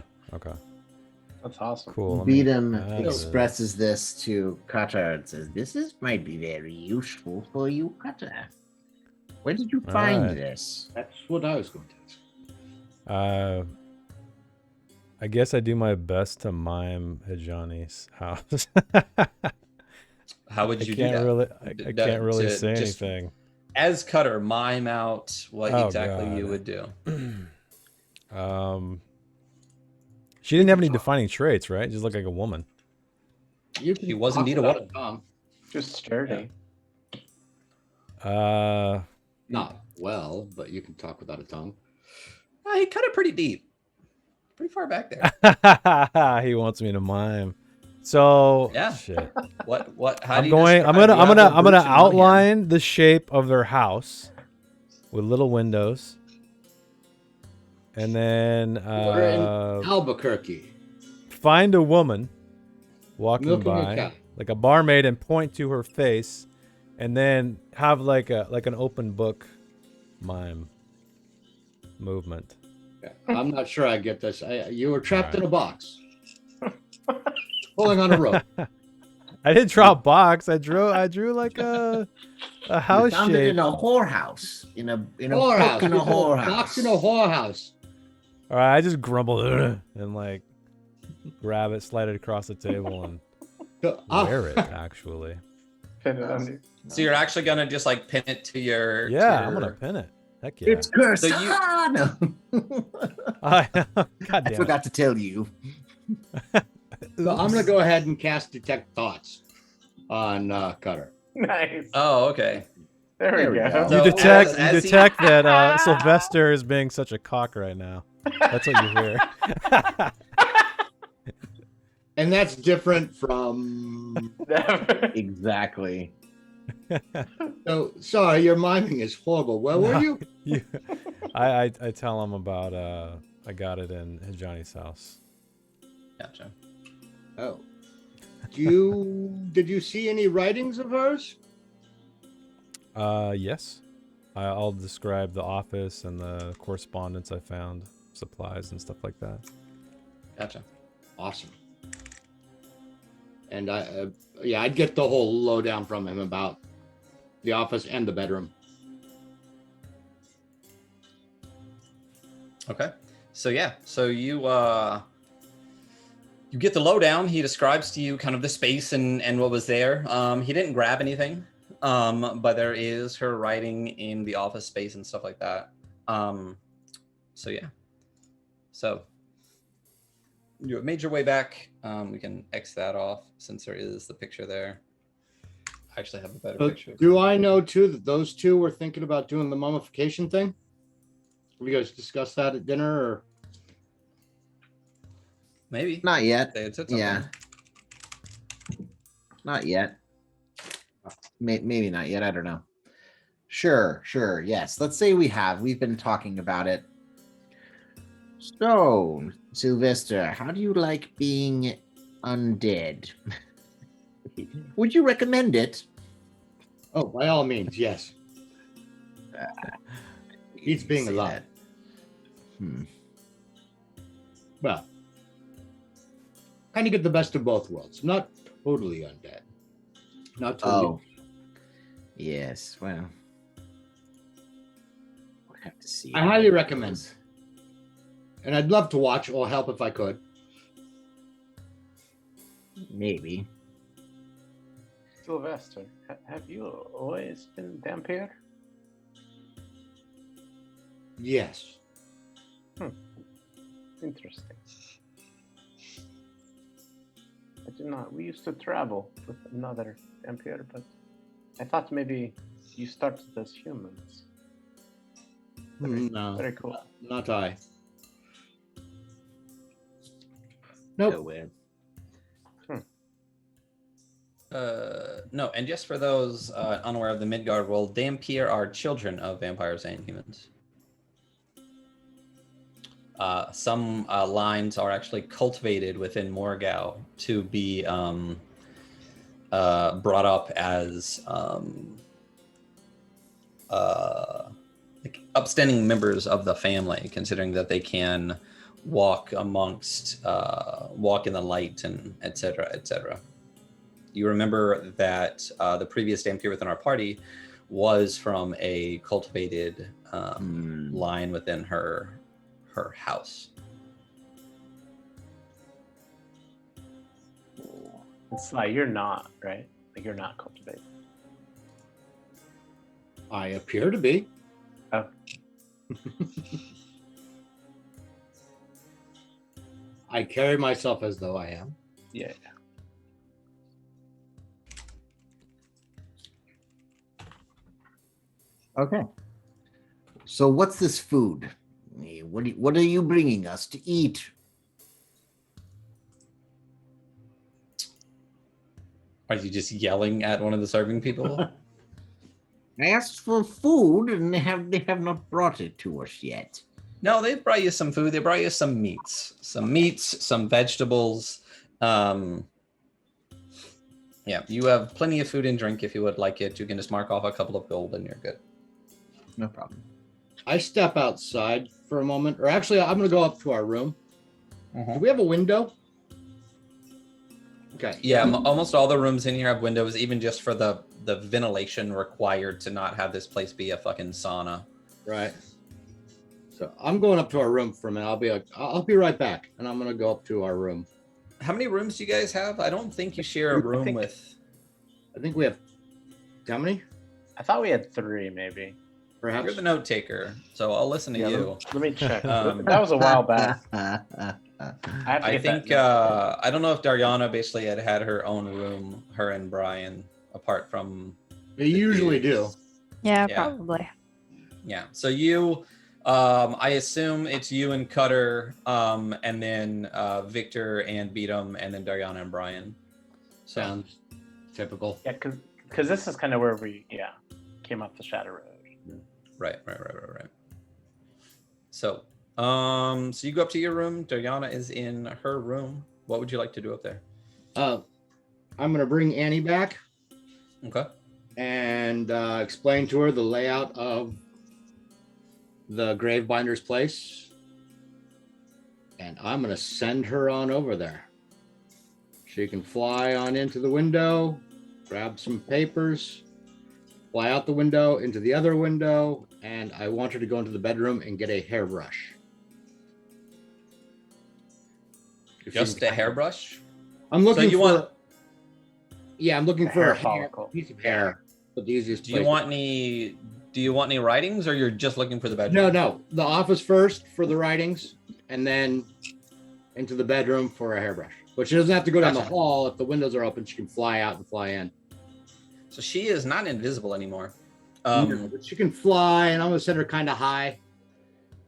Speaker 3: That's awesome.
Speaker 4: Cool. let me
Speaker 2: Beatum
Speaker 4: add
Speaker 2: expresses this to Cutter and says, "This might be very useful for you, Cutter. Where did you find
Speaker 4: Alright.
Speaker 2: this?"
Speaker 7: That's what I was going to ask.
Speaker 4: I guess I do my best to mime Hajani's house.
Speaker 1: How would you do that?
Speaker 4: I can't really
Speaker 1: To
Speaker 4: say
Speaker 1: just-
Speaker 4: anything.
Speaker 1: As Cutter, mime out what
Speaker 4: Oh,
Speaker 1: exactly
Speaker 4: God.
Speaker 1: you would do.
Speaker 4: She didn't have any defining traits, right? Just looked like a woman.
Speaker 7: You can
Speaker 1: He was
Speaker 7: talk
Speaker 1: indeed a
Speaker 7: without
Speaker 1: woman.
Speaker 7: tongue.
Speaker 3: Just sturdy.
Speaker 7: Not well, but you can talk without a tongue.
Speaker 1: He cut it pretty deep, pretty far back there.
Speaker 4: He wants me to mime. So
Speaker 1: Yeah.
Speaker 4: shit.
Speaker 1: What? How
Speaker 4: I'm
Speaker 1: do you
Speaker 4: going. I'm
Speaker 1: describe-
Speaker 4: gonna.
Speaker 1: you
Speaker 4: I'm
Speaker 1: have
Speaker 4: gonna.
Speaker 1: the
Speaker 4: I'm gonna
Speaker 1: brooch in one hand.
Speaker 4: outline the shape of their house with little windows, and then
Speaker 7: We're in Albuquerque.
Speaker 4: find a woman walking
Speaker 7: Milking a
Speaker 4: by,
Speaker 7: cow.
Speaker 4: like a barmaid, and point to her face, and then have like an open book mime movement.
Speaker 7: Yeah, I'm not sure I get this. You were trapped in a box, pulling on a rope.
Speaker 4: I didn't draw a box. I drew like a house
Speaker 2: You found it
Speaker 4: shape.
Speaker 2: in a whorehouse. In a
Speaker 7: Whorehouse.
Speaker 2: book in a
Speaker 7: You put
Speaker 2: whorehouse.
Speaker 7: box in a whorehouse.
Speaker 4: All right, I just grumbled and like grab it, slide it across the table, and wear it. Actually,
Speaker 3: Pin it on you.
Speaker 1: So you're actually gonna just like pin it to your.
Speaker 4: yeah,
Speaker 1: to
Speaker 4: I'm gonna
Speaker 1: your-
Speaker 4: pin it. Heck yeah!
Speaker 2: It's cursed.
Speaker 1: So you-
Speaker 2: Ah, no.
Speaker 4: God
Speaker 2: I
Speaker 4: damn it.
Speaker 2: forgot to tell you.
Speaker 7: So I'm gonna go ahead and cast Detect Thoughts on Cutter.
Speaker 3: Nice.
Speaker 1: Oh, okay.
Speaker 3: There we go.
Speaker 1: So
Speaker 4: You detect.
Speaker 1: as
Speaker 4: You
Speaker 1: he-
Speaker 4: detect that Sylvester is being such a cock right now. That's what you hear.
Speaker 7: And that's different from.
Speaker 2: Exactly.
Speaker 7: Oh, sorry, your miming is horrible. Where were you?
Speaker 4: You, I tell him about I got it in Johnny's house.
Speaker 1: Gotcha.
Speaker 7: Oh. Did you see any writings of hers?
Speaker 4: Yes. I'll describe the office and the correspondence I found, supplies and stuff like that.
Speaker 1: Gotcha.
Speaker 7: Awesome. And I'd get the whole lowdown from him about the office and the bedroom.
Speaker 1: Okay. So you get the lowdown. He describes to you kind of the space and what was there. He didn't grab anything, but there is her writing in the office space and stuff like that. So you have made your way back. We can X that off since there is the picture there. I actually have a better picture.
Speaker 7: Do I know too that those two were thinking about doing the mummification thing? Have you guys discussed that at dinner or?
Speaker 1: Maybe.
Speaker 2: Not yet.
Speaker 1: They had said something.
Speaker 2: Yeah. Not yet. Maybe not yet. I don't know. Sure. Yes. Let's say we have. We've been talking about it. So, Sylvester, how do you like being undead? Would you recommend it?
Speaker 7: Oh, by all means, yes. He's being
Speaker 2: Say
Speaker 7: alive.
Speaker 2: that.
Speaker 7: Well, kind of get the best of both worlds. Not totally undead. Not totally.
Speaker 2: Oh. Yes. Well, we'll have to see.
Speaker 7: I highly recommend it. And I'd love to watch or help if I could.
Speaker 2: Maybe.
Speaker 3: Sylvester, have you always been vampire?
Speaker 7: Yes.
Speaker 3: Interesting. I did not. We used to travel with another vampire, but I thought maybe you started as humans.
Speaker 7: No,
Speaker 3: Very cool.
Speaker 7: not I. Nope.
Speaker 2: So weird.
Speaker 1: No, and just for those unaware of the Midgard world, Dhampir are children of vampires and humans. Some lines are actually cultivated within Morgau to be brought up as like upstanding members of the family, considering that they can walk amongst, walk in the light, and etc., etc. You remember that the previous Dhampir within our party was from a cultivated line within her house.
Speaker 3: It's like you're not, right? Like you're not cultivated.
Speaker 7: I appear to be.
Speaker 3: Oh.
Speaker 7: I carry myself as though I am.
Speaker 3: Yeah.
Speaker 2: Okay. So what's this food? What are you bringing us to eat?
Speaker 1: Are you just yelling at one of the serving people?
Speaker 2: I asked for food, and they have not brought it to us yet.
Speaker 1: No, they brought you some food. They brought you some meats, some vegetables. Yeah, you have plenty of food and drink if you would like it. You can just mark off a couple of gold and you're good.
Speaker 2: No problem.
Speaker 7: I step outside for a moment, or actually, I'm going to go up to our room. Do we have a window? Okay.
Speaker 1: Yeah, almost all the rooms in here have windows, even just for the ventilation required to not have this place be a fucking sauna.
Speaker 7: Right. So I'm going up to our room for a minute. I'll be right back, and I'm going to go up to our room.
Speaker 1: How many rooms do you guys have? I don't think you share a room with.
Speaker 7: I think we have. How many?
Speaker 3: I thought we had 3, maybe.
Speaker 7: Perhaps.
Speaker 1: You're the note taker, so I'll listen to you.
Speaker 3: Let me check. That was a while back.
Speaker 1: I think I don't know if Dariana basically had her own room, her and Brian, apart from.
Speaker 7: They usually do.
Speaker 6: Yeah,
Speaker 1: Yeah.
Speaker 6: probably.
Speaker 1: Yeah. So you I assume it's you and Cutter, and then Victor and Beatum, and then Dariana and Brian. So
Speaker 5: Sounds typical.
Speaker 3: Yeah, because this is kind of where we came off the Shadow Road.
Speaker 1: right. So so you go up to your room. Dariana is in her room. What would you like to do up there?
Speaker 5: I'm gonna bring Annie back
Speaker 1: Okay.
Speaker 5: and explain to her the layout of the Gravebinder's place, and I'm gonna send her on over there. She can fly on into the window, grab some papers, fly out the window into the other window, and I want her to go into the bedroom and get a hairbrush. If she
Speaker 1: Just
Speaker 5: can-
Speaker 1: a hairbrush.
Speaker 5: I'm looking
Speaker 1: So you
Speaker 5: for.
Speaker 1: want-
Speaker 5: Yeah, I'm looking
Speaker 3: A
Speaker 5: for
Speaker 3: hair
Speaker 5: a
Speaker 3: follicle.
Speaker 5: piece of hair. But the easiest.
Speaker 1: Do you
Speaker 5: place.
Speaker 1: want any? Do you want any writings, or you're just looking for the bedroom?
Speaker 5: No. The office first for the writings, and then into the bedroom for a hairbrush. But she doesn't have to go down the
Speaker 1: Gotcha.
Speaker 5: hall. If the windows are open, she can fly out and fly in.
Speaker 1: So she is not invisible anymore.
Speaker 5: But she can fly, and I'm gonna send her kind of high.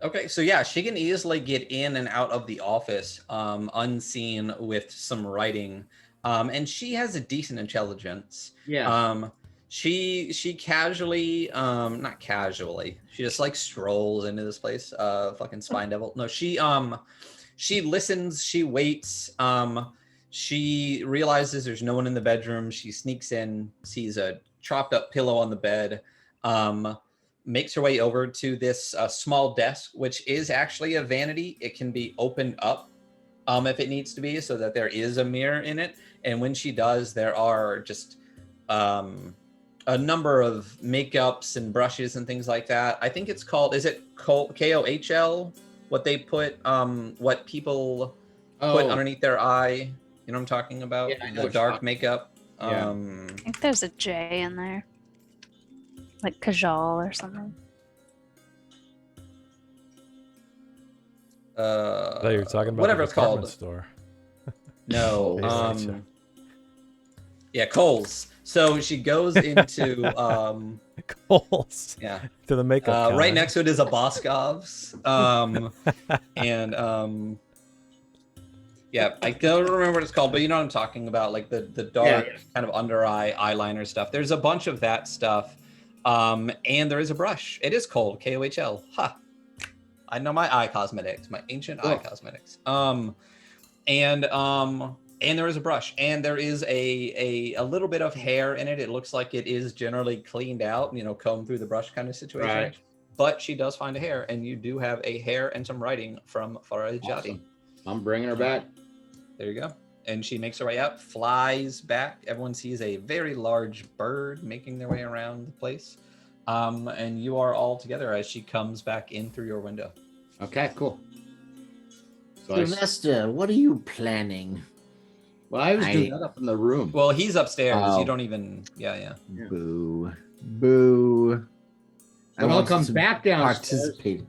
Speaker 1: Okay, so yeah, she can easily get in and out of the office unseen with some writing. And she has a decent intelligence.
Speaker 5: Yeah.
Speaker 1: She casually, not casually, she just like strolls into this place. Fucking spine devil. No, she listens, she waits. She realizes there's no one in the bedroom. She sneaks in, sees a chopped up pillow on the bed. Makes her way over to this small desk, which is actually a vanity. It can be opened up if it needs to be, so that there is a mirror in it. And when she does, there are just a number of makeups and brushes and things like that. I think it's called, is it KOHL? What they put, what people put underneath their eye. You know what I'm talking about?
Speaker 5: Yeah, I know
Speaker 1: The
Speaker 5: what you're
Speaker 1: dark
Speaker 5: talking-
Speaker 1: makeup.
Speaker 5: Yeah.
Speaker 6: I think there's a J in there. Like Kajal or something.
Speaker 4: I thought you were talking about
Speaker 1: whatever
Speaker 4: the
Speaker 1: it's
Speaker 4: department
Speaker 1: called.
Speaker 4: store.
Speaker 1: No.
Speaker 4: KOHL.
Speaker 1: Yeah, Kohl's. So she goes into
Speaker 4: Coles
Speaker 1: yeah.
Speaker 4: to the makeup.
Speaker 1: Right
Speaker 4: counter.
Speaker 1: next to it is a Boscov's. And yeah, I don't remember what it's called, but you know what I'm talking about, like the dark kind of under eye eyeliner stuff. There's a bunch of that stuff. And there is a brush. It is called KOHL. Ha. I know my eye cosmetics, my ancient eye cosmetics. And there is a brush, and there is a little bit of hair in it. It looks like it is generally cleaned out, combed through the brush kind of situation.
Speaker 5: Right.
Speaker 1: But she does find a hair, and you do have a hair and some writing from Farajati.
Speaker 5: Awesome. I'm bringing her back.
Speaker 1: There you go. And she makes her way out, flies back. Everyone sees a very large bird making their way around the place. And you are all together as she comes back in through your window.
Speaker 5: Okay, cool. So
Speaker 2: Sylvester, what are you planning?
Speaker 5: I was doing that up in the room.
Speaker 1: Well, he's upstairs.
Speaker 2: Oh.
Speaker 1: You don't even. Yeah.
Speaker 5: Yeah.
Speaker 2: Boo. Boo.
Speaker 5: But I'll
Speaker 2: want
Speaker 5: come
Speaker 2: to
Speaker 5: back downstairs
Speaker 2: participate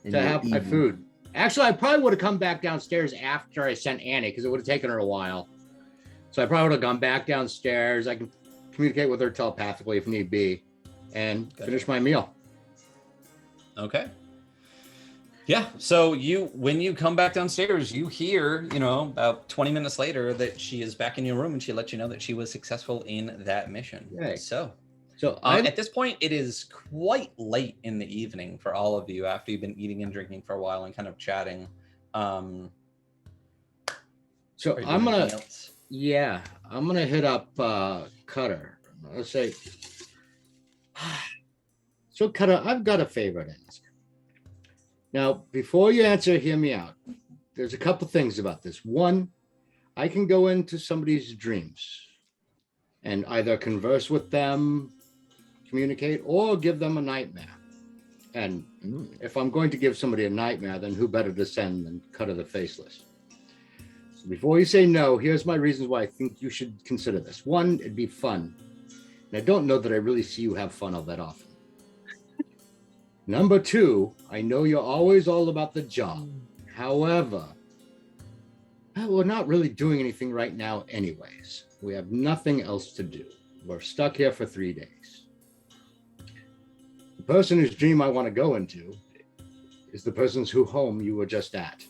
Speaker 2: in
Speaker 5: to
Speaker 2: your
Speaker 5: have my
Speaker 2: evening.
Speaker 5: food. Actually, I probably would have come back downstairs after I sent Annie because it would have taken her a while. So I probably would have gone back downstairs. I can communicate with her telepathically if need be and
Speaker 1: Gotcha.
Speaker 5: finish my meal.
Speaker 1: Okay. Yeah. So when you come back downstairs, you hear, about 20 minutes later that she is back in your room, and she lets you know that she was successful in that mission.
Speaker 5: Yay.
Speaker 1: So
Speaker 5: So
Speaker 1: at this point, it is quite late in the evening for all of you after you've been eating and drinking for a while and kind of chatting.
Speaker 5: so
Speaker 1: Are you
Speaker 5: I'm
Speaker 1: doing
Speaker 5: gonna
Speaker 1: anything else?
Speaker 5: I'm gonna hit up Cutter. Let's say, so Cutter, I've got a favor to ask. Now, before you answer, hear me out. There's a couple things about this. One, I can go into somebody's dreams and either converse with them, communicate, or give them a nightmare. And if I'm going to give somebody a nightmare, then who better to send than Cutter the Faceless? So before you say no, here's my reasons why I think you should consider this. One, it'd be fun. And I don't know that I really see you have fun all that often. Number two, I know you're always all about the job. However, we're not really doing anything right now anyways. We have nothing else to do. We're stuck here for 3 days. The person whose dream I want to go into
Speaker 7: is the person's who home you were just at,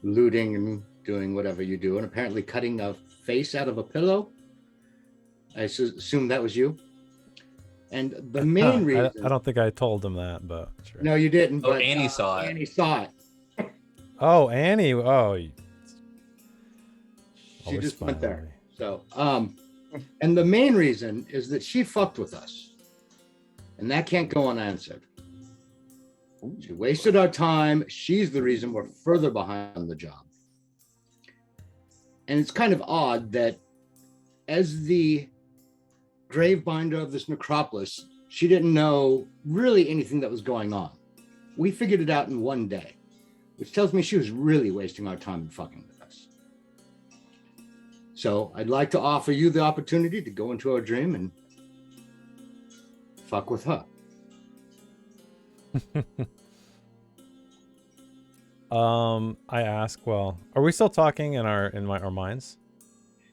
Speaker 7: looting and doing whatever you do, and apparently cutting a face out of a pillow. I assume that was you. And the main reason...
Speaker 4: I don't think I told him that, but sure.
Speaker 7: No, you didn't.
Speaker 1: Oh,
Speaker 7: But
Speaker 1: Annie saw it.
Speaker 7: Annie saw it.
Speaker 4: Oh, Annie. Oh,
Speaker 7: She
Speaker 4: always
Speaker 7: just
Speaker 4: spying
Speaker 7: went
Speaker 4: on
Speaker 7: there.
Speaker 4: me.
Speaker 7: So, and the main reason is that she fucked with us. And that can't go unanswered. She wasted our time. She's the reason we're further behind the job. And it's kind of odd that as the gravebinder of this necropolis, she didn't know really anything that was going on. We figured it out in one day, which tells me she was really wasting our time and fucking with us. So I'd like to offer you the opportunity to go into our dream and fuck with her.
Speaker 4: I ask, well, are we still talking in our minds?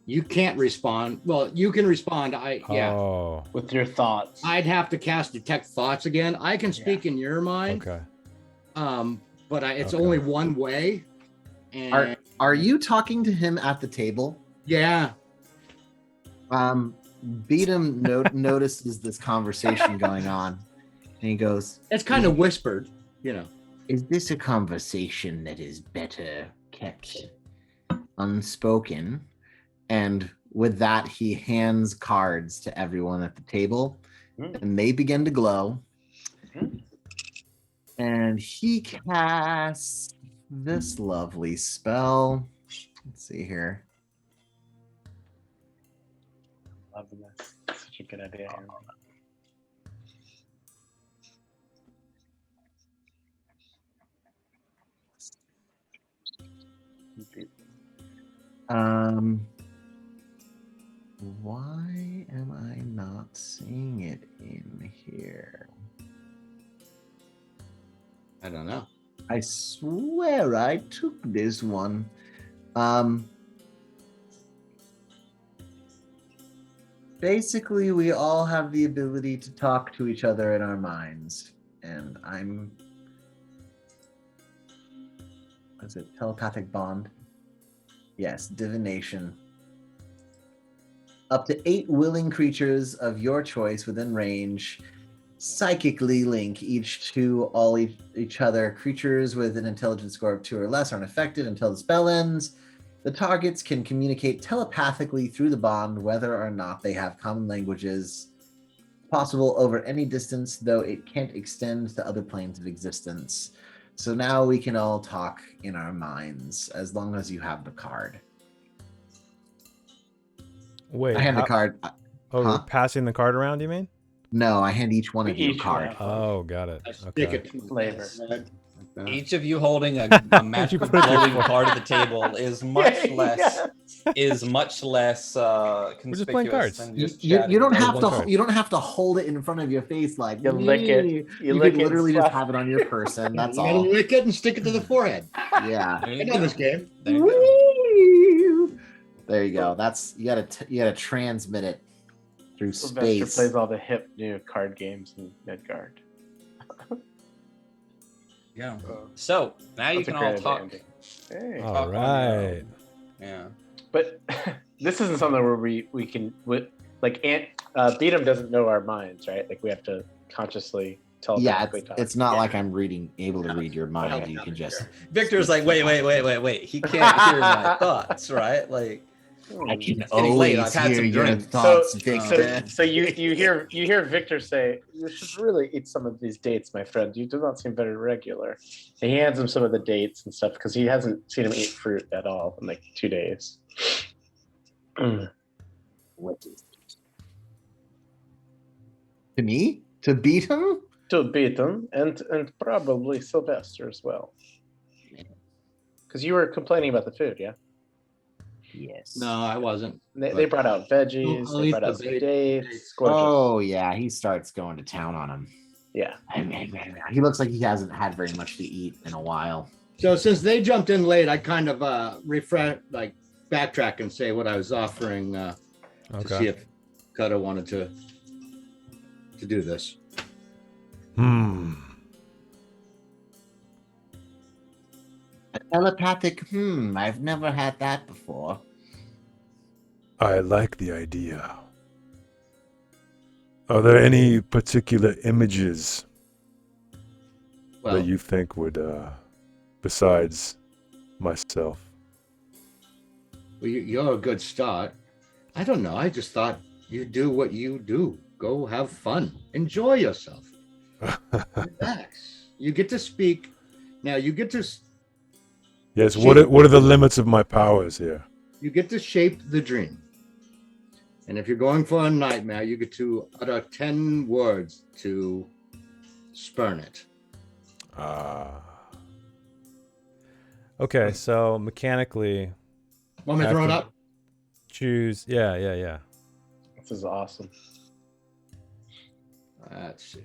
Speaker 7: You can't respond. Well, you can respond.
Speaker 4: Oh,
Speaker 3: With your thoughts.
Speaker 7: I'd have to cast detect thoughts again. I can speak in your mind.
Speaker 4: okay.
Speaker 7: But it's
Speaker 4: Okay.
Speaker 7: only one way. And
Speaker 2: Are you talking to him at the table?
Speaker 7: yeah,
Speaker 2: Beatum notices this conversation going on, and he goes,
Speaker 7: it's kind of whispered, you know.
Speaker 2: "Is this a conversation that is better kept unspoken?" And with that, he hands cards to everyone at the table, and they begin to glow. And he casts this lovely spell. Let's see here.
Speaker 3: Loving this. Such a good idea.
Speaker 2: Why am I not seeing it in here?
Speaker 7: I don't know.
Speaker 2: I swear I took this one. Basically, we all have the ability to talk to each other in our minds. And what is it? Telepathic bond? Yes, divination. Up to 8 willing creatures of your choice within range psychically link each to each other. Creatures with an intelligence score of 2 or less are unaffected until the spell ends. The targets can communicate telepathically through the bond, whether or not they have common languages. Possible over any distance, though it can't extend to other planes of existence. So now we can all talk in our minds, as long as you have the card.
Speaker 4: Wait.
Speaker 2: I hand the card.
Speaker 4: Oh,
Speaker 2: Huh?
Speaker 4: we're passing the card around, you mean?
Speaker 2: No, I hand each one of you a
Speaker 3: Each
Speaker 2: card.
Speaker 3: one.
Speaker 4: Oh, got it.
Speaker 7: I stick
Speaker 4: Okay.
Speaker 7: it to my
Speaker 3: Flavor.
Speaker 7: head.
Speaker 1: Each of you holding a magic
Speaker 4: You put your
Speaker 1: floating
Speaker 4: foot-
Speaker 1: card at the table is much less conspicuous
Speaker 4: just playing cards.
Speaker 1: than
Speaker 2: You,
Speaker 1: just
Speaker 2: you
Speaker 1: chatting.
Speaker 2: don't have
Speaker 4: one
Speaker 2: to.
Speaker 4: card.
Speaker 2: You don't have to hold it in front of your face like
Speaker 3: You lick it.
Speaker 2: "Yay."
Speaker 3: You
Speaker 2: You
Speaker 3: lick
Speaker 2: can
Speaker 3: it,
Speaker 2: literally just
Speaker 3: slap-
Speaker 2: have it on your person. That's
Speaker 7: You gotta
Speaker 2: all.
Speaker 7: lick it and stick it to the forehead.
Speaker 2: Yeah.
Speaker 1: There
Speaker 7: I
Speaker 1: you
Speaker 7: know
Speaker 1: go.
Speaker 7: this game.
Speaker 1: There you go.
Speaker 2: There you go. That's you gotta transmit it through
Speaker 3: Sylvester
Speaker 2: space.
Speaker 3: plays all the hip new card games in Midgard.
Speaker 1: Yeah.
Speaker 3: So,
Speaker 1: So now you
Speaker 3: that's a
Speaker 1: can all
Speaker 3: great idea,
Speaker 1: talk.
Speaker 3: Andy. Hey.
Speaker 4: All
Speaker 1: Talk on your own.
Speaker 4: right.
Speaker 1: Yeah.
Speaker 3: But this isn't something where we can Beatum doesn't know our minds, right? Like we have to consciously tell.
Speaker 2: Yeah, it's not like I'm able to read your mind.
Speaker 3: Okay.
Speaker 2: You can just.
Speaker 1: Victor's like, wait. He can't hear my thoughts, right? Like,
Speaker 2: I can
Speaker 1: getting late. I've
Speaker 2: always
Speaker 1: had
Speaker 2: hear
Speaker 1: some
Speaker 2: your
Speaker 1: drinks.
Speaker 2: thoughts,
Speaker 3: So,
Speaker 2: Victor.
Speaker 3: so you hear Victor say, "You should really eat some of these dates, my friend. You do not seem very regular." And he hands him some of the dates and stuff because he hasn't seen him eat fruit at all in like 2 days.
Speaker 2: What is it? To me? To beat him?
Speaker 3: To beat him and probably Sylvester as well. Because you were complaining about the food, yeah?
Speaker 2: Yes.
Speaker 7: No, I wasn't.
Speaker 3: They brought out veggies,
Speaker 7: I'll
Speaker 3: they
Speaker 7: eat
Speaker 3: brought
Speaker 7: the
Speaker 3: out some
Speaker 7: bait-
Speaker 3: dates. Gorgeous.
Speaker 2: Oh yeah, he starts going to town on him.
Speaker 3: Yeah.
Speaker 2: He looks like he hasn't had very much to eat in a while.
Speaker 7: So since they jumped in late, I kind of backtrack and say what I was offering to see
Speaker 4: Okay.
Speaker 7: if Cutter wanted to do this.
Speaker 2: A telepathic, I've never had that before.
Speaker 8: I like the idea. Are there any particular images
Speaker 7: Well,
Speaker 8: that you think would, besides myself?
Speaker 7: you're a good start. I don't know. I just thought you do what you do. Go have fun. Enjoy yourself. Relax. You get to speak. Now you get to
Speaker 8: Yes, what are the limits of my powers here?
Speaker 7: shape the dream. And if you're going for a nightmare, you get to utter 10 words to spurn it.
Speaker 4: Okay, so mechanically
Speaker 7: Want me to throw it up?
Speaker 4: choose. Yeah.
Speaker 3: This is awesome.
Speaker 7: Let's see.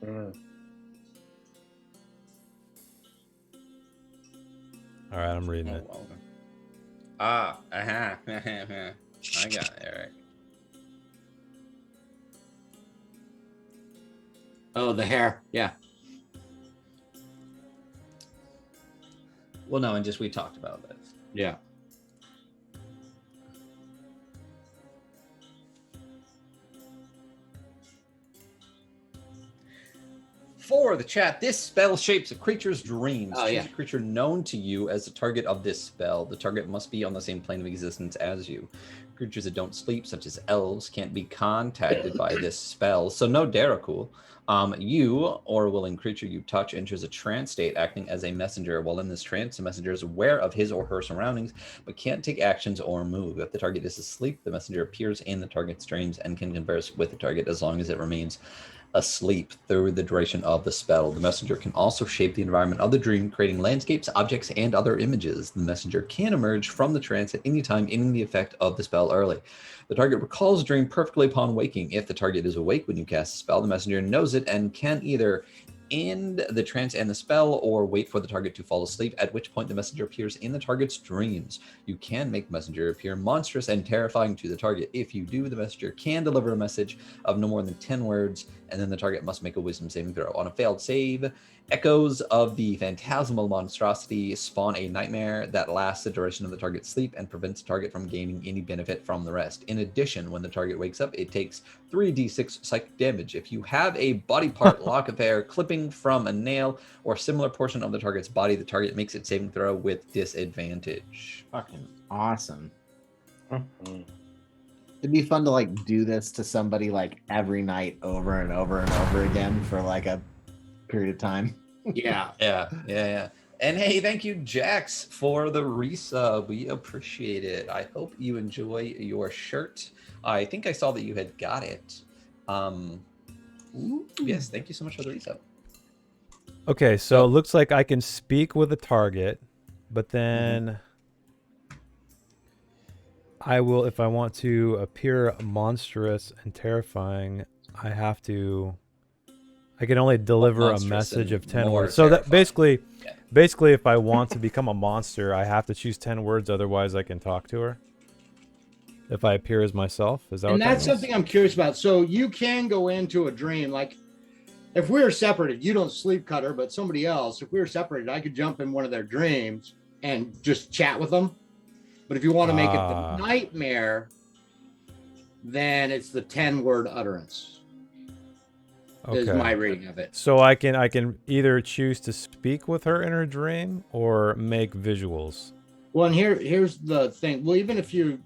Speaker 3: Mm.
Speaker 4: All right, I'm reading it.
Speaker 1: Oh, well. I got it, Eric.
Speaker 5: Oh, the hair. Yeah.
Speaker 1: Well, no, and just we talked about this.
Speaker 5: Yeah.
Speaker 1: For the chat, this spell shapes a creature's dreams.
Speaker 5: Oh,
Speaker 1: Choose
Speaker 5: yeah.
Speaker 1: a creature known to you as the target of this spell. The target must be on the same plane of existence as you. Creatures that don't sleep, such as elves, can't be contacted by this spell. So no Darakul. You or a willing creature you touch enters a trance state, acting as a messenger. While in this trance, the messenger is aware of his or her surroundings, but can't take actions or move. If the target is asleep, the messenger appears in the target's dreams and can converse with the target as long as it remains asleep through the duration of the spell. The messenger can also shape the environment of the dream, creating landscapes, objects, and other images. The messenger can emerge from the trance at any time, ending the effect of the spell early. The target recalls the dream perfectly upon waking. If the target is awake when you cast the spell, the messenger knows it and can either end the trance and the spell or wait for the target to fall asleep, at which point the messenger appears in the target's dreams. You can make the messenger appear monstrous and terrifying to the target. If you do, the messenger can deliver a message of no more than 10 words, and then the target must make a wisdom saving throw. On a failed save, echoes of the phantasmal monstrosity spawn a nightmare that lasts the duration of the target's sleep and prevents the target from gaining any benefit from the rest. In addition, when the target wakes up, it takes 3d6 psychic damage. If you have a body part, lock of hair, clipping from a nail, or similar portion of the target's body, the target makes its saving throw with disadvantage.
Speaker 2: Fucking awesome.
Speaker 3: Mhm.
Speaker 2: It'd be fun to like do this to somebody like every night over and over and over again for like a period of time.
Speaker 5: Yeah.
Speaker 1: Yeah. And hey, thank you, Jax, for the resub. We appreciate it. I hope you enjoy your shirt. I think I saw that you had got it. Yes, thank you so much for the resub.
Speaker 4: Okay, so it looks like I can speak with a target, but then I will, if I want to appear monstrous and terrifying, I can only deliver a
Speaker 1: monstrous
Speaker 4: message
Speaker 1: and
Speaker 4: of 10
Speaker 1: more
Speaker 4: words. So that
Speaker 1: terrifying.
Speaker 4: basically, if I want to become a monster, I have to choose 10 words. Otherwise, I can talk to her. If I appear as myself, is that
Speaker 7: And
Speaker 4: what that
Speaker 7: that's
Speaker 4: means?
Speaker 7: something I'm curious about. So you can go into a dream, like if we were separated, you don't sleep, Cutter, but somebody else, if we were separated, I could jump in one of their dreams and just chat with them. But if you want to make it the nightmare, then it's the 10-word utterance. Is my reading of it.
Speaker 4: So I can either choose to speak with her in her dream or make visuals.
Speaker 7: Well, and here's the thing. Well, even if you,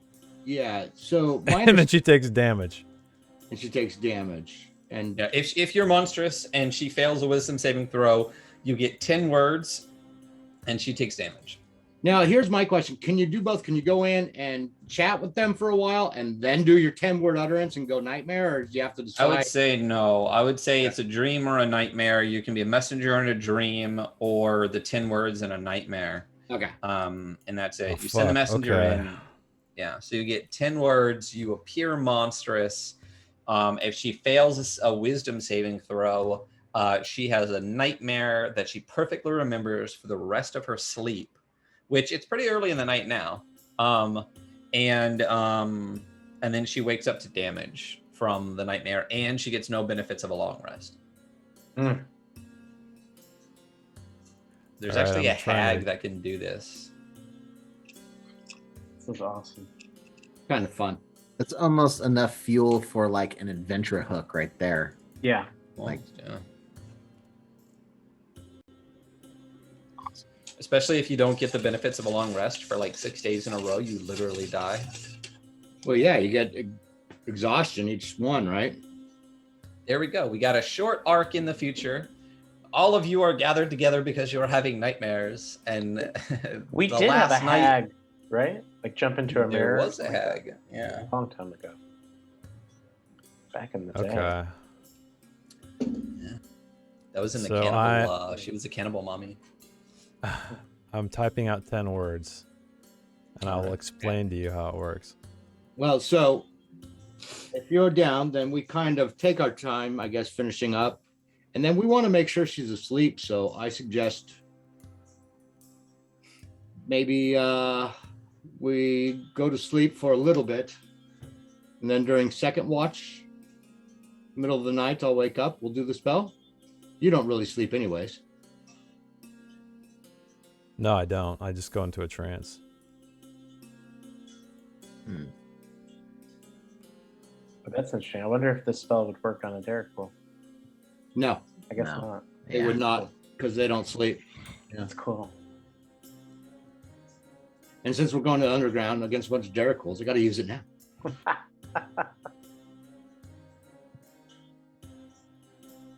Speaker 7: so my
Speaker 4: And then she takes damage.
Speaker 7: and she takes damage. And
Speaker 1: Yeah, if you're monstrous and she fails a wisdom saving throw, you get 10 words and she takes damage.
Speaker 7: now here's my question. Can you do both? Can you go in and chat with them for a while and then do your 10-word utterance and go nightmare, or do you have to decide?
Speaker 1: I would say no. I would say it's a dream or a nightmare. You can be a messenger in a dream or the 10 words in a nightmare.
Speaker 7: Okay.
Speaker 1: And that's it.
Speaker 4: Oh,
Speaker 1: You send the
Speaker 4: fuck,
Speaker 1: messenger
Speaker 4: okay.
Speaker 1: in. Yeah. So you get 10 words. You appear monstrous. If she fails a wisdom saving throw, she has a nightmare that she perfectly remembers for the rest of her sleep, which it's pretty early in the night now. and then she wakes up to damage from the nightmare, and she gets no benefits of a long rest.
Speaker 3: Mm.
Speaker 1: There's
Speaker 4: All right,
Speaker 1: actually
Speaker 4: I'm
Speaker 1: a
Speaker 4: trying
Speaker 1: hag
Speaker 4: to-
Speaker 1: that can do this.
Speaker 3: This is awesome.
Speaker 5: Kind of fun.
Speaker 2: It's almost enough fuel for like an adventure hook right there.
Speaker 3: Yeah.
Speaker 1: Almost, yeah. Especially if you don't get the benefits of a long rest for like 6 days in a row, you literally die.
Speaker 5: Well, yeah, you get exhaustion each one, right?
Speaker 1: There we go. We got a short arc in the future. All of you are gathered together because you are having nightmares, and
Speaker 3: We
Speaker 1: the
Speaker 3: did have a
Speaker 1: last night
Speaker 3: hag, right? Like jump into a
Speaker 1: there
Speaker 3: mirror.
Speaker 1: was a hag. Yeah.
Speaker 3: A long time ago. Back in the day.
Speaker 4: Okay.
Speaker 1: That was in the
Speaker 4: So
Speaker 1: cannibal. She was a cannibal mommy.
Speaker 4: I'm typing out 10 words, and I'll
Speaker 1: Alright.
Speaker 4: explain to you how it works.
Speaker 7: Well, so if you're down, then we kind of take our time, I guess, finishing up. And then we want to make sure she's asleep. So I suggest maybe we go to sleep for a little bit. And then during second watch, middle of the night, I'll wake up. We'll do the spell. You don't really sleep anyways.
Speaker 4: No, I don't. I just go into a trance.
Speaker 3: But that's interesting. I wonder if this spell would work on a Derek pool.
Speaker 7: No,
Speaker 3: I guess
Speaker 2: No.
Speaker 3: not.
Speaker 7: they would not because they don't sleep.
Speaker 3: That's cool.
Speaker 7: And since we're going to the underground against a bunch of Derricools, I got to use it now.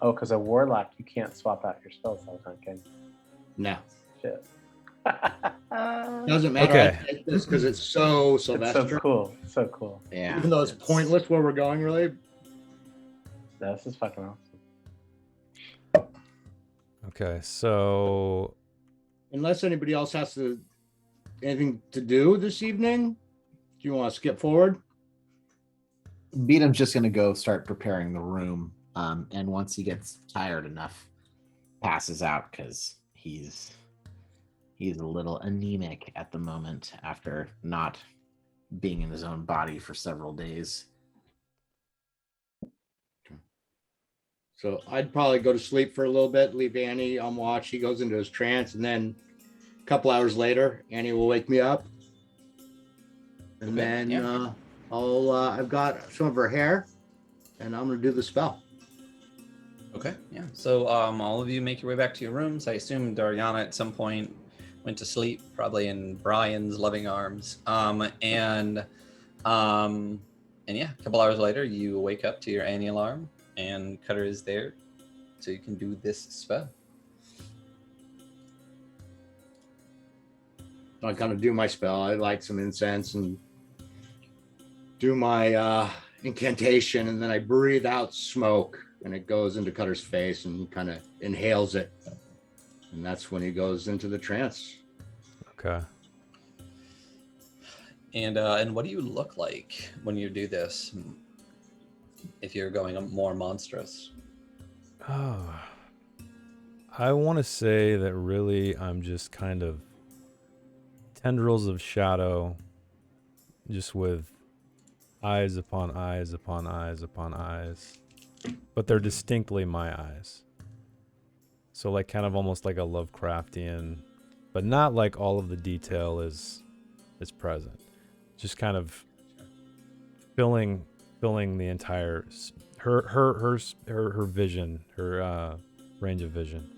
Speaker 3: Oh, because a warlock, you can't swap out your spells all the time, can you?
Speaker 7: No,
Speaker 3: Shit.
Speaker 7: doesn't matter.
Speaker 4: Okay.
Speaker 7: I take this because it's so
Speaker 3: It's
Speaker 7: Sylvester.
Speaker 3: so cool. So cool.
Speaker 2: Yeah.
Speaker 7: Even though it's pointless where we're going, really.
Speaker 3: No, this is fucking awesome.
Speaker 4: Okay, so
Speaker 7: Unless anybody else has anything to do this evening, do you want to skip forward?
Speaker 2: Beatum's just gonna go start preparing the room, and once he gets tired enough, passes out because he's a little anemic at the moment after not being in his own body for several days.
Speaker 7: So I'd probably go to sleep for a little bit, leave Annie on watch. He goes into his trance, and then a couple hours later, Annie will wake me up, and
Speaker 1: Okay,
Speaker 7: then
Speaker 1: yeah.
Speaker 7: I've got some of her hair, and I'm gonna do the spell.
Speaker 1: Okay, yeah. So all of you make your way back to your rooms. I assume Dariana at some point went to sleep, probably in Brian's loving arms. And yeah, a couple hours later, you wake up to your Annie alarm, and Cutter is there, so you can do this spell.
Speaker 7: I kind of do my spell. I light some incense and do my incantation, and then I breathe out smoke, and it goes into Cutter's face, and he kind of inhales it, and that's when he goes into the trance.
Speaker 4: okay.
Speaker 1: And what do you look like when you do this? If you're going more monstrous.
Speaker 4: Oh, I want to say that really I'm just kind of tendrils of shadow, just with eyes upon eyes upon eyes upon eyes, but they're distinctly my eyes. So like kind of almost like a Lovecraftian, but not like all of the detail is present. Just kind of filling the entire her vision, her range of vision.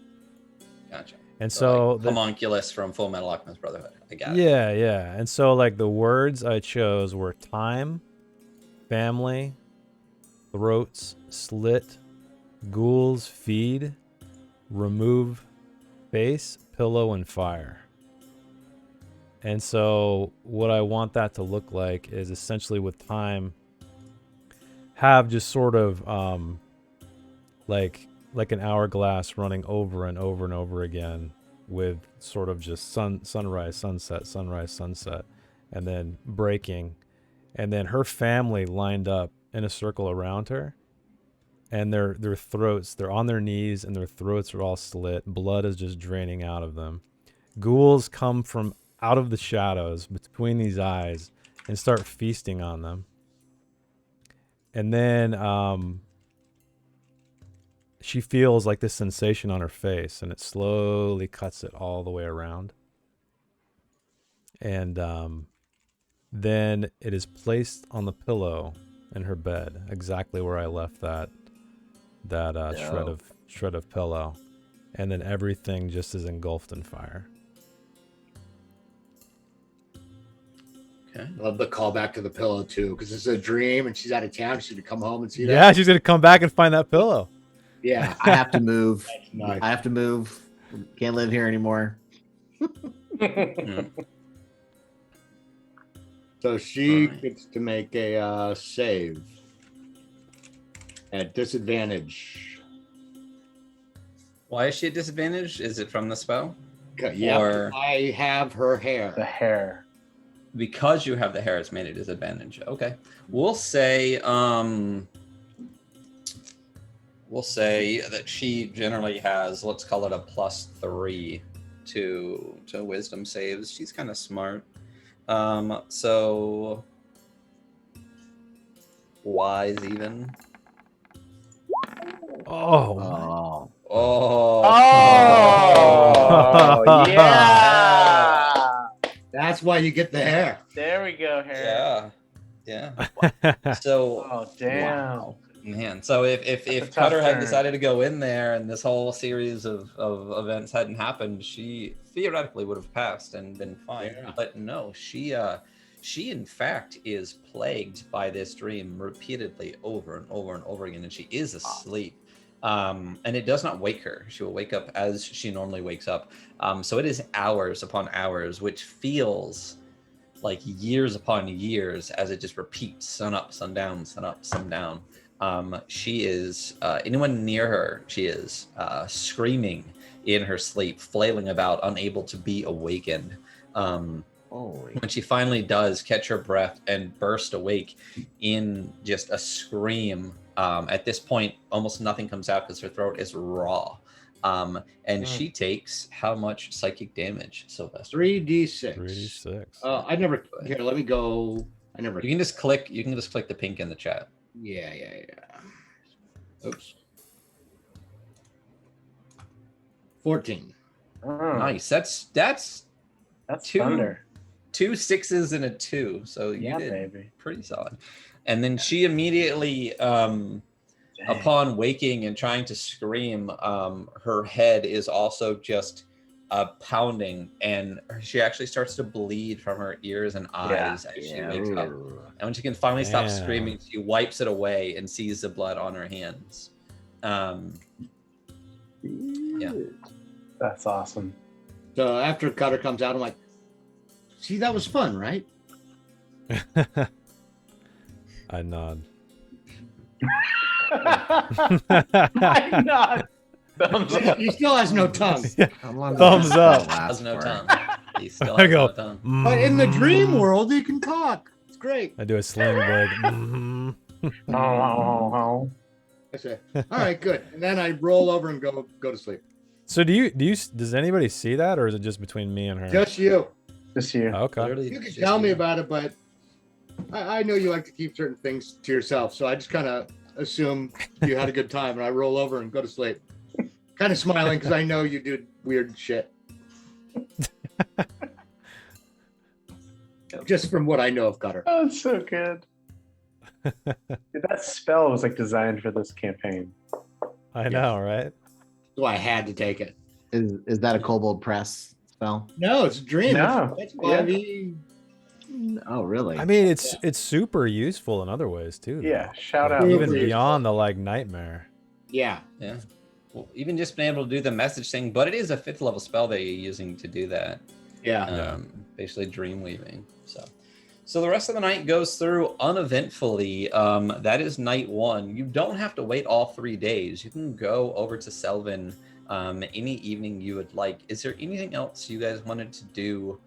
Speaker 1: Gotcha.
Speaker 4: And so
Speaker 1: like homunculus from Full Metal Alchemist Brotherhood. I got it.
Speaker 4: yeah. And so like the words I chose were time, family, throats, slit, ghouls, feed, remove, face, pillow, and fire. And so what I want that to look like is essentially with time, have just sort of like an hourglass running over and over and over again with sort of just sunrise, sunset, sunrise, sunset, and then breaking. And then her family lined up in a circle around her. And their throats, they're on their knees and their throats are all slit. Blood is just draining out of them. Ghouls come from out of the shadows between these eyes and start feasting on them. And then she feels like this sensation on her face, and it slowly cuts it all the way around. And then it is placed on the pillow in her bed, exactly where I left that shred of pillow. And then everything just is engulfed in fire.
Speaker 1: Okay.
Speaker 5: Love the callback to the pillow too, because it's a dream and she's out of town. She's gonna come home and see that.
Speaker 4: Yeah, she's gonna come back and find that pillow.
Speaker 5: Yeah.
Speaker 2: I have to move.
Speaker 5: Nice.
Speaker 2: I have to move. Can't live here anymore.
Speaker 7: So she
Speaker 1: Alright.
Speaker 7: gets to make a save at disadvantage.
Speaker 1: Why is she at disadvantage? Is it from the spell?
Speaker 7: Yeah,
Speaker 1: Or-
Speaker 7: I have her hair.
Speaker 3: The hair.
Speaker 1: Because you have the hair, it's made a disadvantage. Okay. We'll say that she generally has, let's call it a +3 to wisdom saves. She's kind of smart. So wise even.
Speaker 4: Oh.
Speaker 2: Oh.
Speaker 3: Oh, yeah.
Speaker 7: That's why you get the hair.
Speaker 3: There we go, hair.
Speaker 1: Yeah. So
Speaker 3: Oh, damn.
Speaker 1: wow. Man, so if
Speaker 3: That's a tough
Speaker 1: Cutter had
Speaker 3: turn.
Speaker 1: decided to go in there and this whole series of events hadn't happened, she theoretically would have passed and been fine.
Speaker 7: Yeah.
Speaker 1: But no, she in fact is plagued by this dream repeatedly over and over and over again, and she is asleep. And it does not wake her. She will wake up as she normally wakes up. So it is hours upon hours, which feels like years upon years as it just repeats: sun up, sun down, sun up, sun down. She is anyone near her, she is screaming in her sleep, flailing about, unable to be awakened. When she finally does catch her breath and burst awake in just a scream, at this point almost nothing comes out because her throat is raw. And she takes how much psychic damage, Sylvester?
Speaker 7: 3d6.
Speaker 4: 3d6.
Speaker 7: I never. Here, let me go. I never.
Speaker 1: You can just click the pink in the chat.
Speaker 7: Yeah. Oops. 14.
Speaker 3: Oh,
Speaker 1: Nice. That's
Speaker 3: that's
Speaker 1: two-
Speaker 3: thunder.
Speaker 1: 2 6s and a 2, so you
Speaker 3: Yeah,
Speaker 1: did
Speaker 3: baby.
Speaker 1: pretty solid. And then she immediately upon waking and trying to scream, her head is also just pounding, and she actually starts to bleed from her ears and eyes as she wakes up. And when she can finally stop
Speaker 4: Damn.
Speaker 1: screaming, she wipes it away and sees the blood on her hands. Yeah.
Speaker 3: That's awesome.
Speaker 7: So after Cutter comes out, I'm like, see, that was fun, right?
Speaker 4: I nod.
Speaker 3: Why not? Thumbs up.
Speaker 7: He still has no tongue.
Speaker 2: How long
Speaker 4: Thumbs
Speaker 2: does that
Speaker 4: up.
Speaker 2: last
Speaker 1: Has no
Speaker 2: for?
Speaker 1: tongue. He still
Speaker 4: I
Speaker 1: has
Speaker 4: go,
Speaker 1: no tongue.
Speaker 7: But in the dream
Speaker 4: "Mm."
Speaker 7: world, he can talk. It's great.
Speaker 4: I do a sling blade. Mhm.
Speaker 3: Oh,
Speaker 7: I say, all right, good. And then I roll over and go to sleep.
Speaker 4: So does anybody see that, or is it just between me and her?
Speaker 7: Just you.
Speaker 3: this year.
Speaker 4: Okay.
Speaker 1: Literally
Speaker 7: You can
Speaker 1: just
Speaker 7: tell me
Speaker 1: you.
Speaker 7: about it, but I know you like to keep certain things to yourself. So I just kind of assume you had a good time, and I roll over and go to sleep. Kind of smiling because I know you do weird shit. Just from what I know of Cutter.
Speaker 3: Oh, it's so good. Dude, that spell was like designed for this campaign.
Speaker 4: I know, right?
Speaker 7: So I had to take it.
Speaker 2: Is that a Kobold Press spell?
Speaker 7: No, it's a dream.
Speaker 3: No.
Speaker 7: That's why we.
Speaker 2: Oh, really?
Speaker 4: I mean, it's super useful in other ways too. though.
Speaker 3: Yeah, shout
Speaker 4: Like,
Speaker 3: out.
Speaker 4: even
Speaker 7: Super
Speaker 4: beyond the like nightmare.
Speaker 7: Yeah.
Speaker 1: Yeah. Well, even just being able to do the message thing, but it is a 5th level spell that you're using to do that.
Speaker 7: Yeah.
Speaker 1: Basically dream weaving. So the rest of the night goes through uneventfully. That is night 1. You don't have to wait all 3 days. You can go over to Selvin any evening you would like. Is there anything else you guys wanted to do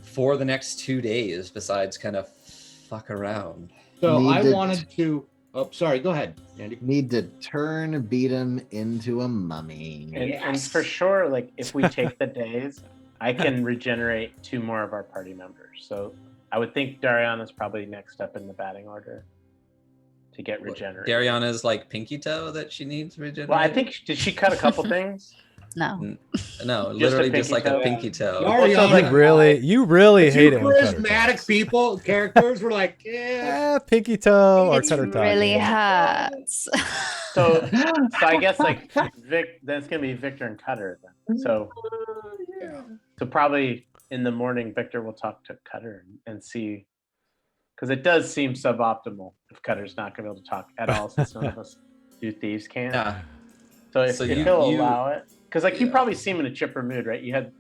Speaker 1: for the next 2 days besides kind of fuck around?
Speaker 7: So I
Speaker 2: Needed-
Speaker 7: wanted to. Oh, sorry. Go ahead, Andy.
Speaker 2: Need to turn Beatum into a mummy.
Speaker 3: And for sure, like if we take the days, I can regenerate 2 more of our party members. So I would think Dariana's probably next up in the batting order. to get regenerated.
Speaker 1: Dariana's like pinky toe that she needs regenerated.
Speaker 3: Well, I think did she cut a couple things?
Speaker 6: No.
Speaker 1: No, literally just
Speaker 3: pinky
Speaker 1: like
Speaker 3: toe?
Speaker 1: a pinky toe.
Speaker 7: Ariana,
Speaker 4: You really
Speaker 7: the
Speaker 4: hate
Speaker 7: two
Speaker 4: it when Cutter
Speaker 7: charismatic
Speaker 4: talks.
Speaker 7: people, characters were like, yeah.
Speaker 4: Pinky toe or
Speaker 6: It
Speaker 4: Cutter talk.
Speaker 6: really hurts.
Speaker 3: So I guess like Vic, that's gonna be Victor and Cutter then. So probably in the morning, Victor will talk to Cutter and see, because it does seem suboptimal if Cutter's not gonna be able to talk at all, since none of us do thieves can.
Speaker 1: Yeah.
Speaker 3: So if
Speaker 1: So
Speaker 3: he'll
Speaker 1: you-
Speaker 3: allow it, because like you
Speaker 1: Yeah.
Speaker 3: probably seem in a chipper mood, right? You had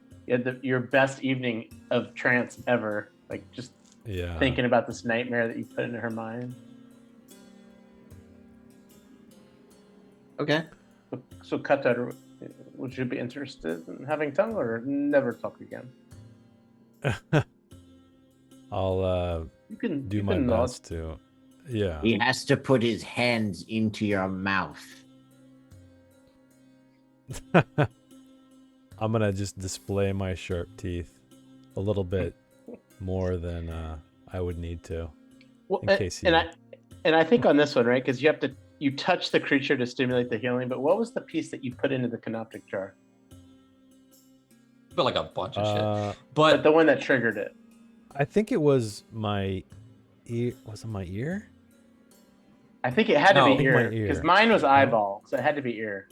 Speaker 3: your best evening of trance ever, like just
Speaker 4: Yeah.
Speaker 3: thinking about this nightmare that you put into her mind.
Speaker 2: Okay.
Speaker 3: So Cutter, would you be interested in having tongue or never talk again?
Speaker 4: I'll
Speaker 3: You can
Speaker 4: do
Speaker 3: you
Speaker 4: my
Speaker 3: can nod.
Speaker 4: best to. Yeah.
Speaker 2: He has to put his hands into your mouth.
Speaker 4: I'm gonna just display my sharp teeth a little bit more than I would need to.
Speaker 3: Well,
Speaker 4: in case he-
Speaker 3: and I think on this one, right? Because you touch the creature to stimulate the healing. But what was the piece that you put into the canoptic jar?
Speaker 1: But like a bunch of shit.
Speaker 3: But
Speaker 1: But
Speaker 3: the one that triggered it.
Speaker 4: I think it was my ear. Was it my ear?
Speaker 3: I think it had to
Speaker 1: No. I
Speaker 3: be
Speaker 4: think
Speaker 3: ear
Speaker 4: my ear.
Speaker 3: because mine was eyeball, so it had to be ear.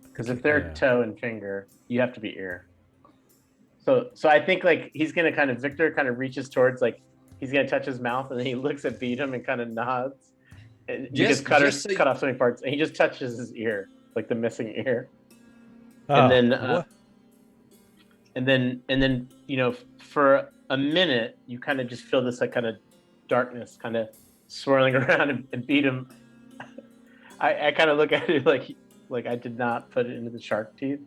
Speaker 3: Because if they're
Speaker 4: Yeah.
Speaker 3: toe and finger, you have to be ear. So I think like he's gonna Victor kind of reaches towards like he's gonna touch his mouth and then he looks at Beatum and kind of nods. And because Cutter's
Speaker 1: just so
Speaker 3: cut off so many parts and he just touches his ear, like the missing ear.
Speaker 4: Ah,
Speaker 3: then,
Speaker 4: what?
Speaker 3: And then for a minute you kind of just feel this like kind of darkness kind of swirling around and beat him. I kind of look at it like I did not put it into the shark teeth,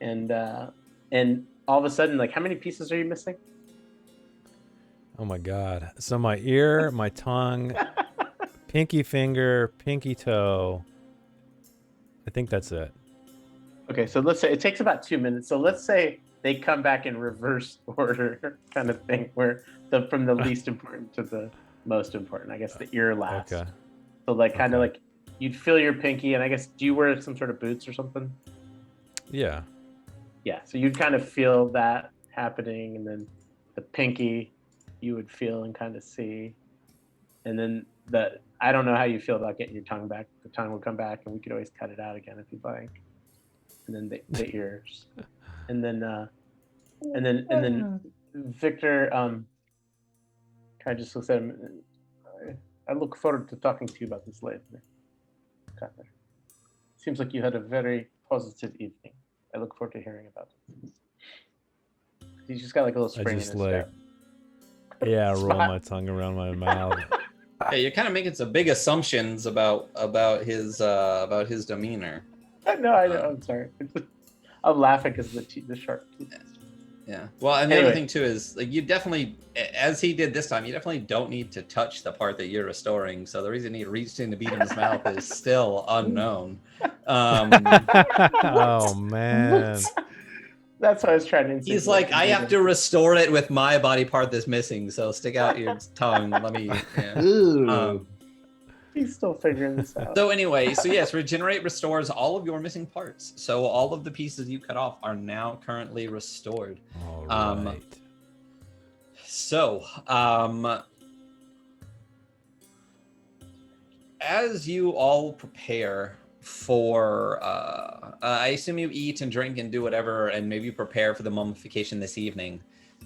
Speaker 3: and all of a sudden, like, how many pieces are you missing?
Speaker 4: Oh my god. So my ear, my tongue, pinky finger, pinky toe. I think that's it.
Speaker 3: Okay, so let's say it takes about 2 minutes. So let's say they come back in reverse order, kind of thing, where from the least important to the most important. I guess the ear last.
Speaker 4: Okay.
Speaker 3: So like kind of
Speaker 4: Okay.
Speaker 3: like you'd feel your pinky, and I guess do you wear some sort of boots or something?
Speaker 4: Yeah.
Speaker 3: Yeah, so you'd kind of feel that happening, and then the pinky you would feel and kind of see, and then I don't know how you feel about getting your tongue back. The tongue will come back, and we could always cut it out again if you'd like. And then the ears, and then Victor kind of just looks at him. I look forward to talking to you about this later. Cutter. Seems like you had a very positive evening. I look forward to hearing about it. He's just got like a little
Speaker 4: I
Speaker 3: spring
Speaker 4: just
Speaker 3: in his step.
Speaker 4: roll
Speaker 3: Smile.
Speaker 4: my tongue around my mouth.
Speaker 1: yeah, you're kind of making some big assumptions about his demeanor.
Speaker 3: No, I know. I'm sorry. I'm laughing because the shark.
Speaker 1: Yeah. Well, and the
Speaker 3: Anyway.
Speaker 1: other thing too is like you definitely, as he did this time, you definitely don't need to touch the part that you're restoring. So the reason he reached in to beat his mouth is still unknown.
Speaker 4: Oh man.
Speaker 3: That's what I was trying to.
Speaker 1: He's like, I have to restore it with my body part that's missing. So stick out your tongue. Let me. Yeah.
Speaker 2: Ooh.
Speaker 3: He's still figuring this out.
Speaker 1: So anyway, so yes, regenerate restores all of your missing parts. So all of the pieces you cut off are now currently restored.
Speaker 4: All
Speaker 1: Um,
Speaker 4: right.
Speaker 1: So, as you all prepare for, I assume you eat and drink and do whatever, and maybe prepare for the mummification this evening.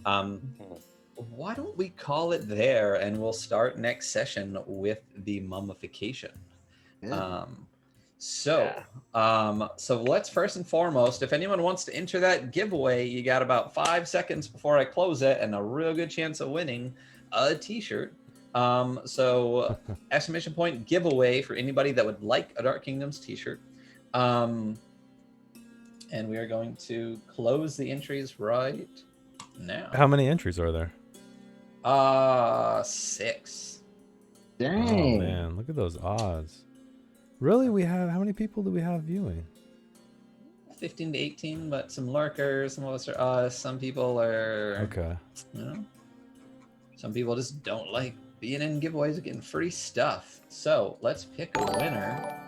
Speaker 1: Why don't we call it there, and we'll start next session with the mummification.
Speaker 2: Yeah.
Speaker 1: So let's first and foremost, if anyone wants to enter that giveaway, you got about 5 seconds before I close it, and a real good chance of winning a T-shirt. So exclamation point giveaway for anybody that would like a Dark Kingdoms T-shirt. And we are going to close the entries right now.
Speaker 4: How many entries are there?
Speaker 1: 6.
Speaker 2: Dang.
Speaker 4: Oh man, look at those odds. Really? We have how many people do we have viewing?
Speaker 1: 15 to 18, but some lurkers, some of us are us, some people are
Speaker 4: Okay.
Speaker 1: you know, some people just don't like being in giveaways, getting free stuff. So let's pick a winner.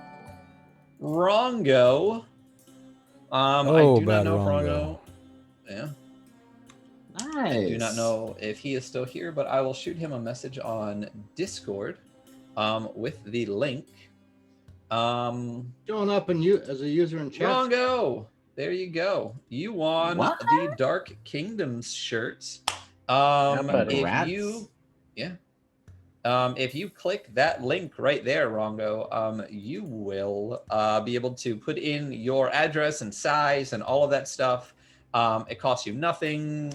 Speaker 1: Rongo. I do not
Speaker 4: bad
Speaker 1: know
Speaker 4: Rongo.
Speaker 1: Rongo. Yeah.
Speaker 2: Nice.
Speaker 1: I do not know if he is still here, but I will shoot him a message on Discord with the link.
Speaker 7: Showing up in you as a user in chat.
Speaker 1: Rongo, there you go. You won
Speaker 2: What?
Speaker 1: the Dark Kingdoms shirts.
Speaker 3: buddy.
Speaker 1: If you click that link right there, Rongo, you will be able to put in your address and size and all of that stuff. It costs you nothing,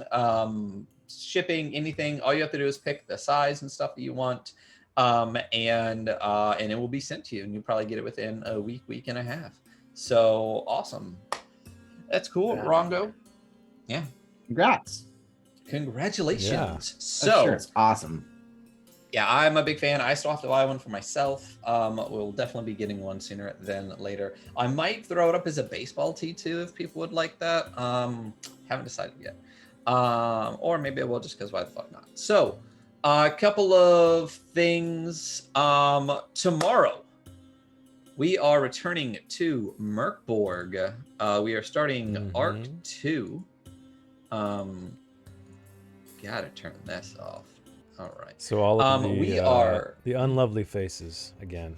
Speaker 1: shipping, anything. All you have to do is pick the size and stuff that you want, and it will be sent to you, and you'll probably get it within a week, week and a half. So awesome. That's cool,
Speaker 2: Yeah.
Speaker 1: Rongo. Yeah.
Speaker 2: Congrats.
Speaker 1: Congratulations.
Speaker 4: Yeah.
Speaker 1: So
Speaker 2: It's awesome.
Speaker 1: yeah, I'm a big fan. I still have to buy one for myself. We'll definitely be getting one sooner than later. I might throw it up as a baseball tee too if people would like that. Haven't decided yet. Or maybe I will just because why the fuck not? So, a couple of things. Tomorrow, we are returning to Merkborg. We are starting Arc 2. Gotta turn this off. All right.
Speaker 4: So all of
Speaker 1: we are-
Speaker 4: the unlovely faces again.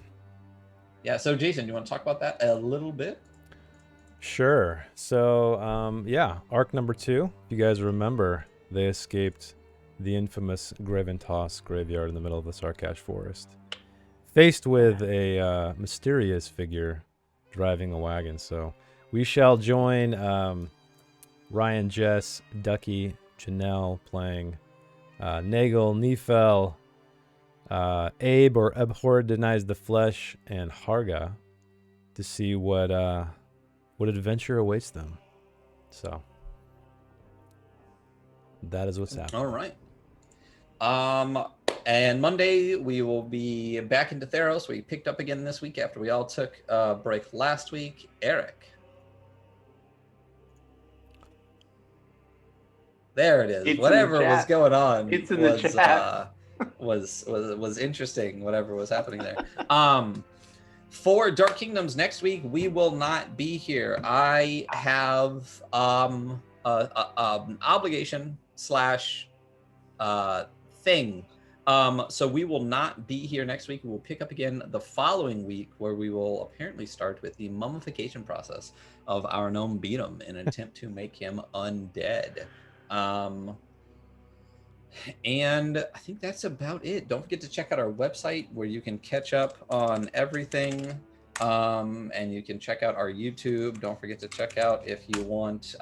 Speaker 1: Yeah. So, Jason, do you want to talk about that a little bit?
Speaker 4: Sure. So, yeah, arc number 2. If you guys remember, they escaped the infamous Graventoss graveyard in the middle of the Sarkash forest, faced with a mysterious figure driving a wagon. So we shall join Ryan, Jess, Ducky, Janelle playing Nagel, Nefel, Abe or Abhor denies the flesh, and Harga to see what adventure awaits them. So that is what's happening.
Speaker 1: All right. And Monday we will be back into Theros. We picked up again this week after we all took a break last week. Eric. There it is.
Speaker 3: It's in the
Speaker 1: Whatever was
Speaker 3: chat.
Speaker 1: going on
Speaker 3: It's in the
Speaker 1: was
Speaker 3: chat.
Speaker 1: was interesting. Whatever was happening there. For Dark Kingdoms next week, we will not be here. I have an obligation slash thing. So we will not be here next week. We will pick up again the following week, where we will apparently start with the mummification process of our gnome Beatum in an attempt to make him undead. And I think that's about it. Don't forget to check out our website where you can catch up on everything. And you can check out our YouTube. Don't forget to check out if you want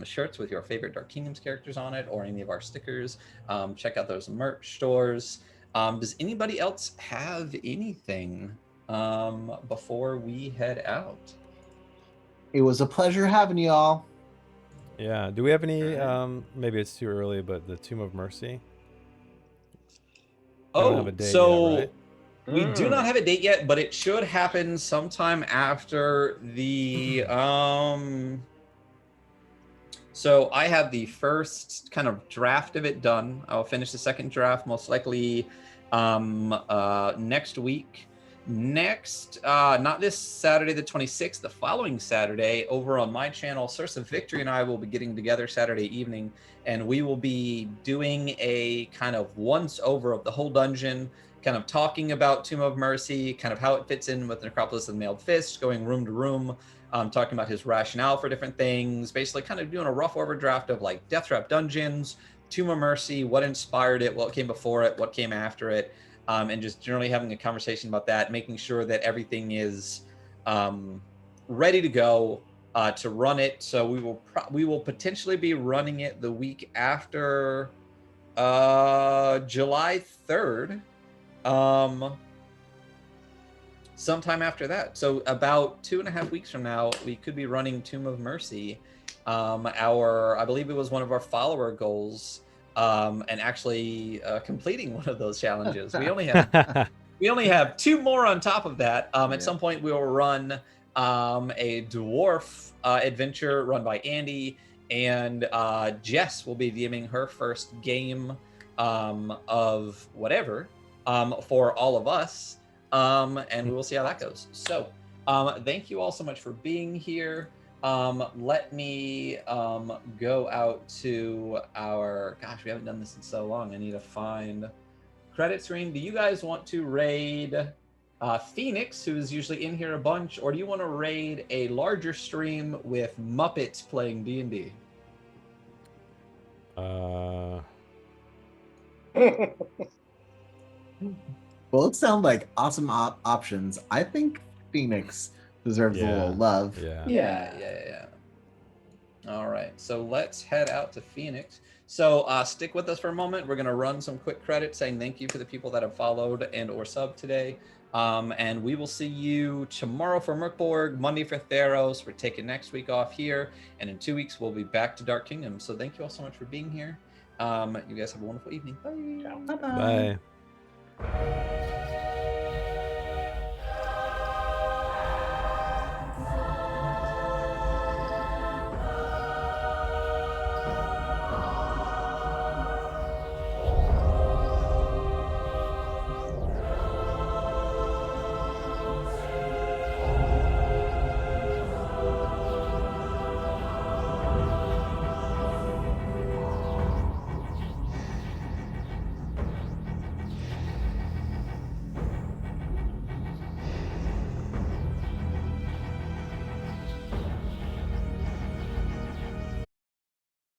Speaker 1: shirts with your favorite Dark Kingdoms characters on it, or any of our stickers. Check out those merch stores. Does anybody else have anything before we head out?
Speaker 2: It was a pleasure having you all.
Speaker 4: Yeah. Do we have any? Maybe it's too early, but the Tomb of Mercy. We don't have a date yet, right?
Speaker 1: We do not have a date yet, but it should happen sometime after the So I have the first kind of draft of it done. I'll finish the second draft most likely next week. Not this Saturday the 26th, the following Saturday, over on my channel, Source of Victory and I will be getting together Saturday evening, and we will be doing a kind of once over of the whole dungeon, kind of talking about Tomb of Mercy, kind of how it fits in with Necropolis of the Mailed Fist, going room to room, talking about his rationale for different things, basically kind of doing a rough overdraft of like Death Trap Dungeons, Tomb of Mercy, what inspired it, what came before it, what came after it, and just generally having a conversation about that, making sure that everything is ready to go to run it. So we will potentially be running it the week after July 3rd. Sometime after that. So about 2.5 weeks from now, we could be running Tomb of Mercy. I believe it was one of our follower goals, and actually completing one of those challenges. We only have 2 more on top of that. At some point, we will run a dwarf adventure run by Andy, and Jess will be DMing her first game of whatever. for all of us. And we will see how that goes. So thank you all so much for being here. Let me go out to our, gosh, we haven't done this in so long. I need to find credit screen. Do you guys want to raid Phoenix, who is usually in here a bunch, or do you want to raid a larger stream with Muppets playing D&D?
Speaker 2: Both sound like awesome options. I think Phoenix deserves a little love.
Speaker 1: Yeah. All right, so let's head out to Phoenix. So stick with us for a moment. We're going to run some quick credits saying thank you for the people that have followed and or subbed today. And we will see you tomorrow for Merkborg, Monday for Theros. We're taking next week off here. And in 2 weeks, we'll be back to Dark Kingdom. So thank you all so much for being here. You guys have a wonderful evening. Bye.
Speaker 3: Ciao.
Speaker 2: Bye-bye.
Speaker 4: Bye.